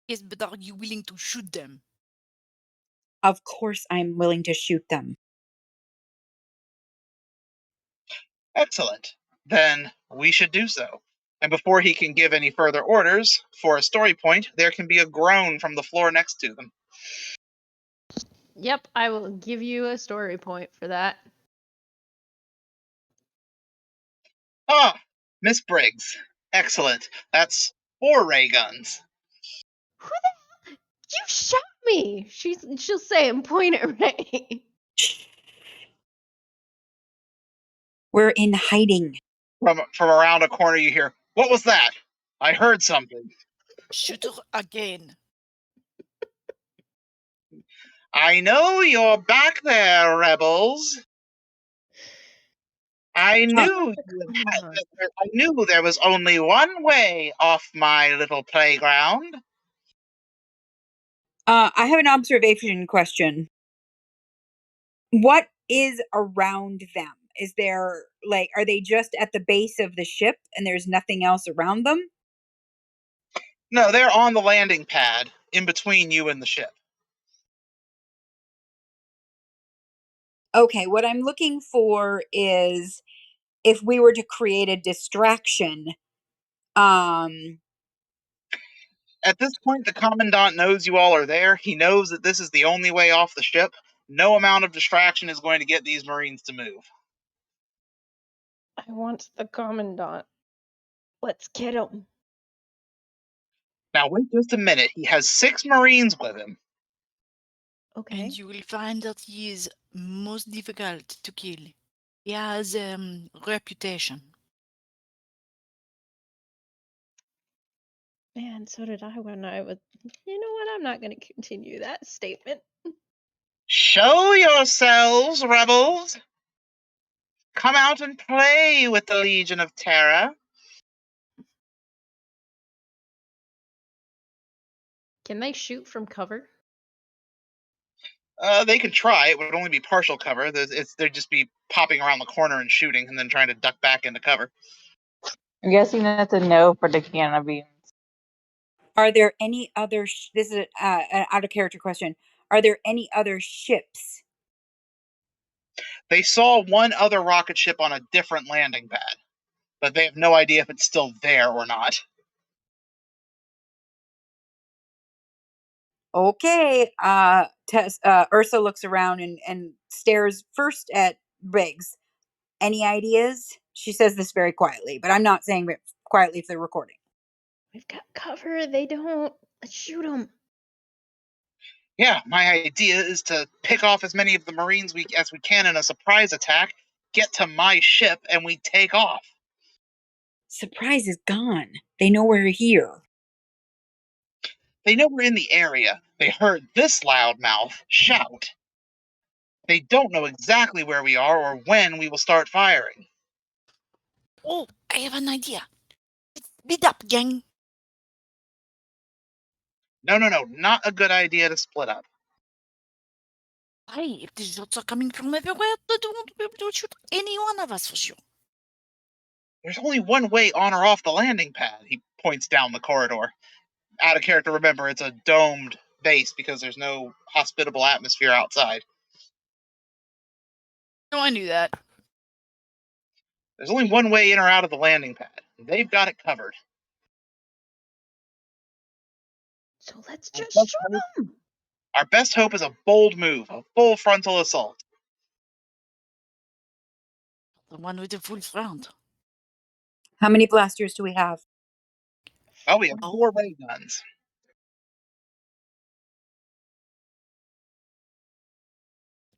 Yes, but are you willing to shoot them? Of course, I'm willing to shoot them. Excellent. Then we should do so. And before he can give any further orders, for a story point, there can be a groan from the floor next to them. Yep, I will give you a story point for that. Ah, Miss Briggs. Excellent. That's 4 ray guns. Who the hell? You shot me! She'll say and point at Ray. We're in hiding. From around a corner you hear, "What was that? I heard something." Shoot her again. "I know you're back there, rebels. I knew I knew there was only one way off my little playground." I have an observation question. What is around them? Is there, like, are they just at the base of the ship and there's nothing else around them? No, they're on the landing pad, in between you and the ship. Okay, what I'm looking for is if we were to create a distraction. At this point, the Commandant knows you all are there. He knows that this is the only way off the ship. No amount of distraction is going to get these Marines to move. I want the Commandant. Let's get him. Now, wait just a minute. He has 6 Marines with him. Okay. And you will find that he is most difficult to kill. He has reputation. Man, so did I when I was. You know what? I'm not going to continue that statement. Show yourselves, rebels. Come out and play with the Legion of Terra. Can they shoot from cover? They can try. It would only be partial cover. They'd just be popping around the corner and shooting, and then trying to duck back into cover. I'm guessing that's a no for the cannon beams. Are there any other? This is an out of character question. Are there any other ships? They saw one other rocket ship on a different landing pad, but they have no idea if it's still there or not. Okay. Ursa looks around and stares first at Briggs. Any ideas? She says this very quietly, but I'm not saying it quietly if they're recording. We've got cover. They don't. Let's shoot them. Yeah, my idea is to pick off as many of the Marines as we can in a surprise attack, get to my ship, and we take off. Surprise is gone. They know we're here. They know we're in the area. They heard this loudmouth shout. They don't know exactly where we are or when we will start firing. Oh, I have an idea. Speed up, gang. No, not a good idea to split up. Hey, if the shots are coming from everywhere, they won't be able to shoot any one of us for sure. There's only one way on or off the landing pad. He points down the corridor. Out of character, remember, it's a domed base because there's no hospitable atmosphere outside. No, I knew that. There's only one way in or out of the landing pad. They've got it covered. So let's just shoot them. Our best hope is a bold move, a full frontal assault. The one with the full front. How many blasters do we have? Oh, we have 4 ray guns.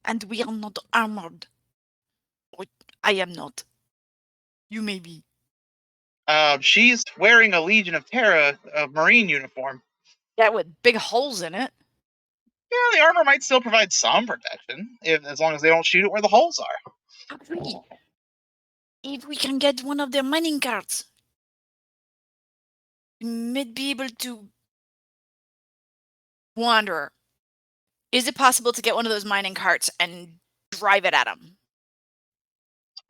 And we are not armored. I am not. You may be. She's wearing a Legion of Terra Marine uniform. Yeah, with big holes in it. Yeah, the armor might still provide some protection, as long as they don't shoot it where the holes are. Agree. If we can get one of their mining carts, we might be able to wander. Is it possible to get one of those mining carts and drive it at them?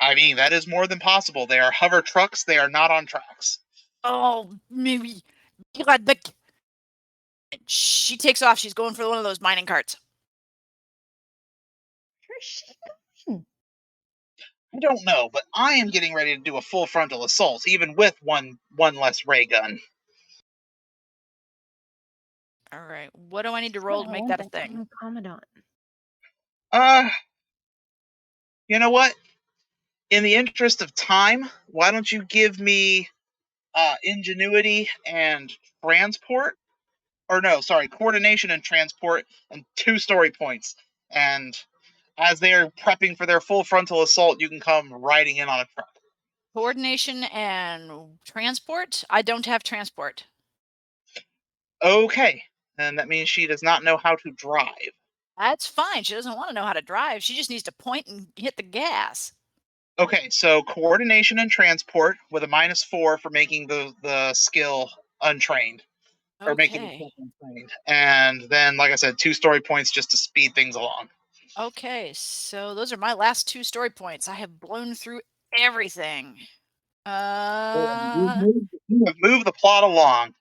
I mean, that is more than possible. They are hover trucks. They are not on tracks. Oh, maybe. God, she takes off. She's going for one of those mining carts. Where's she going? I don't know, but I am getting ready to do a full frontal assault, even with one less ray gun. All right. What do I need to roll to make that a thing? Commandant. You know what? In the interest of time, why don't you give me ingenuity and transport? Or no, sorry, coordination and transport and 2 story points. And as they are prepping for their full frontal assault, you can come riding in on a truck. Coordination and transport? I don't have transport. Okay, and that means she does not know how to drive. That's fine. She doesn't want to know how to drive. She just needs to point and hit the gas. Okay, so coordination and transport with a -4 for making the skill untrained. Or making the Okay. skill untrained. And then, like I said, 2 story points just to speed things along. Okay, so those are my last 2 story points. I have blown through everything. You have moved the plot along.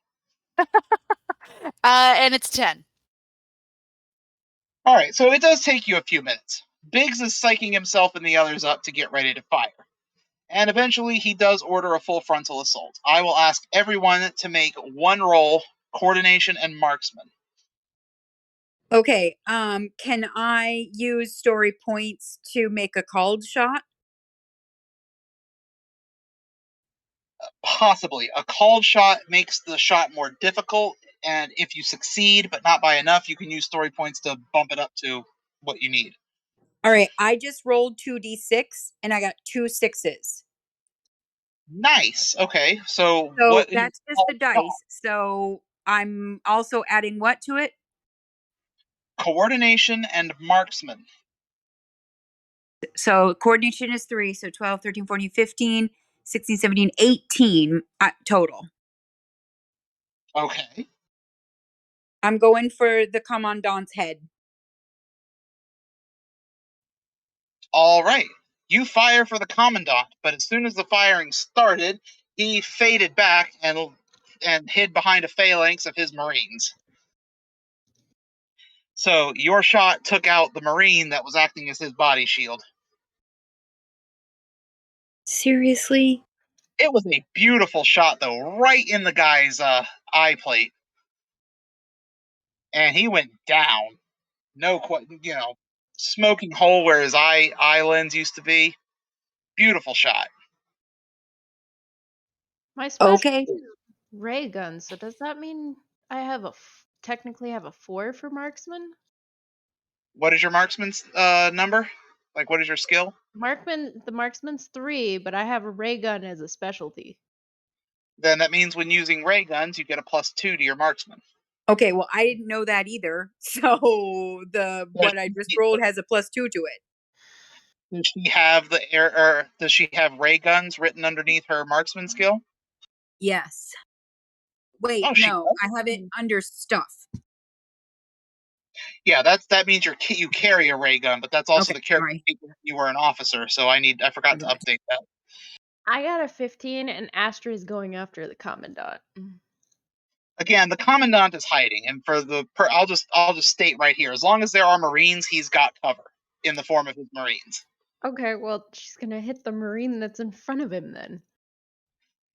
And it's 10. All right, so it does take you a few minutes. Biggs is psyching himself and the others up to get ready to fire. And eventually he does order a full frontal assault. I will ask everyone to make 1 roll, coordination and marksman. Okay. Can I use story points to make a called shot? Possibly. A called shot makes the shot more difficult, and if you succeed, but not by enough, you can use story points to bump it up to what you need. All right. I just rolled 2d6 and I got 2 6s. Nice. Okay, so So what? that's just the dice. So I'm also adding what to it? Coordination and marksman. So coordination is 3. So 12, 13, 14, 15, 16, 17, 18 total. Okay. I'm going for the commandant's head. All right. You fire for the commandant, but as soon as the firing started, he faded back and hid behind a phalanx of his marines. So your shot took out the marine that was acting as his body shield. Seriously? It was a beautiful shot, though, right in the guy's eye plate, and he went down. No, smoking hole where his eye lens used to be. Beautiful shot. My special Okay. is ray gun, so does that mean I have technically have a 4 for marksman? What is your marksman's number? Like, what is your skill? The marksman's 3, but I have a ray gun as a specialty. Then that means when using ray guns, you get a +2 to your marksman. Okay, well, I didn't know that either. So what I just rolled has a +2 to it. Does she have does she have ray guns written underneath her marksman skill? Yes. Wait, Oh, she no, does? I have it under stuff. Yeah, that means you carry a ray gun, but that's also Okay, the character sorry. you were an officer. So I forgot to update that. I got a 15, and Astra is going after the commandant. Again, the commandant is hiding, and I'll just state right here: as long as there are Marines, he's got cover in the form of his Marines. Okay, well, she's gonna hit the marine that's in front of him then.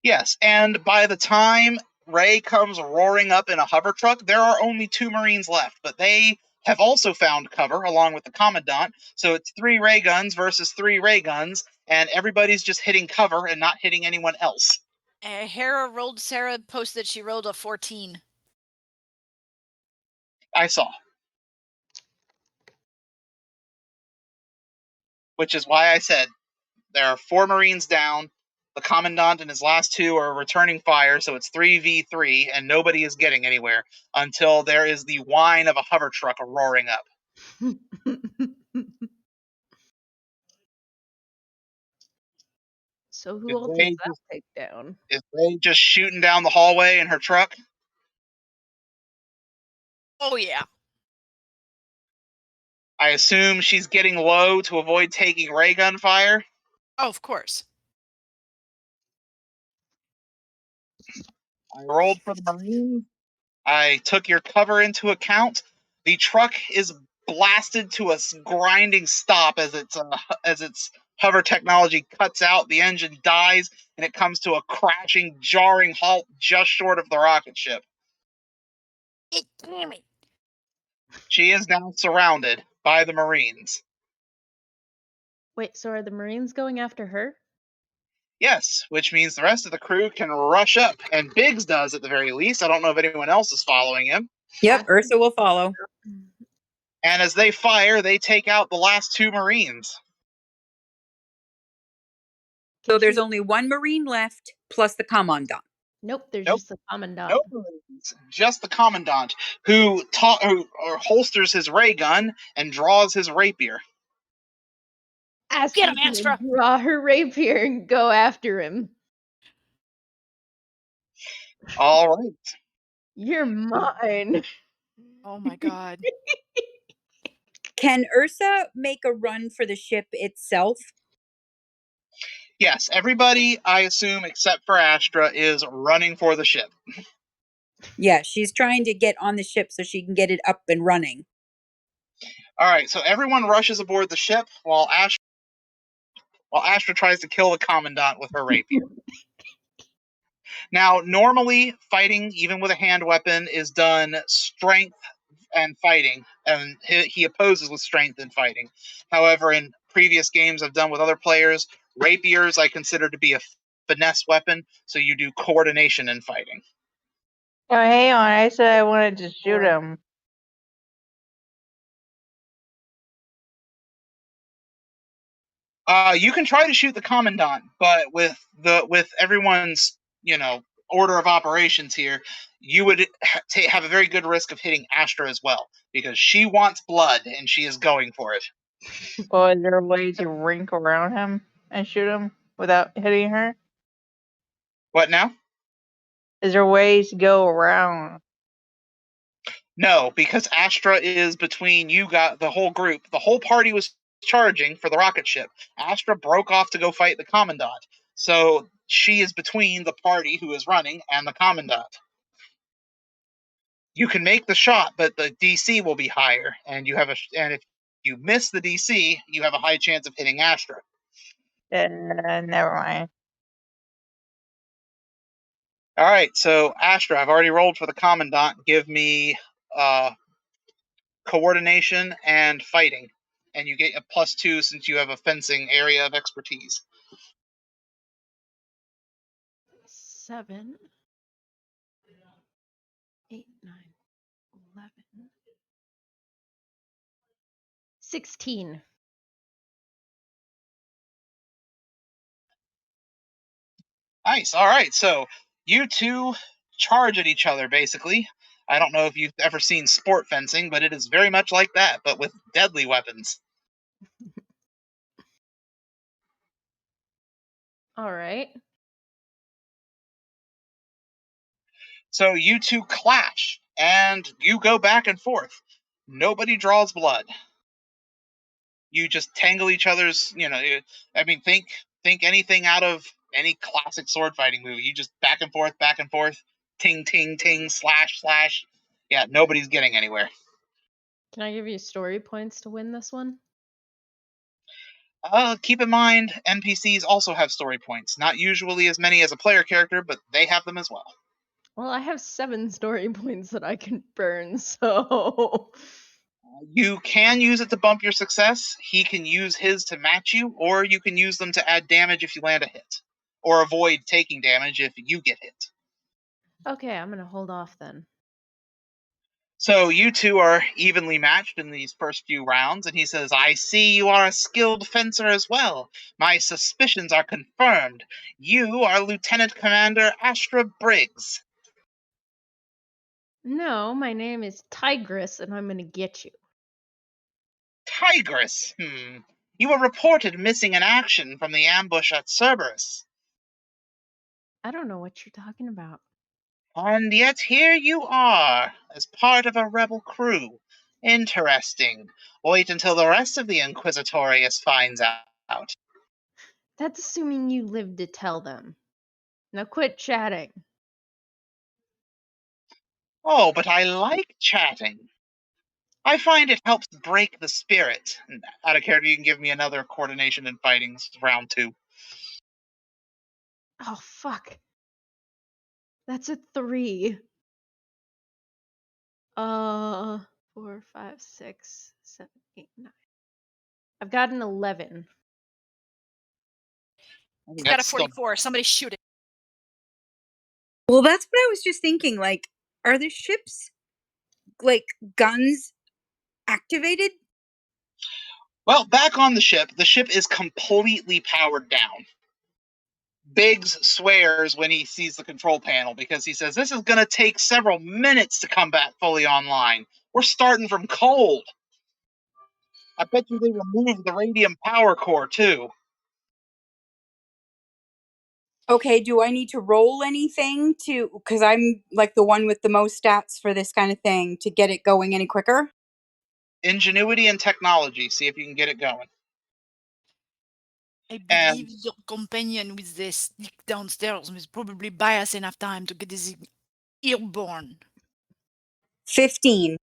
Yes, and by the time Ray comes roaring up in a hover truck, there are only 2 Marines left, but they have also found cover along with the commandant. So it's 3 ray guns versus 3 ray guns, and everybody's just hitting cover and not hitting anyone else. Sarah posted that she rolled a 14. I saw. Which is why I said there are 4 Marines down. The commandant and his last 2 are returning fire, so it's 3v3, and nobody is getting anywhere until there is the whine of a hover truck roaring up. So who all takes that takedown? Is Ray just shooting down the hallway in her truck? Oh, yeah. I assume she's getting low to avoid taking ray gun fire. Oh, of course. I rolled for the Marines. I took your cover into account. The truck is blasted to a grinding stop as its hover technology cuts out. The engine dies, and it comes to a crashing, jarring halt just short of the rocket ship. Damn it. She is now surrounded by the Marines. Wait, so are the Marines going after her? Yes, which means the rest of the crew can rush up, and Biggs does at the very least. I don't know if anyone else is following him. Yep, Ursa will follow. And as they fire, they take out the last two Marines. So there's only one Marine left, plus the Commandant. Nope, there's Nope. just the Commandant. No Marines, just the Commandant, who holsters his ray gun and draws his rapier. Astra's Get him, gonna Astra! draw her rapier and go after him. All right. You're mine. Oh my god. Can Ursa make a run for the ship itself? Yes, everybody, I assume, except for Astra, is running for the ship. Yeah, she's trying to get on the ship so she can get it up and running. All right, so everyone rushes aboard the ship while Astra tries to kill the Commandant with her rapier. Now, normally, fighting, even with a hand weapon, is done strength and fighting, and he opposes with strength and fighting. However, in previous games I've done with other players, rapiers I consider to be a finesse weapon, so you do coordination and fighting. Oh, hang on. I said I wanted to shoot him. You can try to shoot the Commandant, but with everyone's order of operations here, you would have a very good risk of hitting Astra as well, because she wants blood and she is going for it. Or is there a way to rink around him and shoot him without hitting her? What now? Is there ways to go around? No, because Astra is between you got the whole group. The whole party was charging for the rocket ship. Astra broke off to go fight the Commandant. So she is between the party who is running and the Commandant. You can make the shot, but the DC will be higher, and if you miss the DC, you have a high chance of hitting Astra. Never mind. All right, so Astra, I've already rolled for the Commandant. Give me coordination and fighting, and you get a +2 since you have a fencing area of expertise. 7, 8, 9, 11, 16. Nice. All right, so you two charge at each other, basically. I don't know if you've ever seen sport fencing, but it is very much like that, but with deadly weapons. All right. So you two clash, and you go back and forth. Nobody draws blood. You just tangle each other's, think anything out of any classic sword fighting movie. You just back and forth, ting, ting, ting, slash, slash. Yeah, nobody's getting anywhere. Can I give you story points to win this one? Keep in mind, NPCs also have story points. Not usually as many as a player character, but they have them as well. Well, I have 7 story points that I can burn, so... You can use it to bump your success. He can use his to match you, or you can use them to add damage if you land a hit, or avoid taking damage if you get hit. Okay, I'm gonna hold off then. So you two are evenly matched in these first few rounds, and he says, I see you are a skilled fencer as well. My suspicions are confirmed. You are Lieutenant Commander Astra Briggs. No, my name is Tigress, and I'm gonna get you. Tigress? You were reported missing in action from the ambush at Cerberus. I don't know what you're talking about. And yet here you are, as part of a rebel crew. Interesting. Wait until the rest of the Inquisitorius finds out. That's assuming you live to tell them. Now quit chatting. Oh, but I like chatting. I find it helps break the spirit. And out of character, you can give me another coordination and fighting round 2. Oh, fuck. That's a 3. 4, 5, 6, 7, 8, 9. I've got an 11. He's got a 44. Somebody shoot it. Well, that's what I was just thinking. Like, are the ship's like guns activated? Well, back on the ship is completely powered down. Biggs swears when he sees the control panel because he says, this is going to take several minutes to come back fully online. We're starting from cold. I bet you they removed the radium power core, too. Okay, do I need to roll anything to, because I'm like the one with the most stats for this kind of thing, to get it going any quicker? Ingenuity and technology. See if you can get it going. I believe your companion with the stick downstairs will probably buy us enough time to get this airborne. 15.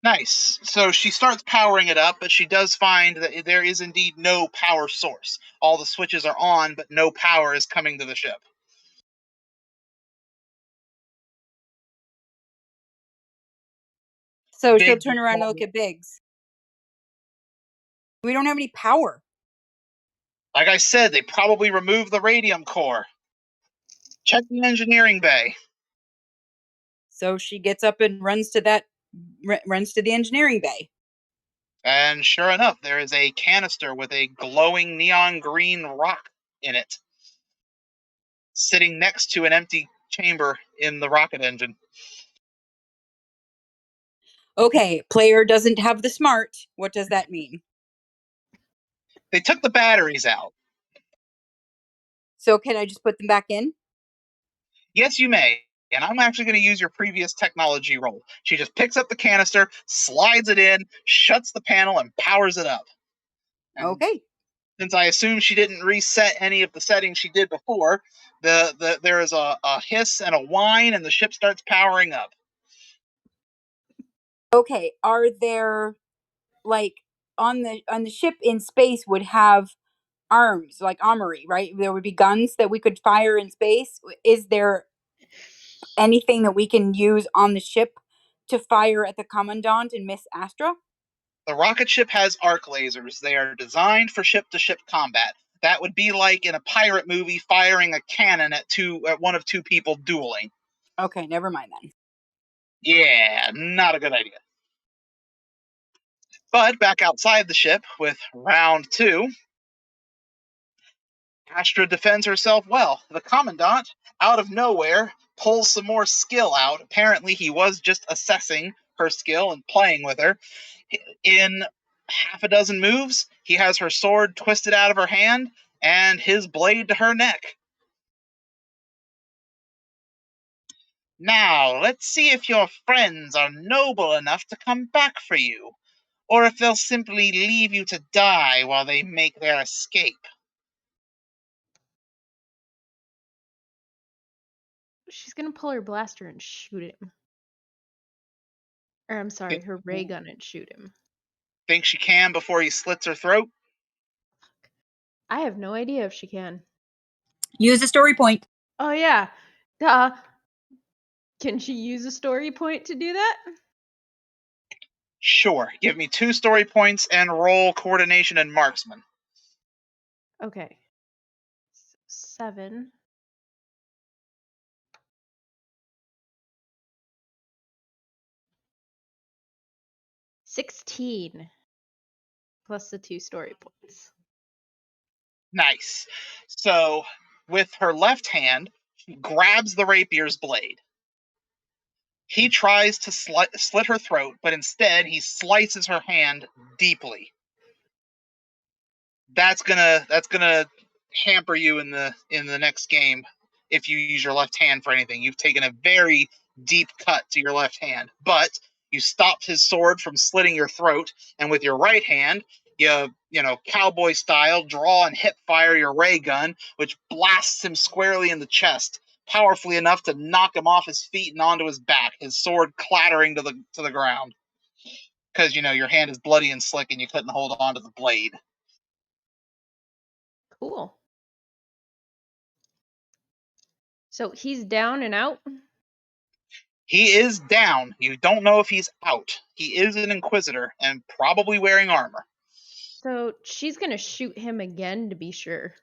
Nice. So she starts powering it up, but she does find that there is indeed no power source. All the switches are on, but no power is coming to the ship. So she'll turn around and look at Biggs. We don't have any power. Like I said, they probably removed the radium core. Check the engineering bay. So she gets up and runs to the engineering bay. And sure enough, there is a canister with a glowing neon green rock in it, sitting next to an empty chamber in the rocket engine. Okay, player doesn't have the smart. What does that mean? They took the batteries out. So can I just put them back in? Yes, you may. And I'm actually going to use your previous technology roll. She just picks up the canister, slides it in, shuts the panel, and powers it up. And okay. Since I assume she didn't reset any of the settings she did before, there is a hiss and a whine, and the ship starts powering up. Okay, are there, like, on the ship in space would have arms, like armory, right? There would be guns that we could fire in space. Is there anything that we can use on the ship to fire at the Commandant and Miss Astra? The rocket ship has arc lasers. They are designed for ship-to-ship combat. That would be like in a pirate movie firing a cannon at one of two people dueling. Okay, never mind then. Yeah, not a good idea. But back outside the ship with round 2, Astra defends herself well. The Commandant, out of nowhere, pulls some more skill out. Apparently, he was just assessing her skill and playing with her. In half a dozen moves, he has her sword twisted out of her hand and his blade to her neck. Now, let's see if your friends are noble enough to come back for you, or if they'll simply leave you to die while they make their escape. She's gonna pull her blaster and shoot him. Or I'm sorry, her ray gun and shoot him. Think she can before he slits her throat? I have no idea if she can. Use a story point. Oh yeah. Duh. Can she use a story point to do that? Sure. Give me 2 story points and roll coordination and marksman. Okay. 7. $16 plus the 2 story points. Nice. So, with her left hand, she grabs the rapier's blade. He tries to slit her throat, but instead he slices her hand deeply. That's gonna hamper you in the next game if you use your left hand for anything. You've taken a very deep cut to your left hand, but you stopped his sword from slitting your throat, and with your right hand, cowboy style, draw and hip fire your ray gun, which blasts him squarely in the chest, powerfully enough to knock him off his feet and onto his back, his sword clattering to the ground. Because, your hand is bloody and slick and you couldn't hold on to the blade. Cool. So he's down and out? He is down. You don't know if he's out. He is an Inquisitor and probably wearing armor. So she's going to shoot him again to be sure.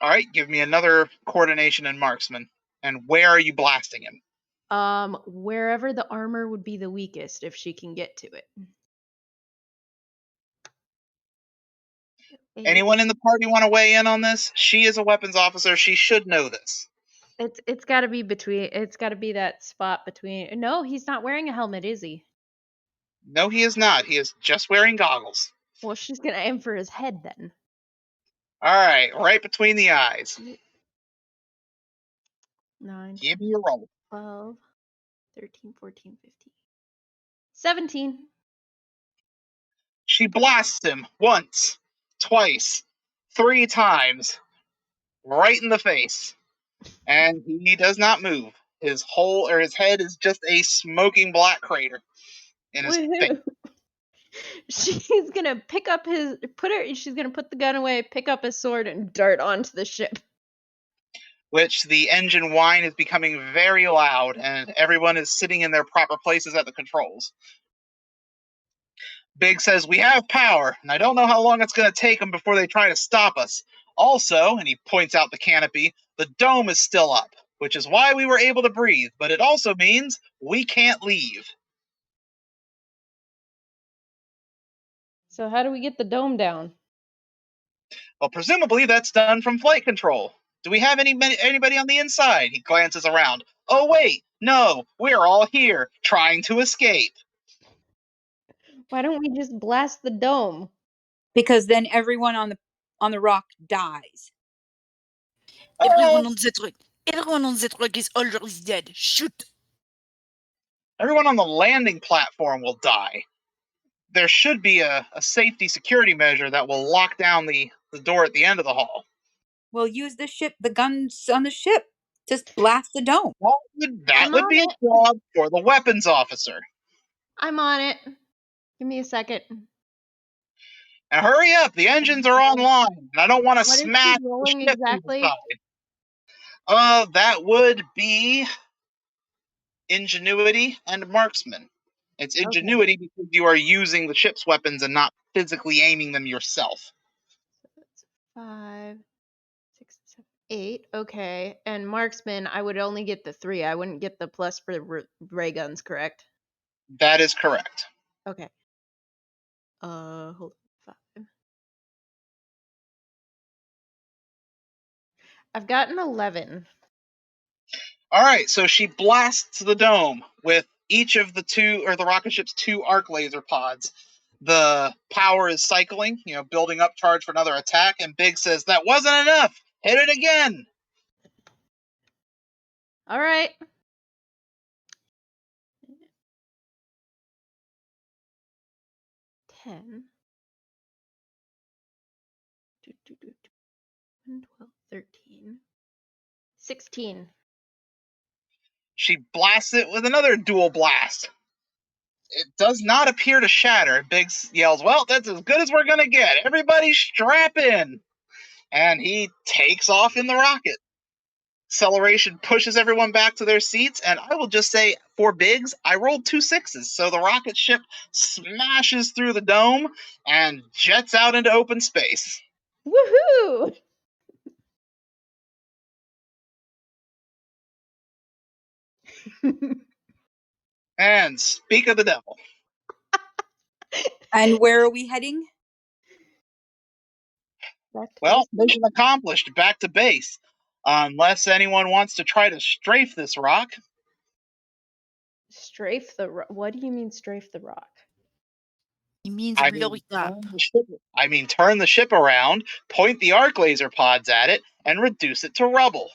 All right, give me another coordination and marksman. And where are you blasting him? Wherever the armor would be the weakest, if she can get to it. Anyone in the party want to weigh in on this? She is a weapons officer. She should know this. It's got to be between. It's got to be that spot between. No, he's not wearing a helmet, is he? No, he is not. He is just wearing goggles. Well, she's gonna aim for his head then. All right between the eyes. 9, Give me a roll. 12, 13, 14, 15, 17. She blasts him once, twice, 3 times, right in the face. And he does not move. His head is just a smoking black crater in his face. She's gonna pick up she's gonna put the gun away, pick up his sword, and dart onto the ship. Which the engine whine is becoming very loud, and everyone is sitting in their proper places at the controls. Big says, "We have power, and I don't know how long it's going to take them before they try to stop us. Also," and he points out the canopy, "the dome is still up, which is why we were able to breathe, but it also means we can't leave." So how do we get the dome down? Well, presumably that's done from flight control. Do we have anybody on the inside? He glances around. Oh, wait, no, we're all here, trying to escape. Why don't we just blast the dome? Because then everyone on the rock dies. Everyone on the truck is already dead. Shoot! Everyone on the landing platform will die. There should be a safety security measure that will lock down the door at the end of the hall. We'll use the guns on the ship. Just blast the dome. That would be a job for the weapons officer. I'm on it. Give me a second. And hurry up, the engines are online, and I don't want to smash the rolling ship exactly? inside. That would be ingenuity and marksman. It's ingenuity because you are using the ship's weapons and not physically aiming them yourself. 5, 6, 7, 8. Okay. And marksman, I would only get the 3. I wouldn't get the plus for the ray guns, correct? That is correct. Okay. Hold on. 5. I've gotten 11. All right, so she blasts the dome with each of the rocket ship's 2 arc laser pods. The power is cycling, building up charge for another attack, and Big says, "That wasn't enough! Hit it again!" All right. $10. 12, 13. 16. She blasts it with another dual blast. It does not appear to shatter. Biggs yells, "Well, that's as good as we're going to get. Everybody strap in." And he takes off in the rocket. Acceleration pushes everyone back to their seats, and I will just say, for Biggs, I rolled 2 6s, so the rocket ship smashes through the dome and jets out into open space. Woohoo! And speak of the devil. And where are we heading? Well, mission accomplished. Back to base. Unless anyone wants to try to strafe this rock. Strafe the rock? What do you mean strafe the rock? He means I blow it up. Turn the ship around, point the arc laser pods at it, and reduce it to rubble.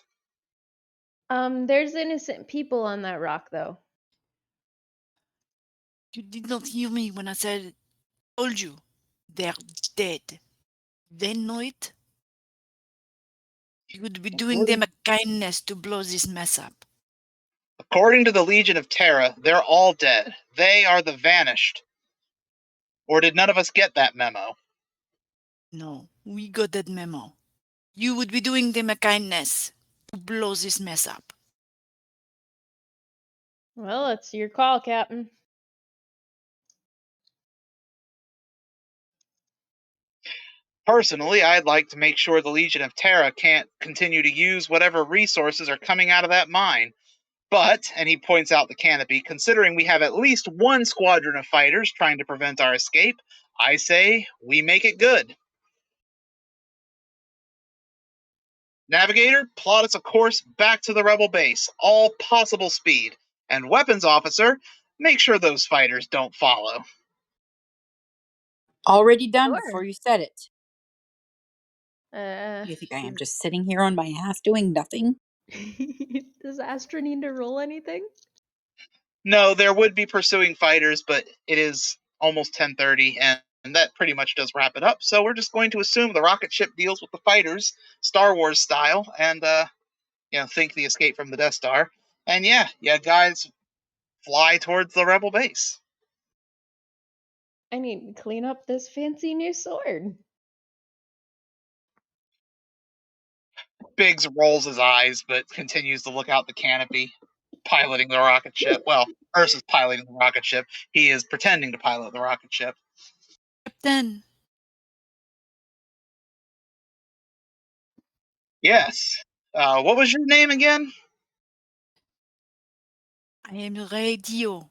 There's innocent people on that rock, though. You did not hear me when I said, told you. They're dead. They know it. You would be doing them a kindness to blow this mess up. According to the Legion of Terra, they're all dead. They are the vanished. Or did none of us get that memo? No, we got that memo. You would be doing them a kindness to blow this mess up. Well, it's your call, Captain. Personally, I'd like to make sure the Legion of Terra can't continue to use whatever resources are coming out of that mine. But, and he points out the canopy, considering we have at least one squadron of fighters trying to prevent our escape, I say we make it good. Navigator, plot us a course back to the rebel base, all possible speed. And weapons officer, make sure those fighters don't follow. Already done Sure. before you said it. You think I am just sitting here on my ass doing nothing? Does Astra need to roll anything? No, there would be pursuing fighters, but it is almost 10:30, and that pretty much does wrap it up. So we're just going to assume the rocket ship deals with the fighters, Star Wars style, and think the escape from the Death Star. And yeah, guys fly towards the rebel base. I need to clean up this fancy new sword. Biggs rolls his eyes, but continues to look out the canopy, piloting the rocket ship. Well, Ursa's piloting the rocket ship. He is pretending to pilot the rocket ship. Captain, Yes. What was your name again? I am radio.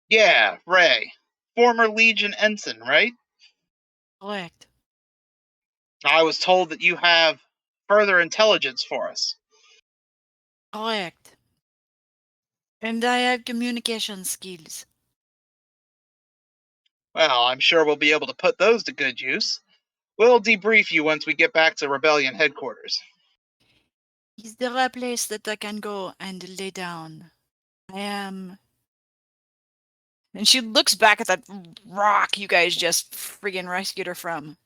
Yeah, Ray. Former Legion ensign, right? Correct. I was told that you have further intelligence for us. Correct. And I have communication skills. Well, I'm sure we'll be able to put those to good use. We'll debrief you once we get back to Rebellion headquarters. Is there a place that I can go and lay down? I am. And she looks back at that rock you guys just friggin' rescued her from.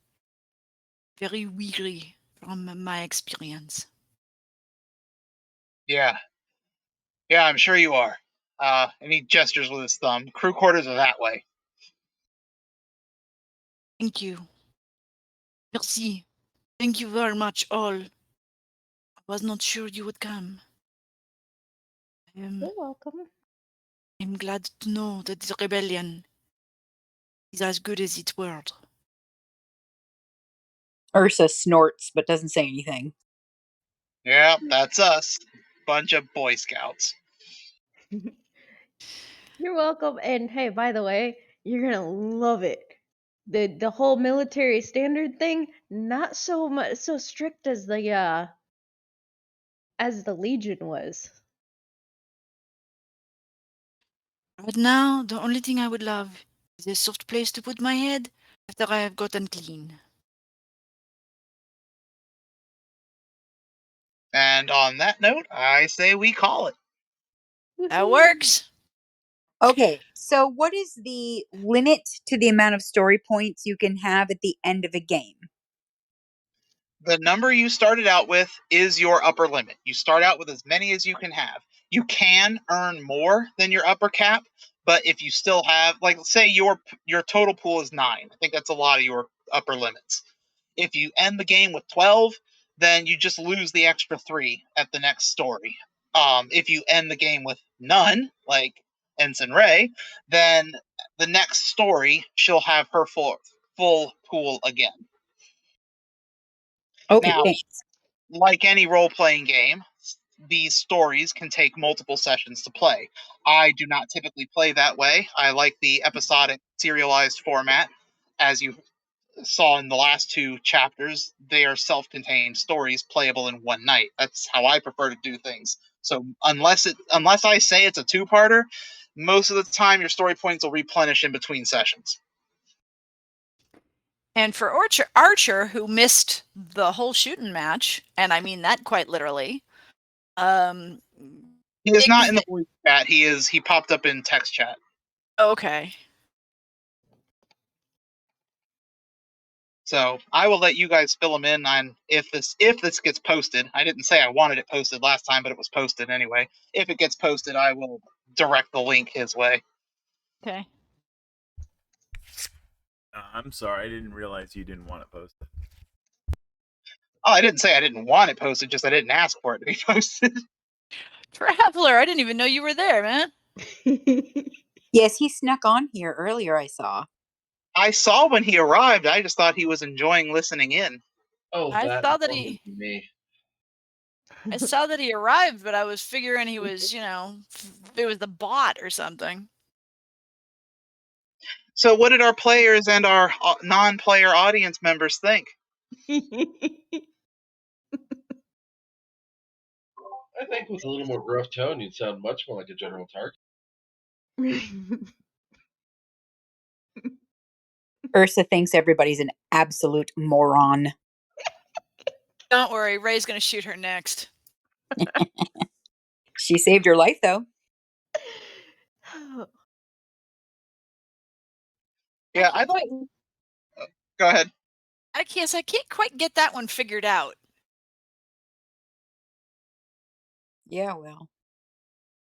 Very weary from my experience. Yeah. Yeah, I'm sure you are. And he gestures with his thumb. Crew quarters are that way. Thank you. Merci. Thank you very much, all. I was not sure you would come. You're welcome. I'm glad to know that the rebellion is as good as its word. Ursa snorts but doesn't say anything. Yeah, that's us. Bunch of Boy Scouts. You're welcome. And hey, by the way, you're gonna love it. The whole military standard thing, not so much so strict as the Legion was. But now, the only thing I would love is a soft place to put my head after I have gotten clean. And on that note, I say we call it. That works. Okay, so what is the limit to the amount of story points you can have at the end of a game? The number you started out with is your upper limit. You start out with as many as you can have. You can earn more than your upper cap, but if you still have, like, say your total pool is 9, I think that's a lot of your upper limits. If you end the game with 12, then you just lose the extra 3 at the next story. If you end the game with none, like Ensign Ray, then the next story she'll have her full pool again. Okay, Now, thanks. like any role-playing game, these stories can take multiple sessions to play. I do not typically play that way. I like the episodic serialized format. As you saw in the last 2 chapters, they are self-contained stories playable in one night. That's how I prefer to do things. So unless I say it's a 2-parter, most of the time your story points will replenish in between sessions. And for Archer, who missed the whole shooting match, and I mean that quite literally, he is not in the voice chat. He popped up in text chat. Okay. So I will let you guys fill them in on if this gets posted. I didn't say I wanted it posted last time, but it was posted anyway. If it gets posted, I will direct the link his way. Okay. I'm sorry, I didn't realize you didn't want it posted. Oh, I didn't say I didn't want it posted, just I didn't ask for it to be posted. Traveler, I didn't even know you were there, man. Yes, he snuck on here earlier, I saw. I saw when he arrived. I just thought he was enjoying listening in. Oh, I that saw that wasn't me. I saw that he arrived, but I was figuring he was, it was the bot or something. So what did our players and our non-player audience members think? I think with a little more gruff tone, you'd sound much more like a General Tark. Ursa thinks everybody's an absolute moron. Don't worry, Ray's gonna shoot her next. She saved your life, though. Yeah, I thought. Go ahead. I can't quite get that one figured out. Yeah, well.